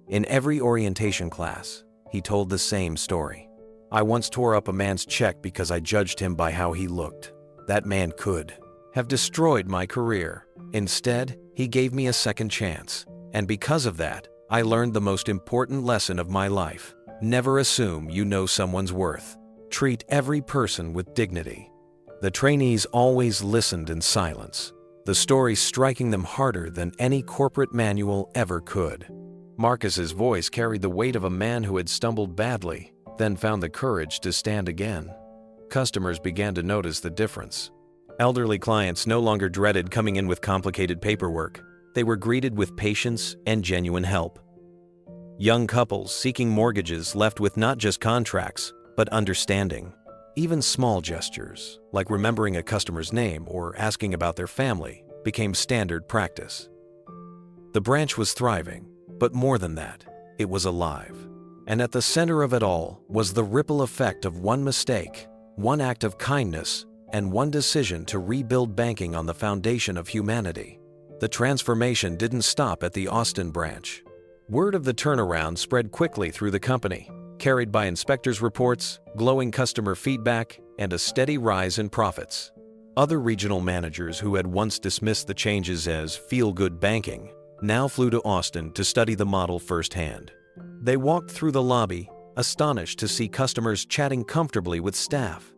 In every orientation class, he told the same story. "I once tore up a man's check because I judged him by how he looked. That man could have destroyed my career. Instead, he gave me a second chance. And because of that, I learned the most important lesson of my life. Never assume you know someone's worth. Treat every person with dignity." The trainees always listened in silence, the story striking them harder than any corporate manual ever could. Marcus's voice carried the weight of a man who had stumbled badly, then found the courage to stand again. Customers began to notice the difference. Elderly clients no longer dreaded coming in with complicated paperwork. They were greeted with patience and genuine help. Young couples seeking mortgages left with not just contracts, but understanding. Even small gestures, like remembering a customer's name or asking about their family, became standard practice. The branch was thriving, but more than that, it was alive. And at the center of it all was the ripple effect of one mistake, one act of kindness, and one decision to rebuild banking on the foundation of humanity. The transformation didn't stop at the Austin branch. Word of the turnaround spread quickly through the company, carried by inspectors' reports, glowing customer feedback, and a steady rise in profits. Other regional managers who had once dismissed the changes as feel-good banking now flew to Austin to study the model firsthand. They walked through the lobby, astonished to see customers chatting comfortably with staff,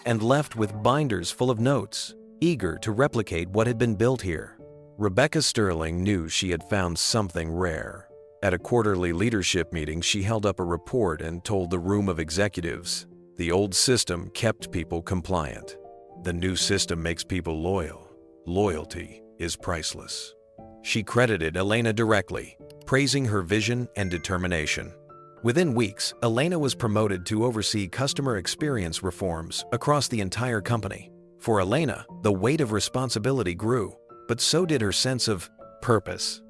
and left with binders full of notes, eager to replicate what had been built here. Rebecca Sterling knew she had found something rare. At a quarterly leadership meeting, she held up a report and told the room of executives, "The old system kept people compliant. The new system makes people loyal. Loyalty is priceless." She credited Elena directly, praising her vision and determination. Within weeks, Elena was promoted to oversee customer experience reforms across the entire company. For Elena, the weight of responsibility grew, but so did her sense of purpose.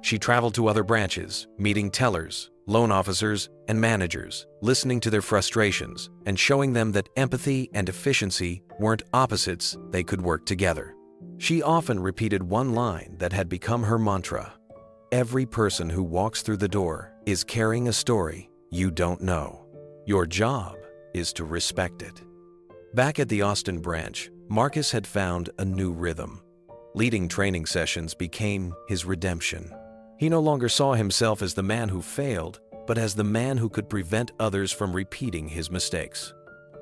She traveled to other branches, meeting tellers, loan officers, and managers, listening to their frustrations and showing them that empathy and efficiency weren't opposites, they could work together. She often repeated one line that had become her mantra: "Every person who walks through the door is carrying a story you don't know. Your job is to respect it." Back at the Austin branch, Marcus had found a new rhythm. Leading training sessions became his redemption. He no longer saw himself as the man who failed, but as the man who could prevent others from repeating his mistakes.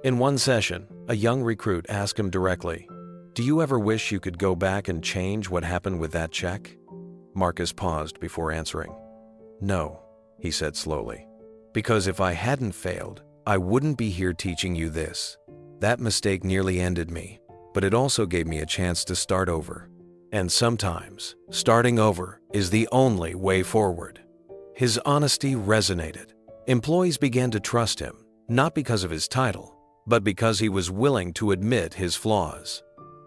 In one session, a young recruit asked him directly, "Do you ever wish you could go back and change what happened with that check?" Marcus paused before answering. "No," he said slowly, "because if I hadn't failed, I wouldn't be here teaching you this. That mistake nearly ended me, but it also gave me a chance to start over. And sometimes, starting over is the only way forward." His honesty resonated. Employees began to trust him, not because of his title, but because he was willing to admit his flaws.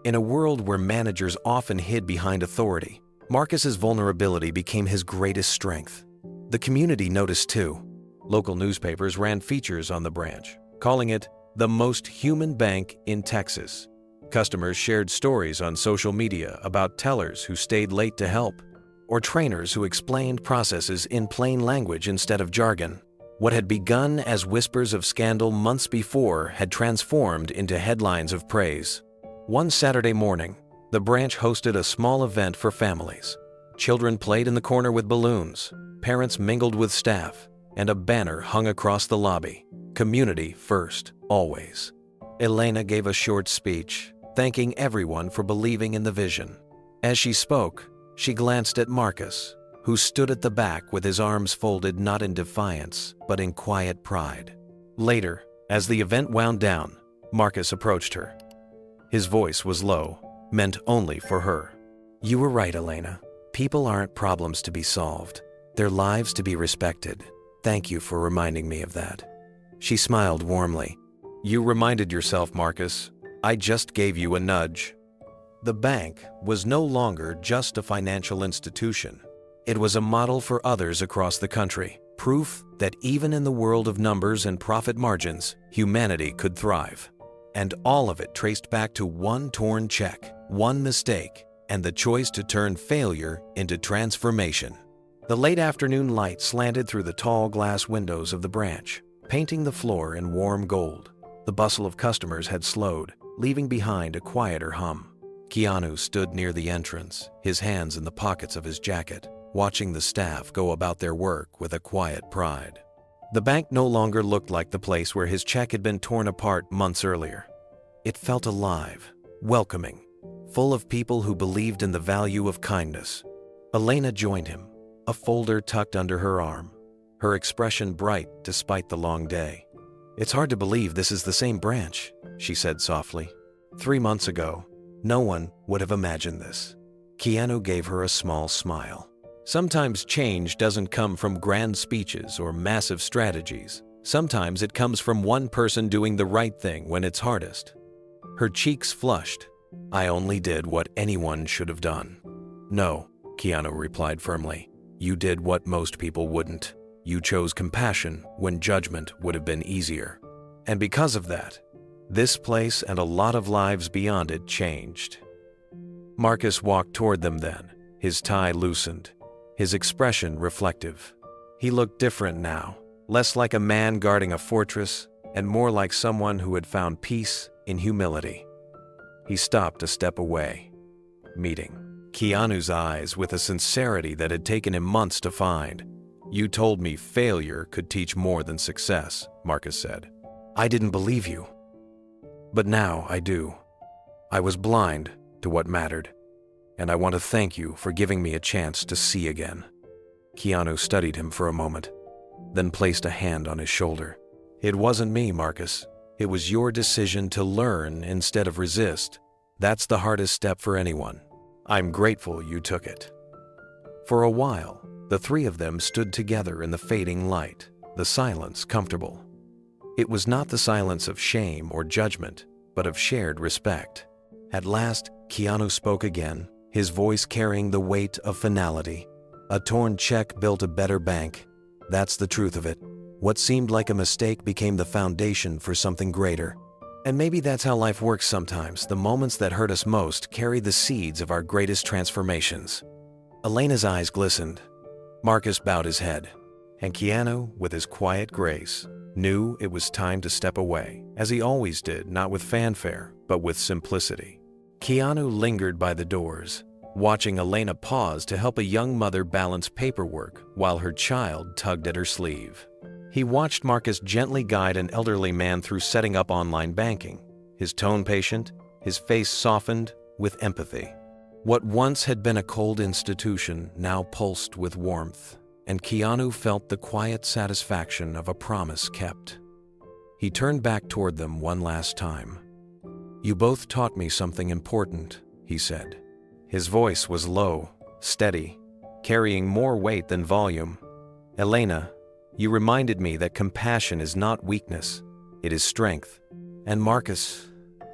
In a world where managers often hid behind authority, Marcus's vulnerability became his greatest strength. The community noticed too. Local newspapers ran features on the branch, calling it the most human bank in Texas. Customers shared stories on social media about tellers who stayed late to help, or trainers who explained processes in plain language instead of jargon. What had begun as whispers of scandal months before had transformed into headlines of praise. One Saturday morning, the branch hosted a small event for families. Children played in the corner with balloons, parents mingled with staff, and a banner hung across the lobby. Community first, always. Elena gave a short speech, thanking everyone for believing in the vision. As she spoke, she glanced at Marcus, who stood at the back with his arms folded not in defiance, but in quiet pride. Later, as the event wound down, Marcus approached her. His voice was low, meant only for her. "You were right, Elena. People aren't problems to be solved. They're lives to be respected. Thank you for reminding me of that." She smiled warmly. "You reminded yourself, Marcus. I just gave you a nudge." The bank was no longer just a financial institution. It was a model for others across the country, proof that even in the world of numbers and profit margins, humanity could thrive. And all of it traced back to one torn check, one mistake, and the choice to turn failure into transformation. The late afternoon light slanted through the tall glass windows of the branch, painting the floor in warm gold. The bustle of customers had slowed, leaving behind a quieter hum. Keanu stood near the entrance, his hands in the pockets of his jacket, watching the staff go about their work with a quiet pride. The bank no longer looked like the place where his check had been torn apart months earlier. It felt alive, welcoming, full of people who believed in the value of kindness. Elena joined him, a folder tucked under her arm, her expression bright despite the long day. "It's hard to believe this is the same branch," she said softly. 3 months ago, no one would have imagined this." Keanu gave her a small smile. "Sometimes change doesn't come from grand speeches or massive strategies. Sometimes it comes from one person doing the right thing when it's hardest." Her cheeks flushed. "I only did what anyone should have done." "No," Keanu replied firmly. "You did what most people wouldn't. You chose compassion when judgment would have been easier. And because of that, this place and a lot of lives beyond it changed." Marcus walked toward them then, his tie loosened, his expression reflective. He looked different now, less like a man guarding a fortress and more like someone who had found peace in humility. He stopped a step away, meeting Keanu's eyes with a sincerity that had taken him months to find. "You told me failure could teach more than success," Marcus said. "I didn't believe you. But now I do. I was blind to what mattered, and I want to thank you for giving me a chance to see again." Keanu studied him for a moment, then placed a hand on his shoulder. "It wasn't me, Marcus. It was your decision to learn instead of resist. That's the hardest step for anyone. I'm grateful you took it." For a while, the three of them stood together in the fading light, the silence comfortable. It was not the silence of shame or judgment, but of shared respect. At last, Keanu spoke again, his voice carrying the weight of finality. "A torn check built a better bank. That's the truth of it. What seemed like a mistake became the foundation for something greater. And maybe that's how life works sometimes. The moments that hurt us most carry the seeds of our greatest transformations." Elena's eyes glistened. Marcus bowed his head, and Keanu, with his quiet grace, knew it was time to step away, as he always did, not with fanfare, but with simplicity. Keanu lingered by the doors, watching Elena pause to help a young mother balance paperwork while her child tugged at her sleeve. He watched Marcus gently guide an elderly man through setting up online banking, his tone patient, his face softened with empathy. What once had been a cold institution now pulsed with warmth, and Keanu felt the quiet satisfaction of a promise kept. He turned back toward them one last time. "You both taught me something important," he said. His voice was low, steady, carrying more weight than volume. "Elena, you reminded me that compassion is not weakness, it is strength. And Marcus,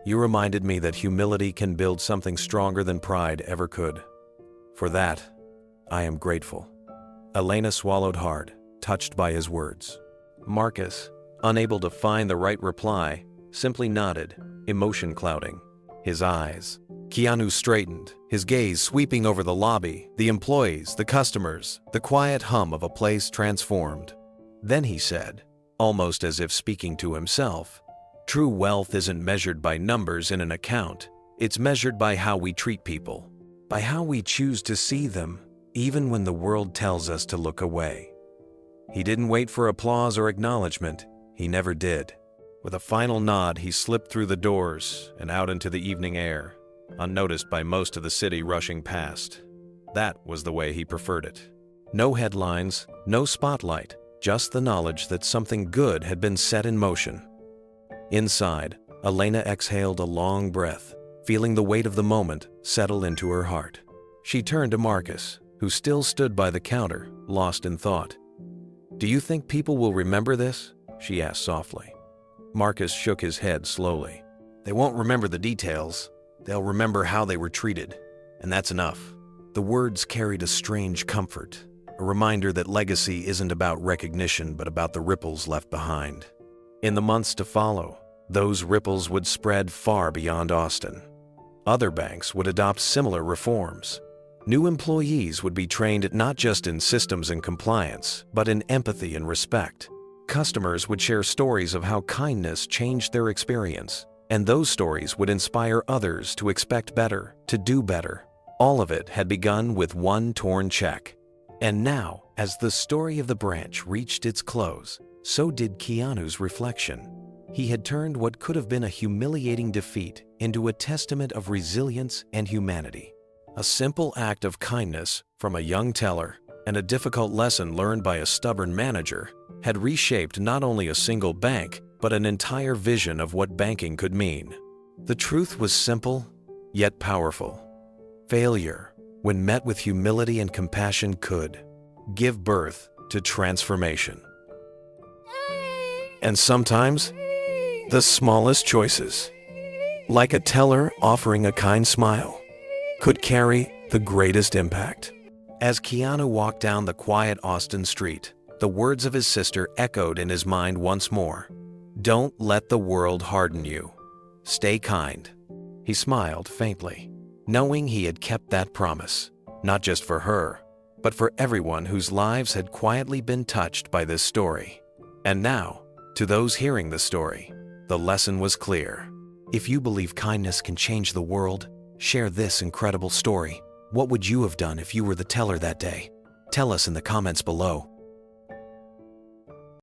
you reminded me that humility can build something stronger than pride ever could. For that, I am grateful." Elena swallowed hard, touched by his words. Marcus, unable to find the right reply, simply nodded, emotion clouding. his eyes. Keanu straightened, his gaze sweeping over the lobby, the employees, the customers, the quiet hum of a place transformed. Then he said, almost as if speaking to himself, "True wealth isn't measured by numbers in an account. It's measured by how we treat people, by how we choose to see them, even when the world tells us to look away." He didn't wait for applause or acknowledgement. He never did. With a final nod, he slipped through the doors and out into the evening air, unnoticed by most of the city rushing past. That was the way he preferred it. No headlines, no spotlight, just the knowledge that something good had been set in motion. Inside, Elena exhaled a long breath, feeling the weight of the moment settle into her heart. She turned to Marcus, who still stood by the counter, lost in thought. "Do you think people will remember this?" she asked softly. Marcus shook his head slowly. "They won't remember the details. They'll remember how they were treated, and that's enough." The words carried a strange comfort, a reminder that legacy isn't about recognition but about the ripples left behind. In the months to follow, those ripples would spread far beyond Austin. Other banks would adopt similar reforms. New employees would be trained not just in systems and compliance, but in empathy and respect. Customers would share stories of how kindness changed their experience, and those stories would inspire others to expect better, to do better. All of it had begun with one torn check. And now, as the story of the branch reached its close, so did Keanu's reflection. He had turned what could have been a humiliating defeat into a testament of resilience and humanity. A simple act of kindness from a young teller and a difficult lesson learned by a stubborn manager had reshaped not only a single bank, but an entire vision of what banking could mean. The truth was simple, yet powerful. Failure, when met with humility and compassion, could give birth to transformation. And sometimes, the smallest choices, like a teller offering a kind smile, could carry the greatest impact. As Keanu walked down the quiet Austin street, the words of his sister echoed in his mind once more. "Don't let the world harden you. Stay kind." He smiled faintly, knowing he had kept that promise, not just for her, but for everyone whose lives had quietly been touched by this story. And now, to those hearing the story, the lesson was clear. If you believe kindness can change the world, share this incredible story. What would you have done if you were the teller that day? Tell us in the comments below.